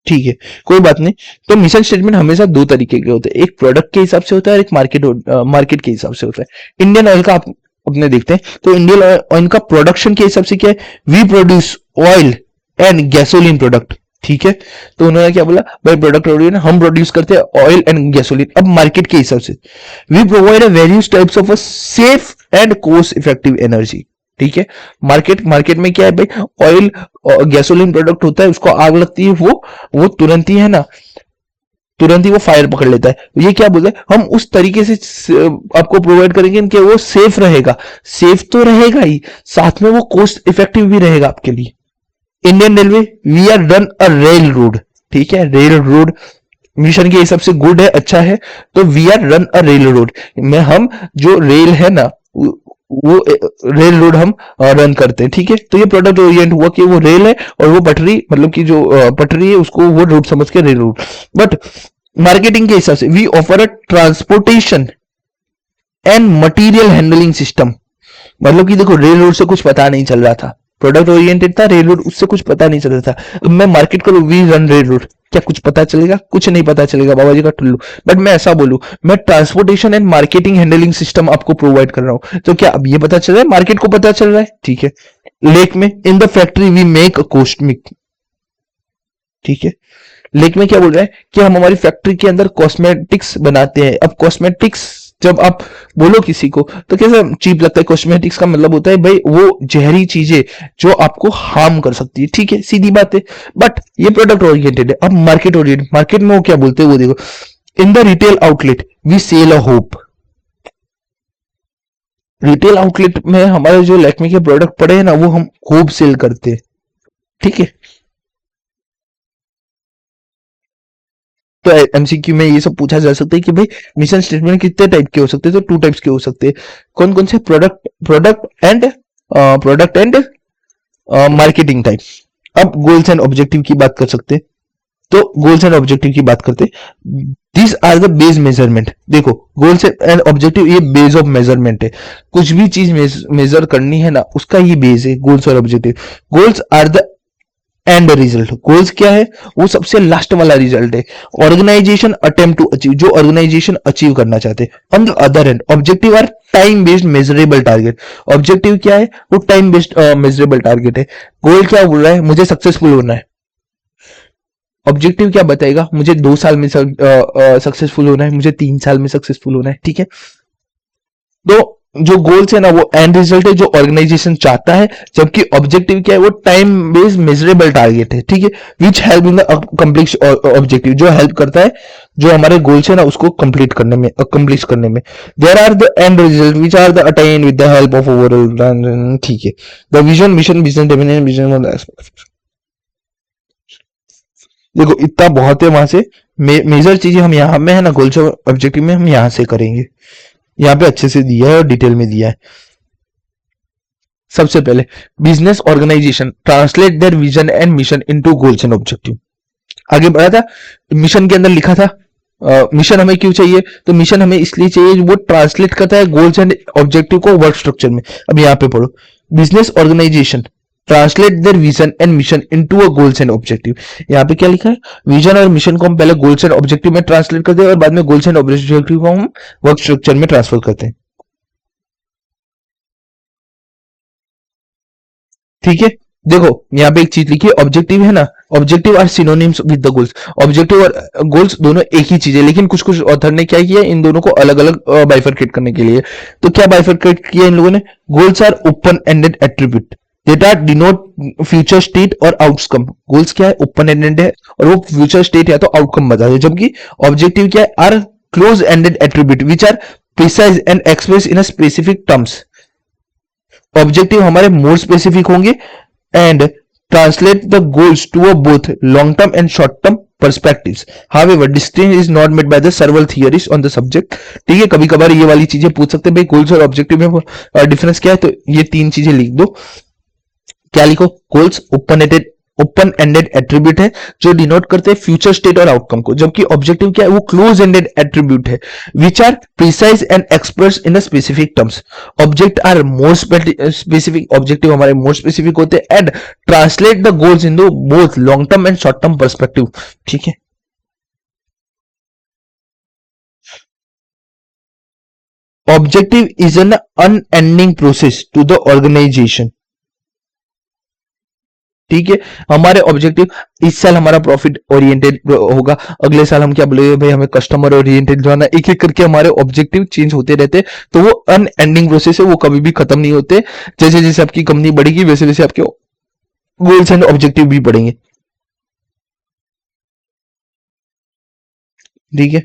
ठीक है, कोई बात नहीं। तो मिशन स्टेटमेंट हमेशा दो तरीके के होते हैं, एक प्रोडक्ट के हिसाब से होता है और एक मार्केट के हिसाब से होता है। इंडियन ऑयल का आप अपने देखते हैं, तो इंडियन ऑयल का प्रोडक्शन के हिसाब से क्या है, we produce oil and gasoline product, ठीक है। तो उन्होंने क्या बोला, भाई प्रोडक्ट हम प्रोड्यूस करते हैं ऑयल एंड गैसोलीन। अब मार्केट के हिसाब से, we provide various types of a safe and cost effective energy, ठीक है। मार्केट में क्या है भाई, ऑयल गैसोलीन प्रोडक्ट होता है, उसको आग लगती है, वो तुरंत ही है ना, तुरंत ही वो फायर पकड़ लेता है। ये क्या बोलते हैं, हम उस तरीके से आपको प्रोवाइड करेंगे कि वो सेफ रहेगा, सेफ तो रहेगा ही, साथ में वो कॉस्ट इफेक्टिव भी रहेगा आपके लिए। Indian railway, we are run a rail road, ठीक है, रेल रोड मिशन के हिसाब से गुड है, अच्छा है, तो we are run a rail road में हम जो रेल है ना, वो रेल रोड हम रन करते हैं, ठीक है। तो ये प्रोडक्ट ओरिएंट हुआ कि वो रेल है और वो पटरी, मतलब कि जो पटरी है उसको वो रूट समझ के रेल रोड। बट मार्केटिंग के हिसाब से, we offer a transportation and material handling system, मतलब कि देखो रेल रोड से कुछ पता नहीं चल रहा था, प्रोडक्ट ओरिएंटेड था, रेल रोड उससे कुछ पता नहीं चल रहा था। अब मैं मार्केट करूं, वी रन रेल रोड, क्या कुछ पता चलेगा? कुछ नहीं पता चलेगा, बाबा जी का टुल्लू। बट मैं ऐसा बोलूं, मैं transportation and marketing handling system आपको प्रोवाइड कर रहा हूं, तो क्या अब ये पता चल रहा है, मार्केट को पता चल रहा है, ठीक है। लेक में, in the factory we make cosmetic, ठीक है। लेक में क्या बोल रहा है कि हम हमारी फैक्ट्री के अंदर कॉस्मेटिक्स बनाते हैं। अब कॉस्मेटिक्स जब आप बोलो किसी को तो कैसा चीप लगता है, कॉस्मेटिक्स का मतलब होता है भाई वो जहरी चीजें जो आपको हार्म कर सकती है, ठीक है, सीधी बात है। बट ये प्रोडक्ट ओरिएंटेड है। अब मार्केट ओरिएंटेड, मार्केट में वो क्या बोलते हैं वो देखो, in the retail outlet we sell a hope, retail outlet में हमारे जो लैक्मे के प्रोडक्ट पड़े हैं ना, वो हम होप सेल करते हैं, ठीक है। तो एमसीक्यू में ये सब पूछा जा सकता है कि भाई मिशन स्टेटमेंट कितने टाइप के हो सकते हैं, तो टू टाइप्स के हो सकते हैं। कौन कौन से, प्रोडक्ट एंड मार्केटिंग टाइप। अब गोल्स एंड ऑब्जेक्टिव की बात कर सकते हैं, तो गोल्स एंड ऑब्जेक्टिव की बात करते हैं। This are the base measurement, देखो गोल्स एंड ऑब्जेक्टिव ये बेस ऑफ मेजरमेंट है, कुछ भी चीज मेजर करनी है ना उसका ये बेस है गोल्स और objective. Goals are the end result, goals क्या है, वो सबसे लास्ट वाला रिजल्ट है। ऑर्गेनाइजेशन अटेम्प्ट टू अचीव, जो ऑर्गेनाइजेशन अचीव करना चाहते हैं। On the other end objective are time based measurable target, objective क्या है, वो टाइम बेस्ड मेजरेबल टारगेट है। गोल क्या बोल रहा है, मुझे सक्सेसफुल होना है, ऑब्जेक्टिव क्या बताएगा, मुझे 2 साल में सक्सेसफुल होना है, मुझे 3 साल में सक्सेसफुल होना है, ठीक है। तो जो गोल्स है ना वो एंड रिजल्ट है जो ऑर्गेनाइजेशन चाहता है, जबकि ऑब्जेक्टिव क्या है, वो टाइम बेस्ड मेजरेबल टारगेट है, ठीक है। Which help in the complete objective, जो हेल्प करता है जो हमारे गोल्स है ना उसको कंप्लीट करने में, अकम्प्लिश करने में। There are the end result which are the attain with the help of overall, ठीक है। The vision, mission, business definition, vision, देखो इतना बहुत है। वहां से मेजर चीजें हम यहाँ में है ना, गोल्स और ऑब्जेक्टिव में हम यहाँ से करेंगे, यहाँ पे अच्छे से दिया है और डिटेल में दिया है। सबसे पहले business organization translate their vision and mission into goals and objective. आगे बढ़ा था, मिशन के अंदर लिखा था मिशन हमें क्यों चाहिए, तो मिशन हमें इसलिए चाहिए वो ट्रांसलेट करता है गोल्स एंड ऑब्जेक्टिव को वर्क स्ट्रक्चर में। अब यहाँ पे पढ़ो, business organization translate their vision and mission into a goals and objective. यहाँ पे क्या लिखा है, विजन और मिशन को हम पहले गोल्स एंड ऑब्जेक्टिव में ट्रांसलेट करते हैं और बाद में गोल्स एंड ऑब्जेक्टिव को हम वर्क स्ट्रक्चर में ट्रांसफर करते हैं। ठीक है, देखो यहाँ पे एक चीज लिखी है, ऑब्जेक्टिव है ना, objective are synonyms with the goals. Objective और गोल्स दोनों एक ही चीज है, लेकिन कुछ कुछ ऑथर ने क्या किया, इन दोनों को अलग अलग बाइफरकेट करने के लिए। तो क्या बाइफरकेट किया इन लोगों ने, goals are open ended attribute that are denote future state और आउटकम। गोल्स क्या है, ओपन एंडेड है और वो फ्यूचर स्टेट या तो आउटकम बताते हैं, जबकि ऑब्जेक्टिव क्या है, are close ended attribute which are precise and express in a specific terms. Objective हमारे मोर स्पेसिफिक होंगे and translate the goals to a both long term and short term perspectives. However, distinction is not made by the several theories on the subject. ठीक है, कभी कभार ये वाली चीजें पूछ सकते हैं, भाई गोल्स और ऑब्जेक्टिव में डिफरेंस क्या है, तो ये तीन चीजें लिख दो। क्या लिखो, गोल्स ओपन एंडेड एट्रीब्यूट है जो डिनोट करते हैं फ्यूचर स्टेट और आउटकम को, जबकि ऑब्जेक्टिव क्या है, वो क्लोज एंडेड एट्रीब्यूट है which are precise and express in a specific terms. Object are more specific, objective हमारे मोर स्पेसिफिक होते हैं and translate the goals into both long term and short term perspective. ठीक है, objective is an unending process to the organization. ठीक है, हमारे objective, इस साल हमारा प्रॉफिट ओरिएंटेड होगा, अगले साल हम क्या बोलेंगे, भाई हमें कस्टमर ओरिएंटेड जाना, एक एक करके हमारे ऑब्जेक्टिव चेंज होते रहते। तो वो अनएंडिंग प्रोसेस है, वो कभी भी खत्म नहीं होते। जैसे जैसे आपकी कंपनी बढ़ेगी वैसे वैसे आपके गोल्स एंड ऑब्जेक्टिव भी बढ़ेंगे। ठीक है,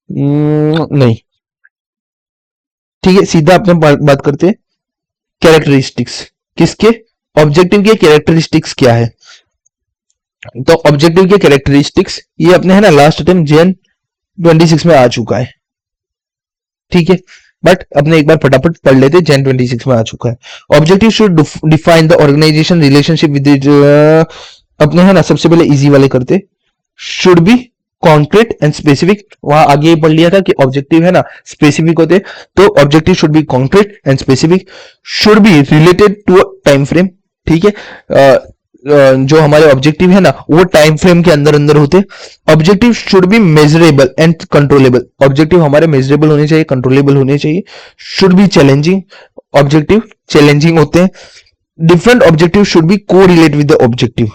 नहीं, ठीक है, सीधा अपने बात करते हैं कैरेक्टरिस्टिक्स। किसके, ऑब्जेक्टिव के कैरेक्टरिस्टिक्स क्या है। तो ऑब्जेक्टिव के कैरेक्टरिस्टिक्स ये अपने है ना लास्ट टाइम जेन 26 में आ चुका है। ठीक है, बट अपने एक बार फटाफट पढ़ लेते, जेन 26 में आ चुका है। Objective should define the organization relationship with, अपने है ना सबसे पहले इजी वाले करते, should be concrete and specific. वहां आगे ही पढ़ लिया था कि ऑब्जेक्टिव है ना स्पेसिफिक होते, तो objective should be concrete and specific, should be related to a time frame. ठीक है, जो हमारे ऑब्जेक्टिव है ना वो टाइम फ्रेम के अंदर अंदर होते। Objective should B measurable and controllable, objective हमारे मेजरेबल होने चाहिए, कंट्रोलेबल होने चाहिए। Should be challenging, objective challenging होते हैं। डिफरेंट ऑब्जेक्टिव शुड बी को रिलेट विद द ऑब्जेक्टिव,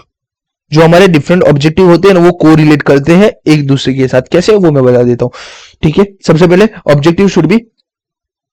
जो हमारे डिफरेंट ऑब्जेक्टिव होते हैं ना वो को रिलेट करते हैं एक दूसरे के साथ, कैसे वो मैं बता देता हूं। ठीक है, सबसे पहले objective should B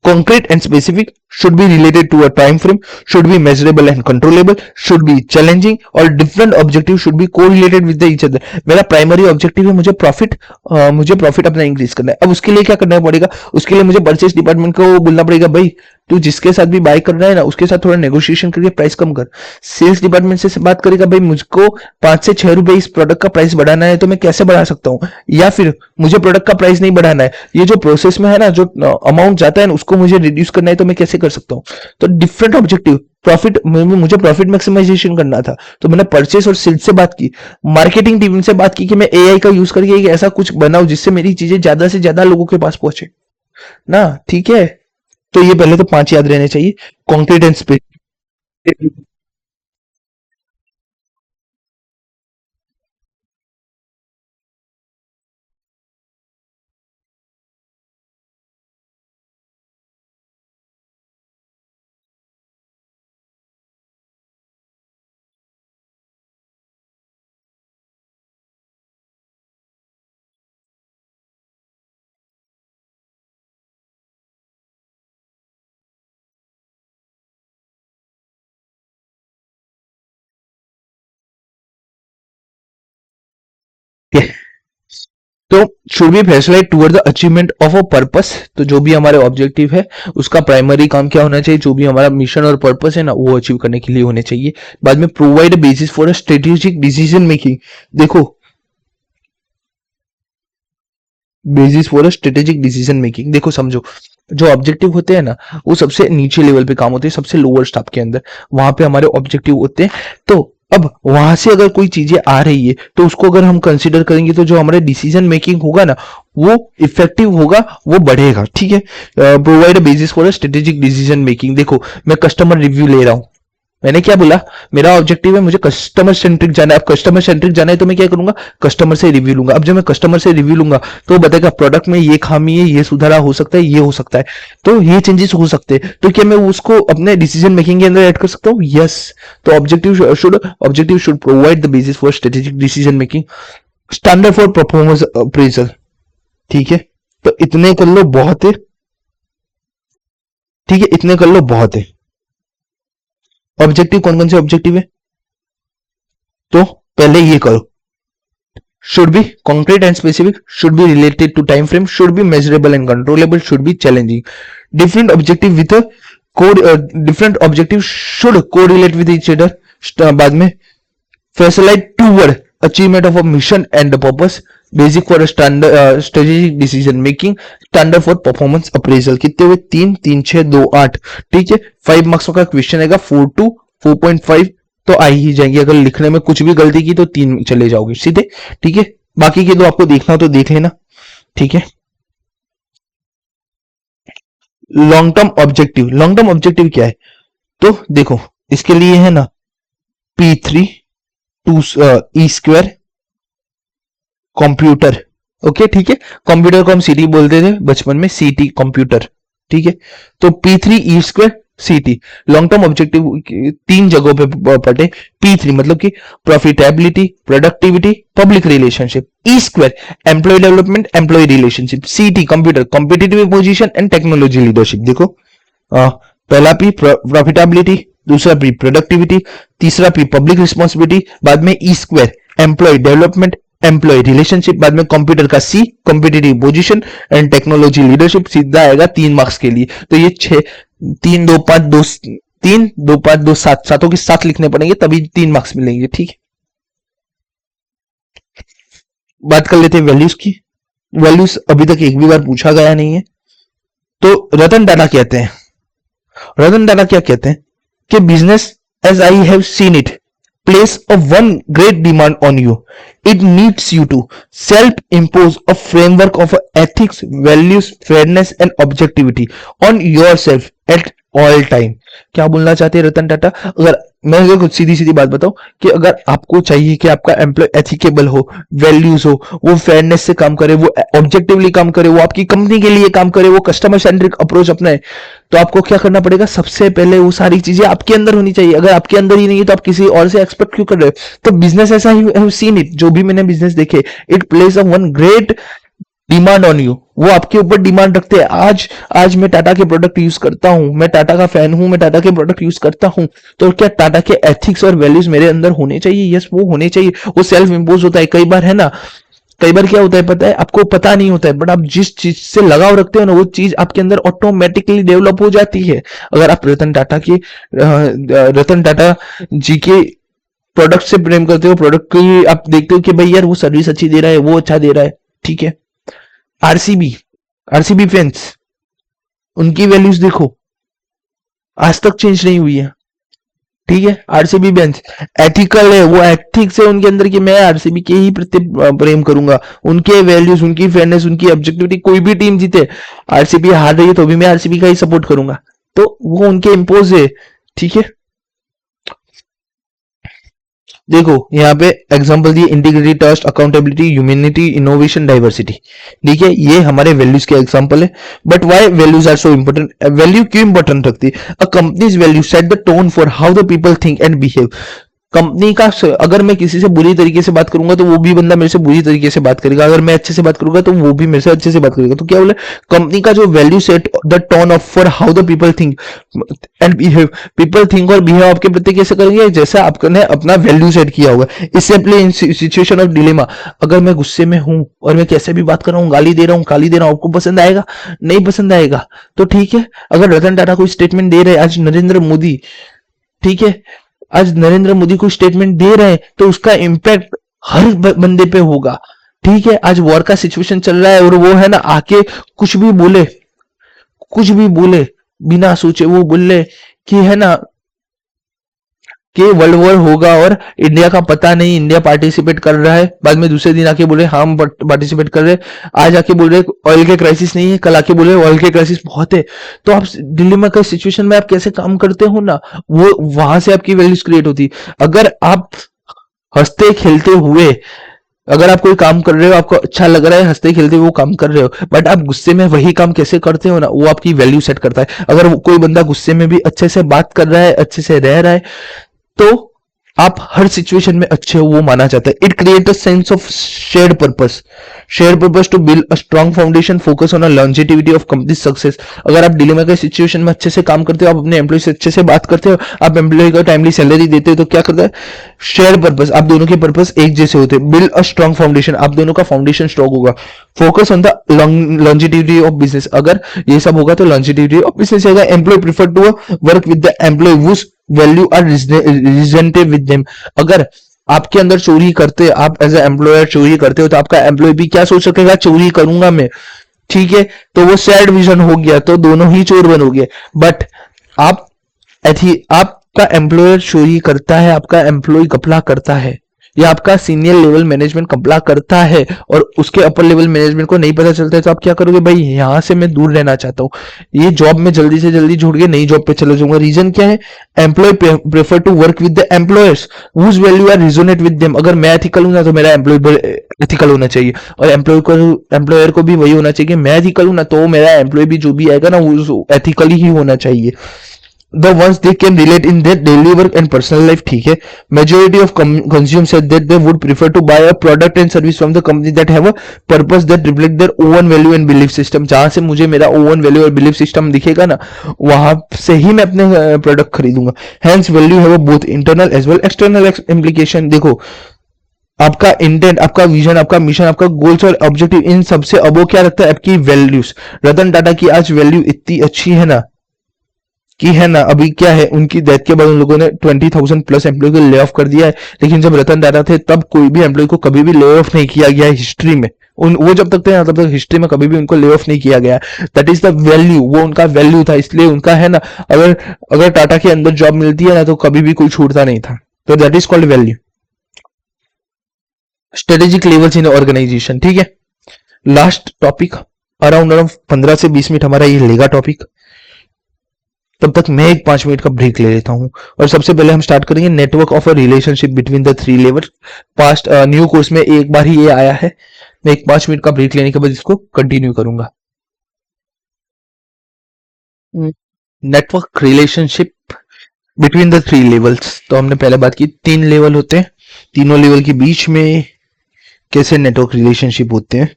concrete and specific, should be related to a time frame, should be measurable and controllable, should be challenging, और different objective should be correlated with the each other। मेरा प्राइमरी ऑब्जेक्टिव है मुझे profit अपना increase करना है। अब उसके लिए क्या करना पड़ेगा, उसके लिए मुझे परचेस डिपार्टमेंट को बोलना पड़ेगा, भाई तू जिसके साथ भी बाय कर रहा है ना उसके साथ थोड़ा नेगोशिएशन करके प्राइस कम कर। सेल्स डिपार्टमेंट से बात करेगा, भाई मुझको 5 से 6 रुपए इस प्रोडक्ट का प्राइस बढ़ाना है, तो मैं कैसे बढ़ा सकता हूँ, या फिर मुझे प्रोडक्ट का प्राइस नहीं बढ़ाना है, ये जो प्रोसेस में है ना जो अमाउंट जाता है उसको मुझे रिड्यूस करना है, तो मैं कैसे कर सकता हूँ। तो डिफरेंट ऑब्जेक्टिव, प्रॉफिट, मुझे प्रॉफिट मैक्सिमाइजेशन करना था तो मैंने परचेस और सेल्स से बात की, मार्केटिंग टीम से बात की कि मैं एआई का यूज करके एक ऐसा कुछ बनाऊं जिससे मेरी चीजें ज्यादा से ज्यादा लोगों के पास पहुंचे ना। ठीक है, तो ये पहले तो 5 याद रहने चाहिए, कॉन्क्रीट एंड स्पेसिफिक। तो should be facilitate toward the achievement of a purpose, तो जो भी हमारे ऑब्जेक्टिव है उसका प्राइमरी काम क्या होना चाहिए, जो भी हमारा मिशन और पर्पस है ना वो अचीव करने के लिए होने चाहिए। बाद में provide basis for a strategic decision making, देखो basis for a strategic decision making, देखो समझो, जो ऑब्जेक्टिव होते हैं ना वो सबसे नीचे लेवल पे काम होते हैं, सबसे लोअर स्टाफ के अंदर, वहां पे हमारे ऑब्जेक्टिव होते हैं। तो अब वहां से अगर कोई चीजें आ रही है तो उसको अगर हम कंसीडर करेंगे तो जो हमारे डिसीजन मेकिंग होगा ना वो इफेक्टिव होगा, वो बढ़ेगा। ठीक है, provide basis for a strategic decision making, देखो मैं कस्टमर रिव्यू ले रहा हूँ, मैंने क्या बोला, मेरा ऑब्जेक्टिव है मुझे कस्टमर सेंट्रिक जाना है। अब कस्टमर सेंट्रिक जाना है तो मैं क्या करूंगा, कस्टमर से रिव्यू लूंगा। अब जब मैं कस्टमर से रिव्यू लूंगा तो वो बताएगा प्रोडक्ट में ये खामी है, ये सुधारा हो सकता है, ये हो सकता है, तो ये चेंजेस हो सकते हैं, तो क्या मैं उसको अपने डिसीजन मेकिंग के अंदर ऐड कर सकता हूँ? यस। तो objective should provide the basis for strategic decision making, standard for performance appraisal. ठीक है, तो इतने कर लो बहुत है। ठीक है, इतने कर लो बहुत है। ऑब्जेक्टिव कौन कौन से ऑब्जेक्टिव है, तो पहले ये करो, should be concrete and specific, should be related to time frame, should be measurable and controllable, should be challenging. Different objective with a code, different objectives should correlate with each other. बाद में facilitate toward achievement of a mission and the purpose, basic for a standard strategic decision making, standard for performance appraisal. कितने हुए, 3 3 6 2 8। ठीक है, 5 marks का question आएगा, 4 to 4.5 तो आ ही जाएंगे। अगर लिखने में कुछ भी गलती की तो 3 चले जाओगे सीधे। ठीक है, बाकी के दो आपको देखना हो तो देख लेना। ठीक है, लॉन्ग टर्म ऑब्जेक्टिव क्या है, तो देखो इसके लिए है ना P3 2 E square computer. Okay, ठीक है, कंप्यूटर को हम सीटी बोलते थे बचपन में, सीटी कंप्यूटर। ठीक है, तो P3 E square CT. Long term objective 3 जगहों पे पढ़े। P3 मतलब कि profitability, productivity, public relationship. E square employ development, employ relationship. CT computer, competitive position and technology leadership. देखो पहला पी प्रॉफिटेबिलिटी, दूसरा पी प्रोडक्टिविटी, तीसरा पी पब्लिक रिस्पॉन्सिबिलिटी, बाद में E square employ development, employ relationship, बाद में कंप्यूटर का C competitive position and technology leadership. सीधा आएगा 3 मार्क्स के लिए। तो ये 6 3 2 5 2 3 2 5 2 7 सातों के साथ लिखने पड़ेंगे तभी 3 मार्क्स मिलेंगे। ठीक है, बात कर लेते हैं वैल्यूज की। वैल्यूज अभी तक एक भी बार पूछा गया नहीं है। तो रतन टाटा कहते हैं, रतन टाटा क्या कहते हैं कि business as I have seen it place a one great demand on you. It needs you to self-impose a framework of ethics, values, fairness and objectivity on yourself at all time. क्या बोलना चाहते हैं रतन टाटा? अगर मैं कुछ सीधी सीधी बात बताऊं कि अगर आपको चाहिए कि आपका एम्प्लॉय एथिकेबल हो, वैल्यूज हो, वो फेयरनेस से काम करे, वो ऑब्जेक्टिवली काम करे, वो आपकी कंपनी के लिए काम करे, वो कस्टमर सेंट्रिक अप्रोच अपनाए, तो आपको क्या करना पड़ेगा? सबसे पहले वो सारी चीजें आपके अंदर होनी चाहिए। अगर आपके अंदर ही नहीं है तो आप किसी और से एक्सपेक्ट क्यों कर रहे हो? तो बिजनेस ऐसा ही हैव सीन इट, जो भी मैंने बिजनेस देखे, it place a one great demand on you, वो आपके ऊपर डिमांड रखते हैं। आज मैं टाटा के प्रोडक्ट यूज करता हूं, मैं टाटा का फैन हूं, मैं टाटा के प्रोडक्ट यूज करता हूं, तो क्या टाटा के एथिक्स और वैल्यूज मेरे अंदर होने चाहिए? यस, वो होने चाहिए। वो सेल्फ इंपोज होता है। कई बार है ना, कई बार क्या होता है पता है, आपको पता नहीं होता है, बट आप जिस चीज से लगाव रखते हो ना, वो चीज आपके अंदर ऑटोमेटिकली डेवलप हो जाती है। अगर आप रतन टाटा जी के प्रोडक्ट से प्रेम करते हो, प्रोडक्ट की आप देखते हो कि भाई यार वो सर्विस अच्छी दे रहा है, वो अच्छा दे रहा है। ठीक है, आरसीबी फैंस, उनकी वैल्यूज देखो, आज तक चेंज नहीं हुई है। ठीक है, आरसीबी बेंच एथिकल है, वो एथिक्स है उनके अंदर कि मैं आरसीबी के ही प्रति प्रेम करूंगा। उनके वैल्यूज, उनकी फेयरनेस, उनकी ऑब्जेक्टिविटी, कोई भी टीम जीते, आरसीबी हार रही है तो भी मैं आरसीबी का ही सपोर्ट करूंगा। तो वो उनके इम्पोज है। ठीक है, देखो यहाँ पे एग्जांपल दिए, integrity, trust, accountability, humanity, innovation, diversity. ठीक है, ये हमारे वैल्यूज के एग्जांपल है। But why values are so important? Value क्यों इंपॉर्टेंट रखती है? A company's value set the tone for how the people think and behave. Company का अगर मैं किसी से बुरी तरीके से बात करूंगा तो वो भी बंदा मेरे से बुरी तरीके से बात करेगा, अगर मैं अच्छे से बात करूंगा तो वो भी मेरे से अच्छे से बात करेगा। तो क्या बोले, कंपनी का जो value set the tone of for how the people think and behave. People think और बिहेव आपके प्रति कैसे करेंगे? जैसा आपने अपना वैल्यू सेट किया होगा। इससे play in situation of dilemma, अगर मैं गुस्से में हूं और मैं कैसे भी बात कर रहा हूँ, गाली दे रहा हूँ, गाली दे रहा हूँ, आपको पसंद आएगा? नहीं पसंद आएगा। तो ठीक है, अगर रतन टाटा कोई स्टेटमेंट दे रहे हैं, आज नरेंद्र मोदी, ठीक है, आज नरेंद्र मोदी को स्टेटमेंट दे रहे हैं तो उसका इंपैक्ट हर बंदे पे होगा। ठीक है, आज वॉर का सिचुएशन चल रहा है और वो है ना आके कुछ भी बोले, बिना सोचे वो बोले कि है ना कि वर्ल्ड वॉर होगा और इंडिया का पता नहीं, इंडिया पार्टिसिपेट कर रहा है, बाद में दूसरे दिन आके बोल रहे हम पार्टिसिपेट कर रहे हैं, आज आके बोल रहे ऑयल के क्राइसिस नहीं है, कल आके बोल रहे ऑयल के क्राइसिस बहुत है। तो आप डिलेमा का सिचुएशन में आप कैसे काम करते हो ना, वो वहां से आपकी वैल्यूज क्रिएट होती है। अगर आप हंसते खेलते हुए, अगर आप कोई काम कर रहे हो, आपको अच्छा लग रहा है, हंसते खेलते हुए वो काम कर रहे हो, बट आप गुस्से में वही काम कैसे करते हो ना, वो आपकी वैल्यू सेट करता है। अगर कोई बंदा गुस्से में भी अच्छे से बात कर रहा है, अच्छे से रह रहा है, तो आप हर सिचुएशन में अच्छे हो, वो माना जाता है। It create a sense of share purpose to build a strong foundation, focus on a longevity of company success. अगर आप डिलेमा के सिचुएशन में अच्छे से काम करते हो, आप अपने एम्प्लॉय से अच्छे से बात करते हो, आप एम्प्लॉय को टाइमली सैलरी देते हो, तो क्या करता है, शेयर पर्पस, आप दोनों के पर्पस एक जैसे होते हैं। बिल्ड अ स्ट्रॉन्ग फाउंडेशन, आप दोनों का फाउंडेशन स्ट्रॉन्ग होगा। Focus on the longevity of business, अगर ये सब होगा तो लॉन्जेटिविटी ऑफ बिजनेस आएगा। Employ prefer to work with the employ whose value are resonative with them. अगर आपके अंदर चोरी करते, आप एज ए एम्प्लॉयर चोरी करते हो, तो आपका एम्प्लॉय भी क्या सोच सकेगा, चोरी करूंगा मैं, ठीक है, तो वो सैड विजन हो गया, तो दोनों ही चोर बनोगे। बट आप आपका एम्प्लॉयर चोरी करता है, आपका एम्प्लॉय घपला करता है, या आपका सीनियर लेवल मैनेजमेंट घपला करता है और उसके अपर लेवल मैनेजमेंट को नहीं पता चलता है, तो आप क्या करोगे, भाई यहां से मैं दूर रहना चाहता हूँ, ये जॉब में जल्दी से जल्दी छोड़ के नई जॉब पे चला जाऊंगा। रीजन क्या है, employ prefer to work with the employers whose value are resonate with them. अगर मैं एथिकल हूं ना, तो मेरा एम्प्लॉय एथिकल होना चाहिए, और एम्प्लॉयर को भी वही होना चाहिए कि मैं एथिकल हूं ना, तो मेरा एम्प्लॉय भी जो भी आएगा ना, वो एथिकली ही होना चाहिए। the ones they can relate in their daily work and personal life, ठीक है। majority of consumers said that they would prefer to buy a product and service from the company that have a purpose that reflect their own value and belief system। जहां से मुझे मेरा own value और belief system दिखेगा ना, वहां से ही मैं अपने product खरीदूंगा। hence value have a both internal as well external implication। देखो, आपका इंटेंट, आपका विजन, आपका मिशन, आपका गोल्स और ऑब्जेक्टिव, इन सबसे अबो क्या रखता है, आपकी वैल्यूज। रतन टाटा की आज वैल्यू इतनी अच्छी है ना, कि है ना, अभी क्या है, उनकी डेथ के बाद उन लोगों ने 20,000 प्लस एम्प्लॉय को ले ऑफ कर दिया है, लेकिन जब रतन टाटा थे तब कोई भी एम्प्लॉय को कभी भी ले ऑफ नहीं किया गया है हिस्ट्री में। वो जब तक थे ना, तब तक हिस्ट्री में कभी भी उनको ले ऑफ नहीं किया गया। दैट इज द वैल्यू, वो उनका वैल्यू था, इसलिए उनका है ना, अगर अगर टाटा के अंदर जॉब मिलती है ना, तो कभी भी कोई छूटता नहीं था। तो that is called value. Strategic levels in organization, ठीक है। लास्ट टॉपिक, अराउंड 15 से 20 मिनट हमारा ये लेगा टॉपिक, तब तक मैं एक 5 मिनट का ब्रेक ले लेता हूं। और सबसे पहले हम स्टार्ट करेंगे network of a relationship between the three level. Past new course में एक बार ही ये आया है, मैं एक 5 मिनट का ब्रेक लेने के बाद इसको कंटिन्यू करूंगा। Network relationship between the three levels, तो हमने पहले बात की 3 लेवल होते हैं, तीनों लेवल के बीच में कैसे नेटवर्क रिलेशनशिप होते हैं।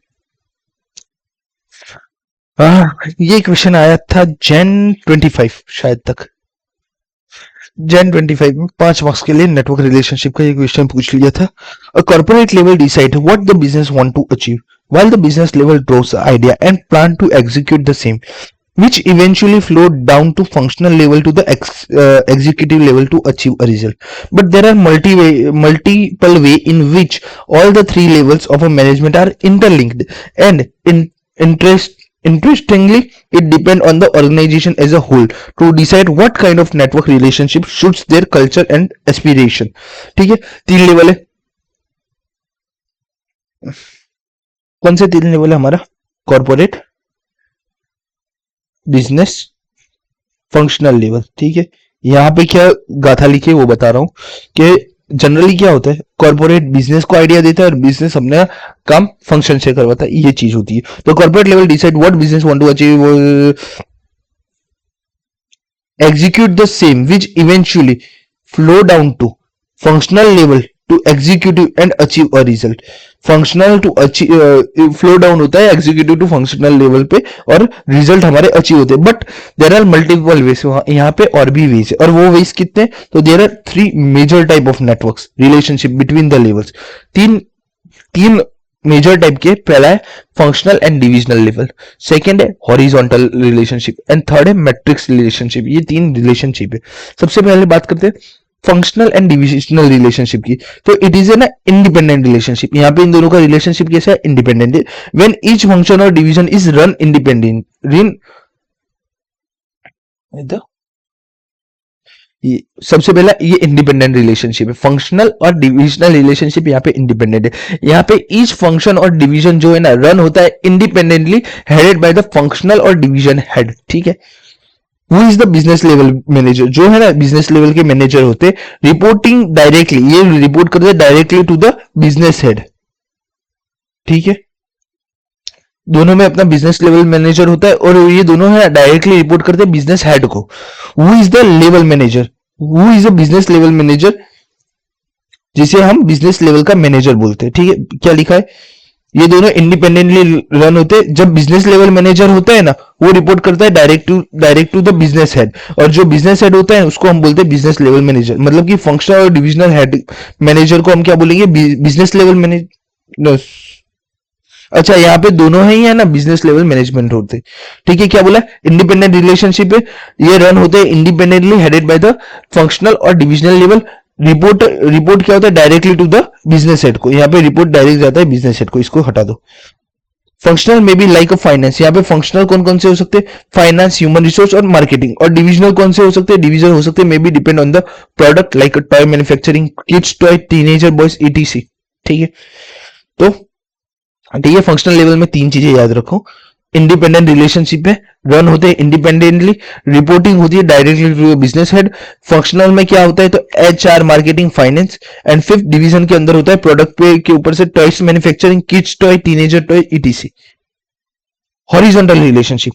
ये क्वेश्चन आया था जैन 25 शायद तक, जैन 25 में 5 मार्क्स के लिए नेटवर्क रिलेशनशिप का ये क्वेश्चन पूछ लिया था। A corporate level decide what the business want to achieve while the business level draws the idea and plan to execute the same, which eventually flow down to functional level to the executive level to achieve a result. But there are multiple way in which all the three levels of a management are interlinked, and interestingly, it depends on the organization as a whole to decide what kind of network relationship suits their culture and aspiration। ठीक है, 3 level है। कौन से 3 level है हमारा, corporate, business, functional level, ठीक है। यहाँ पे क्या गाथा लिखी है वो बता रहा हूं कि जनरली क्या होता है, कॉर्पोरेट बिजनेस को आइडिया देता है और बिजनेस अपना काम फंक्शन से करवाता है, ये चीज होती है। तो corporate level decide what business want to achieve, execute the same, which eventually flow down to functional level to executive and achieve a result। Functional to achieve flow down होता है एग्जीक्यूटिव टू फंक्शनल लेवल पे, और result हमारे achieve होते हैं। But there are multiple ways, यहाँ पे और भी वेज है, और वो वेज कितने, तो there are 3 major type of networks relationship between the levels. तीन मेजर टाइप के, पहला है functional and divisional level, second है हॉरिजॉन्टल रिलेशनशिप, एंड थर्ड है मैट्रिक्स रिलेशनशिप। ये 3 रिलेशनशिप है। सबसे पहले बात करते हैं फंक्शनल एंड डिविजनल रिलेशनशिप की। तो it is an independent relationship. यहाँ पे इन दोनों का रिलेशनशिप कैसा है, इंडिपेंडेंट है। व्हेन ईच फंक्शन और डिवीजन इज रन इंडिपेंडेंट सबसे पहला ये इंडिपेंडेंट रिलेशनशिप है, फंक्शनल और डिविजनल रिलेशनशिप यहाँ पे इंडिपेंडेंट है। यहाँ पे ईच फंक्शन और डिवीजन जो है ना रन होता है independently, headed by the functional और डिवीजन हेड, ठीक है। Who is the business level manager, जो है ना बिजनेस लेवल के मैनेजर होते, रिपोर्टिंग डायरेक्टली, ये रिपोर्ट करते directly to the business head, ठीक है। दोनों में अपना बिजनेस लेवल मैनेजर होता है और ये दोनों है डायरेक्टली रिपोर्ट करते हैं बिजनेस हेड को। Who is the level manager, who is the business level manager, जिसे हम बिजनेस लेवल का मैनेजर बोलते हैं, ठीक है। क्या लिखा है, ये दोनों इंडिपेंडेंटली रन होते हैं। जब बिजनेस लेवल मैनेजर होता है ना, वो रिपोर्ट करता है direct to the business head, और जो बिजनेस हेड होता है उसको हम बोलते हैं बिजनेस लेवल मैनेजर। मतलब कि फंक्शनल और डिविजनल हेड मैनेजर को हम क्या बोलेंगे, बिजनेस लेवल मैनेजर। अच्छा, यहाँ पे दोनों है ही है ना बिजनेस लेवल मैनेजमेंट होते, ठीक है। क्या बोला, इंडिपेंडेंट रिलेशनशिप है, ये रन होते हैं independently headed by the functional और डिविजनल लेवल। रिपोर्ट क्या होता है, directly to the business head को। यहाँ पे रिपोर्ट डायरेक्ट जाता है बिजनेस हेड को, इसको हटा दो। फंक्शनल में भी लाइक अ फाइनेंस, यहाँ पे फंक्शनल कौन कौन से हो सकते हैं, फाइनेंस, ह्यूमन रिसोर्स और मार्केटिंग। और डिविजनल कौन से हो सकते हैं, डिवीजन हो सकते हैं, may be depend on the product, like toy manufacturing, kids toy, teenager boys, etc, ठीक है। तो ठीक है, फंक्शनल लेवल में तीन चीजें याद रखो, इंडिपेंडेंट रिलेशनशिप है, रन होते हैं इंडिपेंडेंटली, रिपोर्टिंग होती है directly to business head. Functional में क्या होता है, तो HR, marketing, finance. And fifth division के अंदर होता है प्रोडक्ट पे के ऊपर से toys manufacturing, kids toy, teenager toy, ETC. Horizontal relationship,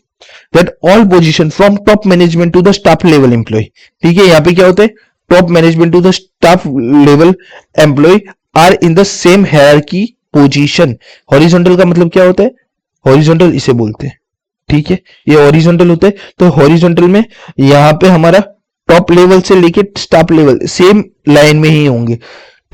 that all position from top management to the staff level employ, ठीक है। यहाँ पे क्या होता है, top management to the staff level employ are in the same hierarchy position. Horizontal का मतलब क्या होता है, हॉरिजॉन्टल इसे बोलते हैं, ठीक है। ये हॉरिजॉन्टल होता है, तो हॉरिजॉन्टल में यहाँ पे हमारा टॉप लेवल से लेके स्टाफ लेवल सेम लाइन में ही होंगे,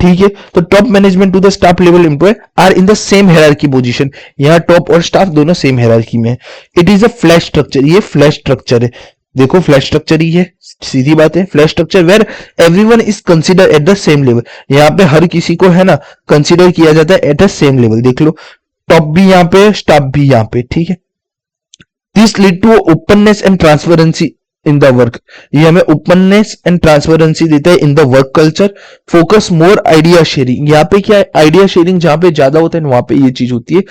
ठीक है। तो top management to the staff level employ are in the same hierarchy position, यहाँ टॉप और स्टाफ दोनों सेम हायरार्की में है। It is a flat structure, ये फ्लैट स्ट्रक्चर है, देखो फ्लैट स्ट्रक्चर ही है, सीधी बात है। Flat structure where everyone is consider at the same level, यहाँ पे हर किसी को है ना कंसीडर किया जाता है एट द सेम लेवल। देख लो, टॉप भी यहाँ पे, स्टाफ भी यहाँ पे, ठीक है। This lead to openness and transparency in the work, ये हमें ओपननेस एंड ट्रांसपेरेंसी देता है in the work culture. Focus more idea sharing, यहाँ पे क्या है, आइडिया शेयरिंग जहां पे ज्यादा होता है वहां पे ये चीज होती है,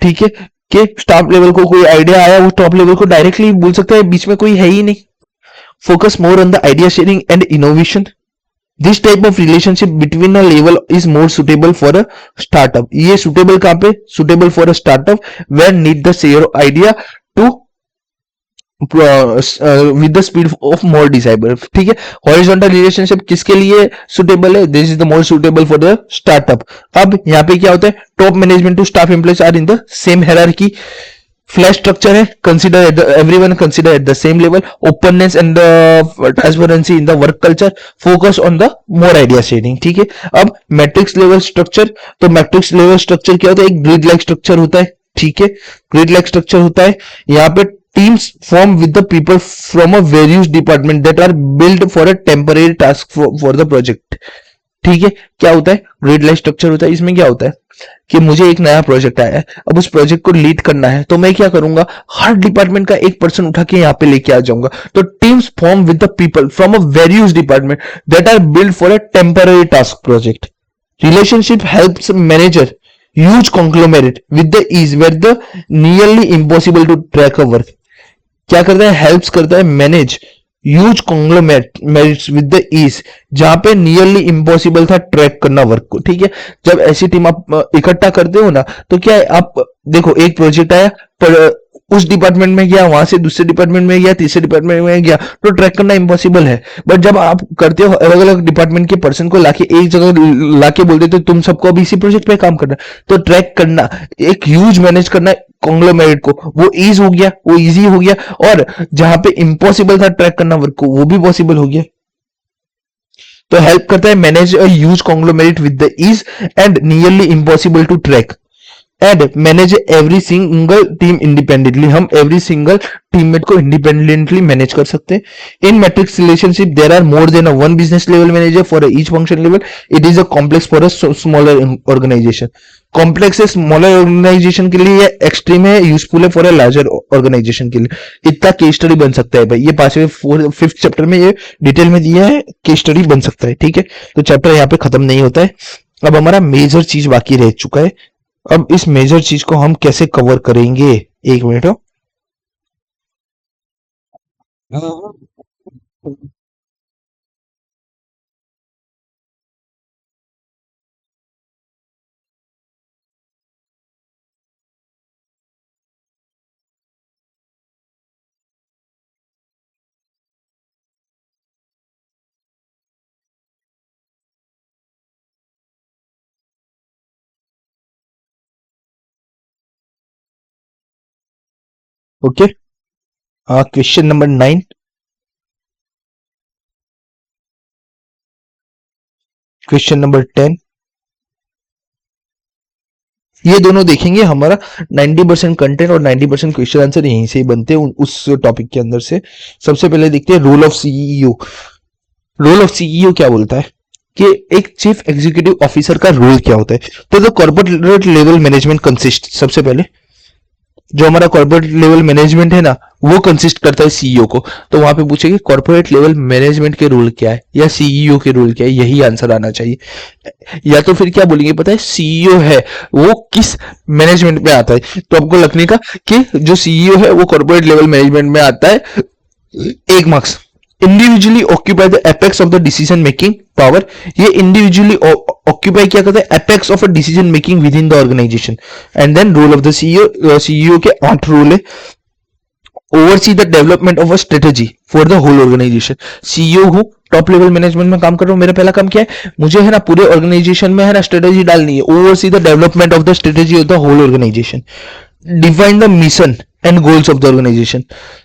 ठीक है। कि स्टाफ लेवल को कोई आइडिया आया, वो टॉप लेवल को डायरेक्टली बोल सकता है, बीच में कोई है ही नहीं। Focus more on the idea sharing and innovation. This type of relationship between a level is more suitable for a startup, ये सुटेबल कहां पे, suitable for a startup where need the share idea to with the speed of more desirable, ठीक है। Horizontal relationship किसके लिए suitable है, this is the more suitable for the startup. अब यहाँ पे क्या होता है, top management to staff employees are in the same hierarchy. Flat structure है, consider everyone consider at the same level, openness and transparency in the work culture, focus on the more idea sharing, ठीक है। अब matrix level structure, तो matrix level structure क्या होता है, एक grid like structure होता है, ठीक है। ग्रिड लाइक स्ट्रक्चर होता है, यहाँ पे teams form with the people from a various department that are built for a temporary task for the project, ठीक है। क्या होता है, ग्रिड लाइक स्ट्रक्चर होता है। इसमें क्या होता है कि मुझे एक नया प्रोजेक्ट आया है, अब उस प्रोजेक्ट को लीड करना है, तो मैं क्या करूंगा, हर डिपार्टमेंट का एक पर्सन उठा के यहाँ पे लेके आ जाऊंगा। तो teams form with the people from a various department that are build for a temporary task project. Relationship helps manager huge conglomerate with the ease where the nearly impossible to track a work. क्या करता है, helps करता है manage huge conglomerates with the ease, जहां पे nearly impossible था track करना work को, ठीक है। जब ऐसी टीम आप इकट्ठा करते हो ना, तो क्या है, आप देखो एक प्रोजेक्ट आया, पर उस डिपार्टमेंट में गया, वहां से दूसरे डिपार्टमेंट में गया, तीसरे डिपार्टमेंट में गया, तो ट्रैक करना इम्पॉसिबल है। बट जब आप करते हो, अलग अलग डिपार्टमेंट के पर्सन को लाके एक जगह लाके बोल देते हो तुम सबको अभी इसी प्रोजेक्ट पे काम करना, तो ट्रैक करना, एक ह्यूज मैनेज करना कॉन्ग्लोमेरेट को, वो ईज हो गया, वो इजी हो गया, और जहां पे इम्पॉसिबल था ट्रैक करना वर्क को, वो भी पॉसिबल हो गया। तो हेल्प करता है manage a huge conglomerate with the ease and nearly impossible to track and manage every single team independently. हम एवरी सिंगल टीममेट को इंडिपेंडेंटली मैनेज कर सकते हैं। In matrix relationship there are more than one business level manager for each function level, it is a complex for a smaller organization. Complex है smaller organization के लिए, extreme है useful है for a larger organisation के लिए। इतना case study बन सकता है भाई, ये 5वें 5th चैप्टर में ये डिटेल में दिया है, केस स्टडी बन सकता है। ठीक है, तो चैप्टर यहाँ पे खत्म नहीं होता है। अब हमारा मेजर चीज बाकी रह चुका है। अब इस मेजर चीज को हम कैसे कवर करेंगे, एक मिनट हो। Okay, question number 9, question number 10, ये दोनों देखेंगे। हमारा 90% कंटेंट और 90% क्वेश्चन आंसर यहीं से ही बनते हैं उस टॉपिक के अंदर से। सबसे पहले देखते हैं role of CEO. Role of CEO क्या बोलता है कि एक चीफ एग्जीक्यूटिव ऑफिसर का रोल क्या होता है। तो the corporate level management consist, सबसे पहले जो हमारा कॉर्पोरेट लेवल मैनेजमेंट है ना, वो कंसिस्ट करता है सीईओ को। तो वहां पे पूछेंगे कॉर्पोरेट लेवल मैनेजमेंट के रोल क्या है या सीईओ के रोल क्या है, यही आंसर आना चाहिए। या तो फिर क्या बोलेंगे पता है, सीईओ है वो किस मैनेजमेंट में आता है। तो आपको लगने का कि जो सीईओ है वो कॉर्पोरेट लेवल मैनेजमेंट में आता है, 1 marks. Individually occupy the apex of the decision making power, ये इंडिविजुअली ऑक्यूपाई क्या करता है, apex of a decision making within the organization. And then role of the CEO, CEO के 8 role है। Oversee the development of a strategy for the whole organization. CEO हूं, top level management में काम कर रहा हूं, मेरा पहला काम क्या है, मुझे है ना पूरे ऑर्गेनाइजेशन में है ना स्ट्रेटेजी डालनी है। Oversee the development of the strategy of the whole organization. Define the mission and goals of the organization.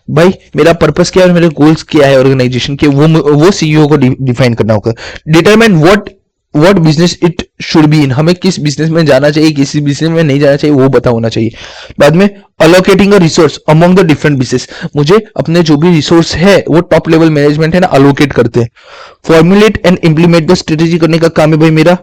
भाई मेरा पर्पस क्या है और मेरे गोल्स क्या है ऑर्गेनाइजेशन के, वो सीईओ को डिफाइन करना होगा। Determine what business it should be in, हमें किस बिजनेस में जाना चाहिए, किस बिजनेस में नहीं जाना चाहिए, वो पता होना चाहिए। बाद में allocating a resource among the different business, मुझे अपने जो भी रिसोर्स है वो टॉप लेवल मैनेजमेंट है ना अलोकेट करते हैं। Formulate and implement the strategy करने का काम है भाई मेरा।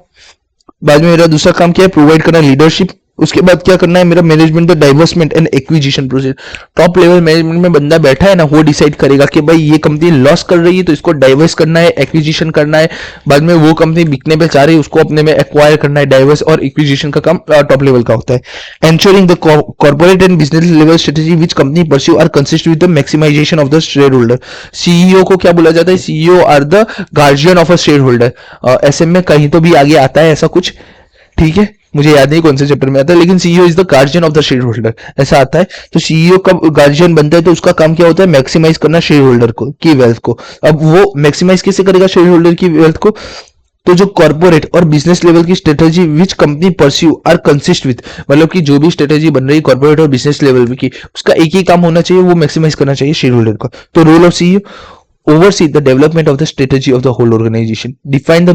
बाद में मेरा दूसरा काम क्या है, प्रोवाइड करना लीडरशिप। उसके बाद क्या करना है मेरा, management the divestment and acquisition process. Top level management में बंदा बैठा है ना, वो डिसाइड करेगा कि भाई ये कंपनी लॉस कर रही है तो इसको डाइवर्स करना है, एक्विजिशन करना है। बाद में वो कंपनी बिकने पे चाह रही है, उसको अपने में एक्वायर करना है। डाइवर्स और एक्विजिशन का काम टॉप लेवल का होता है। Ensuring the corporate and business level strategy which company pursue are consist with the maximization of the share holder. CEO को क्या बोला जाता है, CEO are the guardian of a share holder. SM में कहीं तो भी आगे आता है ऐसा कुछ, ठीक है, मुझे याद नहीं कौन से चैप्टर में आता है, लेकिन CEO is the guardian of the share holder ऐसा आता है। तो सीईओ कब गार्जियन बनता है तो उसका काम क्या होता है, मैक्सिमाइज करना शेयर होल्डर को की वेल्थ को। अब वो मैक्सिमाइज कैसे करेगा शेयर होल्डर की वेल्थ को, तो जो कॉर्पोरेट और बिजनेस लेवल की strategy which company pursue are consist with, मतलब कि जो भी स्ट्रेटेजी बन रही है कॉर्पोरेट और बिजनेस लेवल की, उसका एक ही काम होना चाहिए, वो मैक्सिमाइज करना चाहिए शेयर होल्डर का। तो role of CEO, oversee the development of the strategy of the whole organization, define the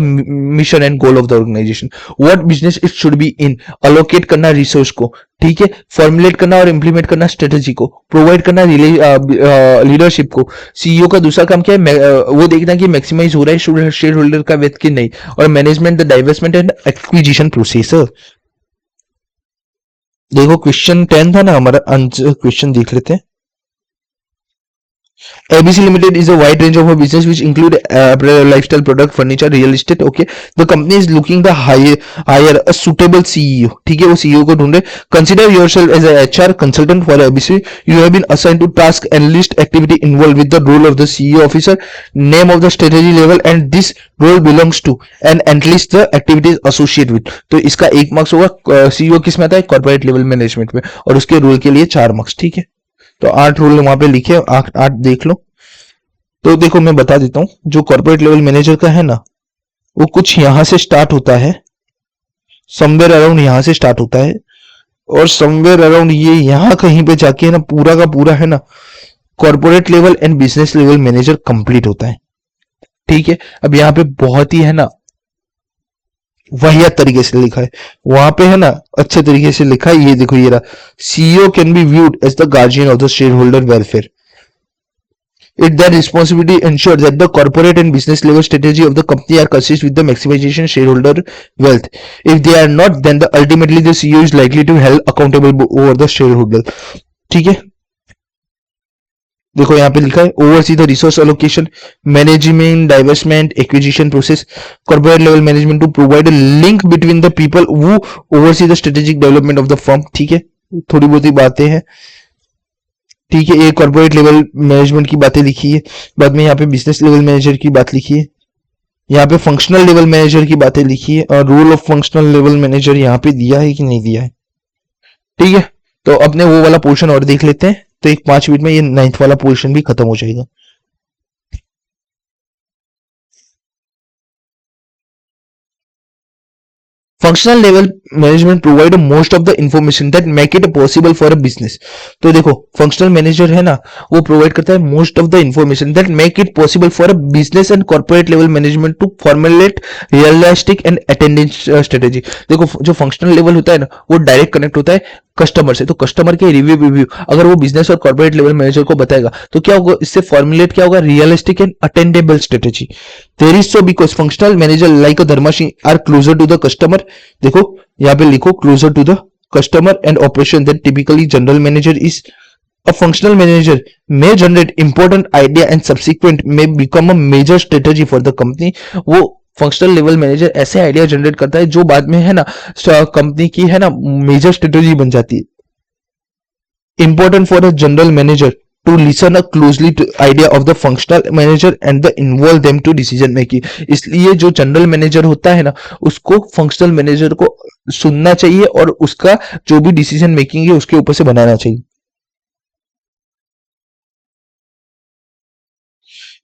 mission and goal of the organization, what business it should be in, allocate करना resource को, ठीक है, formulate करना और implement करना strategy को, provide करना leadership को। सीईओ का दूसरा काम क्या है, वो देखना कि मैक्सिमाइज हो रहा है शेयर होल्डर का वेल्थ की नहीं, और management the divestment and acquisition process. देखो क्वेश्चन 10 था ना हमारा, आंसर क्वेश्चन देख लेते हैं। ABC Limited is a wide range of a business which include apparel, lifestyle product, furniture, real estate. Okay, the company is looking the hire a suitable CEO. ठीक है, वो CEO को ढूंढे। Consider yourself as a HR consultant for ABC. You have been assigned to task and list activity involved with the role of the CEO officer, name of the strategy level, and this role belongs to and list the activities associated with. तो इसका 1 marks होगा। CEO किस में आता है, corporate level management में, और उसके रोल के लिए 4 मार्क्स। ठीक है, तो 8 रूल वहां पे लिखे, 8 देख लो। तो देखो मैं बता देता हूं, जो कॉर्पोरेट लेवल मैनेजर का है ना, वो कुछ यहां से स्टार्ट होता है, समवेयर अराउंड यहां से स्टार्ट होता है, और समवेयर अराउंड ये यहां कहीं पे जाके ना पूरा का पूरा है ना corporate level and business level manager complete होता है। ठीक है, अब यहाँ पे बहुत ही है ना वाहियात तरीके से लिखा है, वहां पे है ना अच्छे तरीके से लिखा है। ये देखो, ये रहा, CEO can be viewed as the guardian of the share holder welfare. It their responsibility to ensure that the corporate and business level strategy of the company are consistent with the maximization shareholder wealth. If they are not, then ultimately the CEO is likely to be held accountable over the shareholder. ठीक है, देखो यहाँ पे लिखा है oversee the resource allocation, management, divestment, acquisition process, corporate level management to provide a link between the people who oversee the strategic development of the firm. ठीक है, थोड़ी बहुत ही बातें हैं। ठीक है, ये कॉर्पोरेट लेवल मैनेजमेंट की बातें लिखी है, बाद में यहाँ पे बिजनेस लेवल मैनेजर की बात लिखी है, यहाँ पे फंक्शनल लेवल मैनेजर की बातें लिखी है, और role of functional level manager यहाँ पे दिया है कि नहीं दिया है। ठीक है, तो अपने वो वाला पोर्शन और देख लेते हैं, तो एक 5 मिनट में ये 9th वाला पोर्शन भी खत्म हो जाएगा। Functional level management provide most of the information that make it possible for a business. तो देखो फंक्शनल मैनेजर है ना, वो प्रोवाइड करता है most of the information that make it possible for a business and corporate level management to formulate realistic and attendance strategy. देखो जो functional level होता है ना, वो डायरेक्ट कनेक्ट होता है कस्टमर से, तो कस्टमर के रिव्यू अगर वो बिजनेस और कॉर्पोरेट लेवल मैनेजर को बताएगा तो क्या होगा, इससे फॉर्मुलेट क्या होगा, realistic and attainable strategy. There is so because functional manager like a धर्माशी are closer to the customer. देखो यहाँ पे लिखो closer to the customer and operation that typically general manager is. A functional manager may generate important idea and subsequent may become a major strategy for the company। वो functional level manager ऐसे idea generate करता है जो बाद में है ना company की है ना मेजर स्ट्रेटेजी बन जाती है। Important for a general manager to listen closely to idea of the functional manager and the involve them to decision making. इसलिए जो जनरल मैनेजर होता है ना, उसको फंक्शनल मैनेजर को सुनना चाहिए और उसका जो भी डिसीजन मेकिंग है उसके ऊपर से बनाना चाहिए।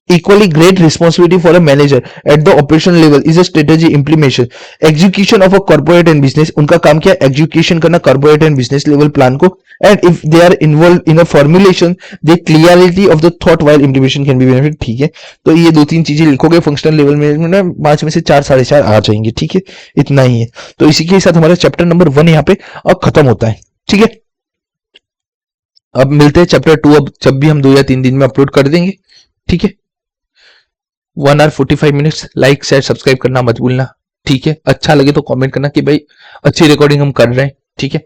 Equally great responsibility for a manager at the operational level is a strategy implementation execution of a corporate and business। उनका काम क्या है, एग्जीक्यूशन करना corporate and business level plan को, and if they are involved in a formulation the clarity of the thought while implementation can be benefit। ठीक है, तो ये 2-3 चीजें लिखोगे फंक्शनल लेवल मैनेजमेंट में, 5 में से 4 4.5 आ जाएंगे। ठीक है, इतना ही है। तो इसी के साथ हमारा चैप्टर नंबर 1 यहाँ पे अब खत्म होता है। ठीक है, अब मिलते हैं चैप्टर 2, अब जब भी हम 2 या 3 दिन में अपलोड कर देंगे। ठीक है, 1 hour 45 minutes. Like share subscribe करना मत भूलना। ठीक है, अच्छा लगे तो कमेंट करना कि भाई अच्छी रिकॉर्डिंग हम कर रहे हैं। ठीक है।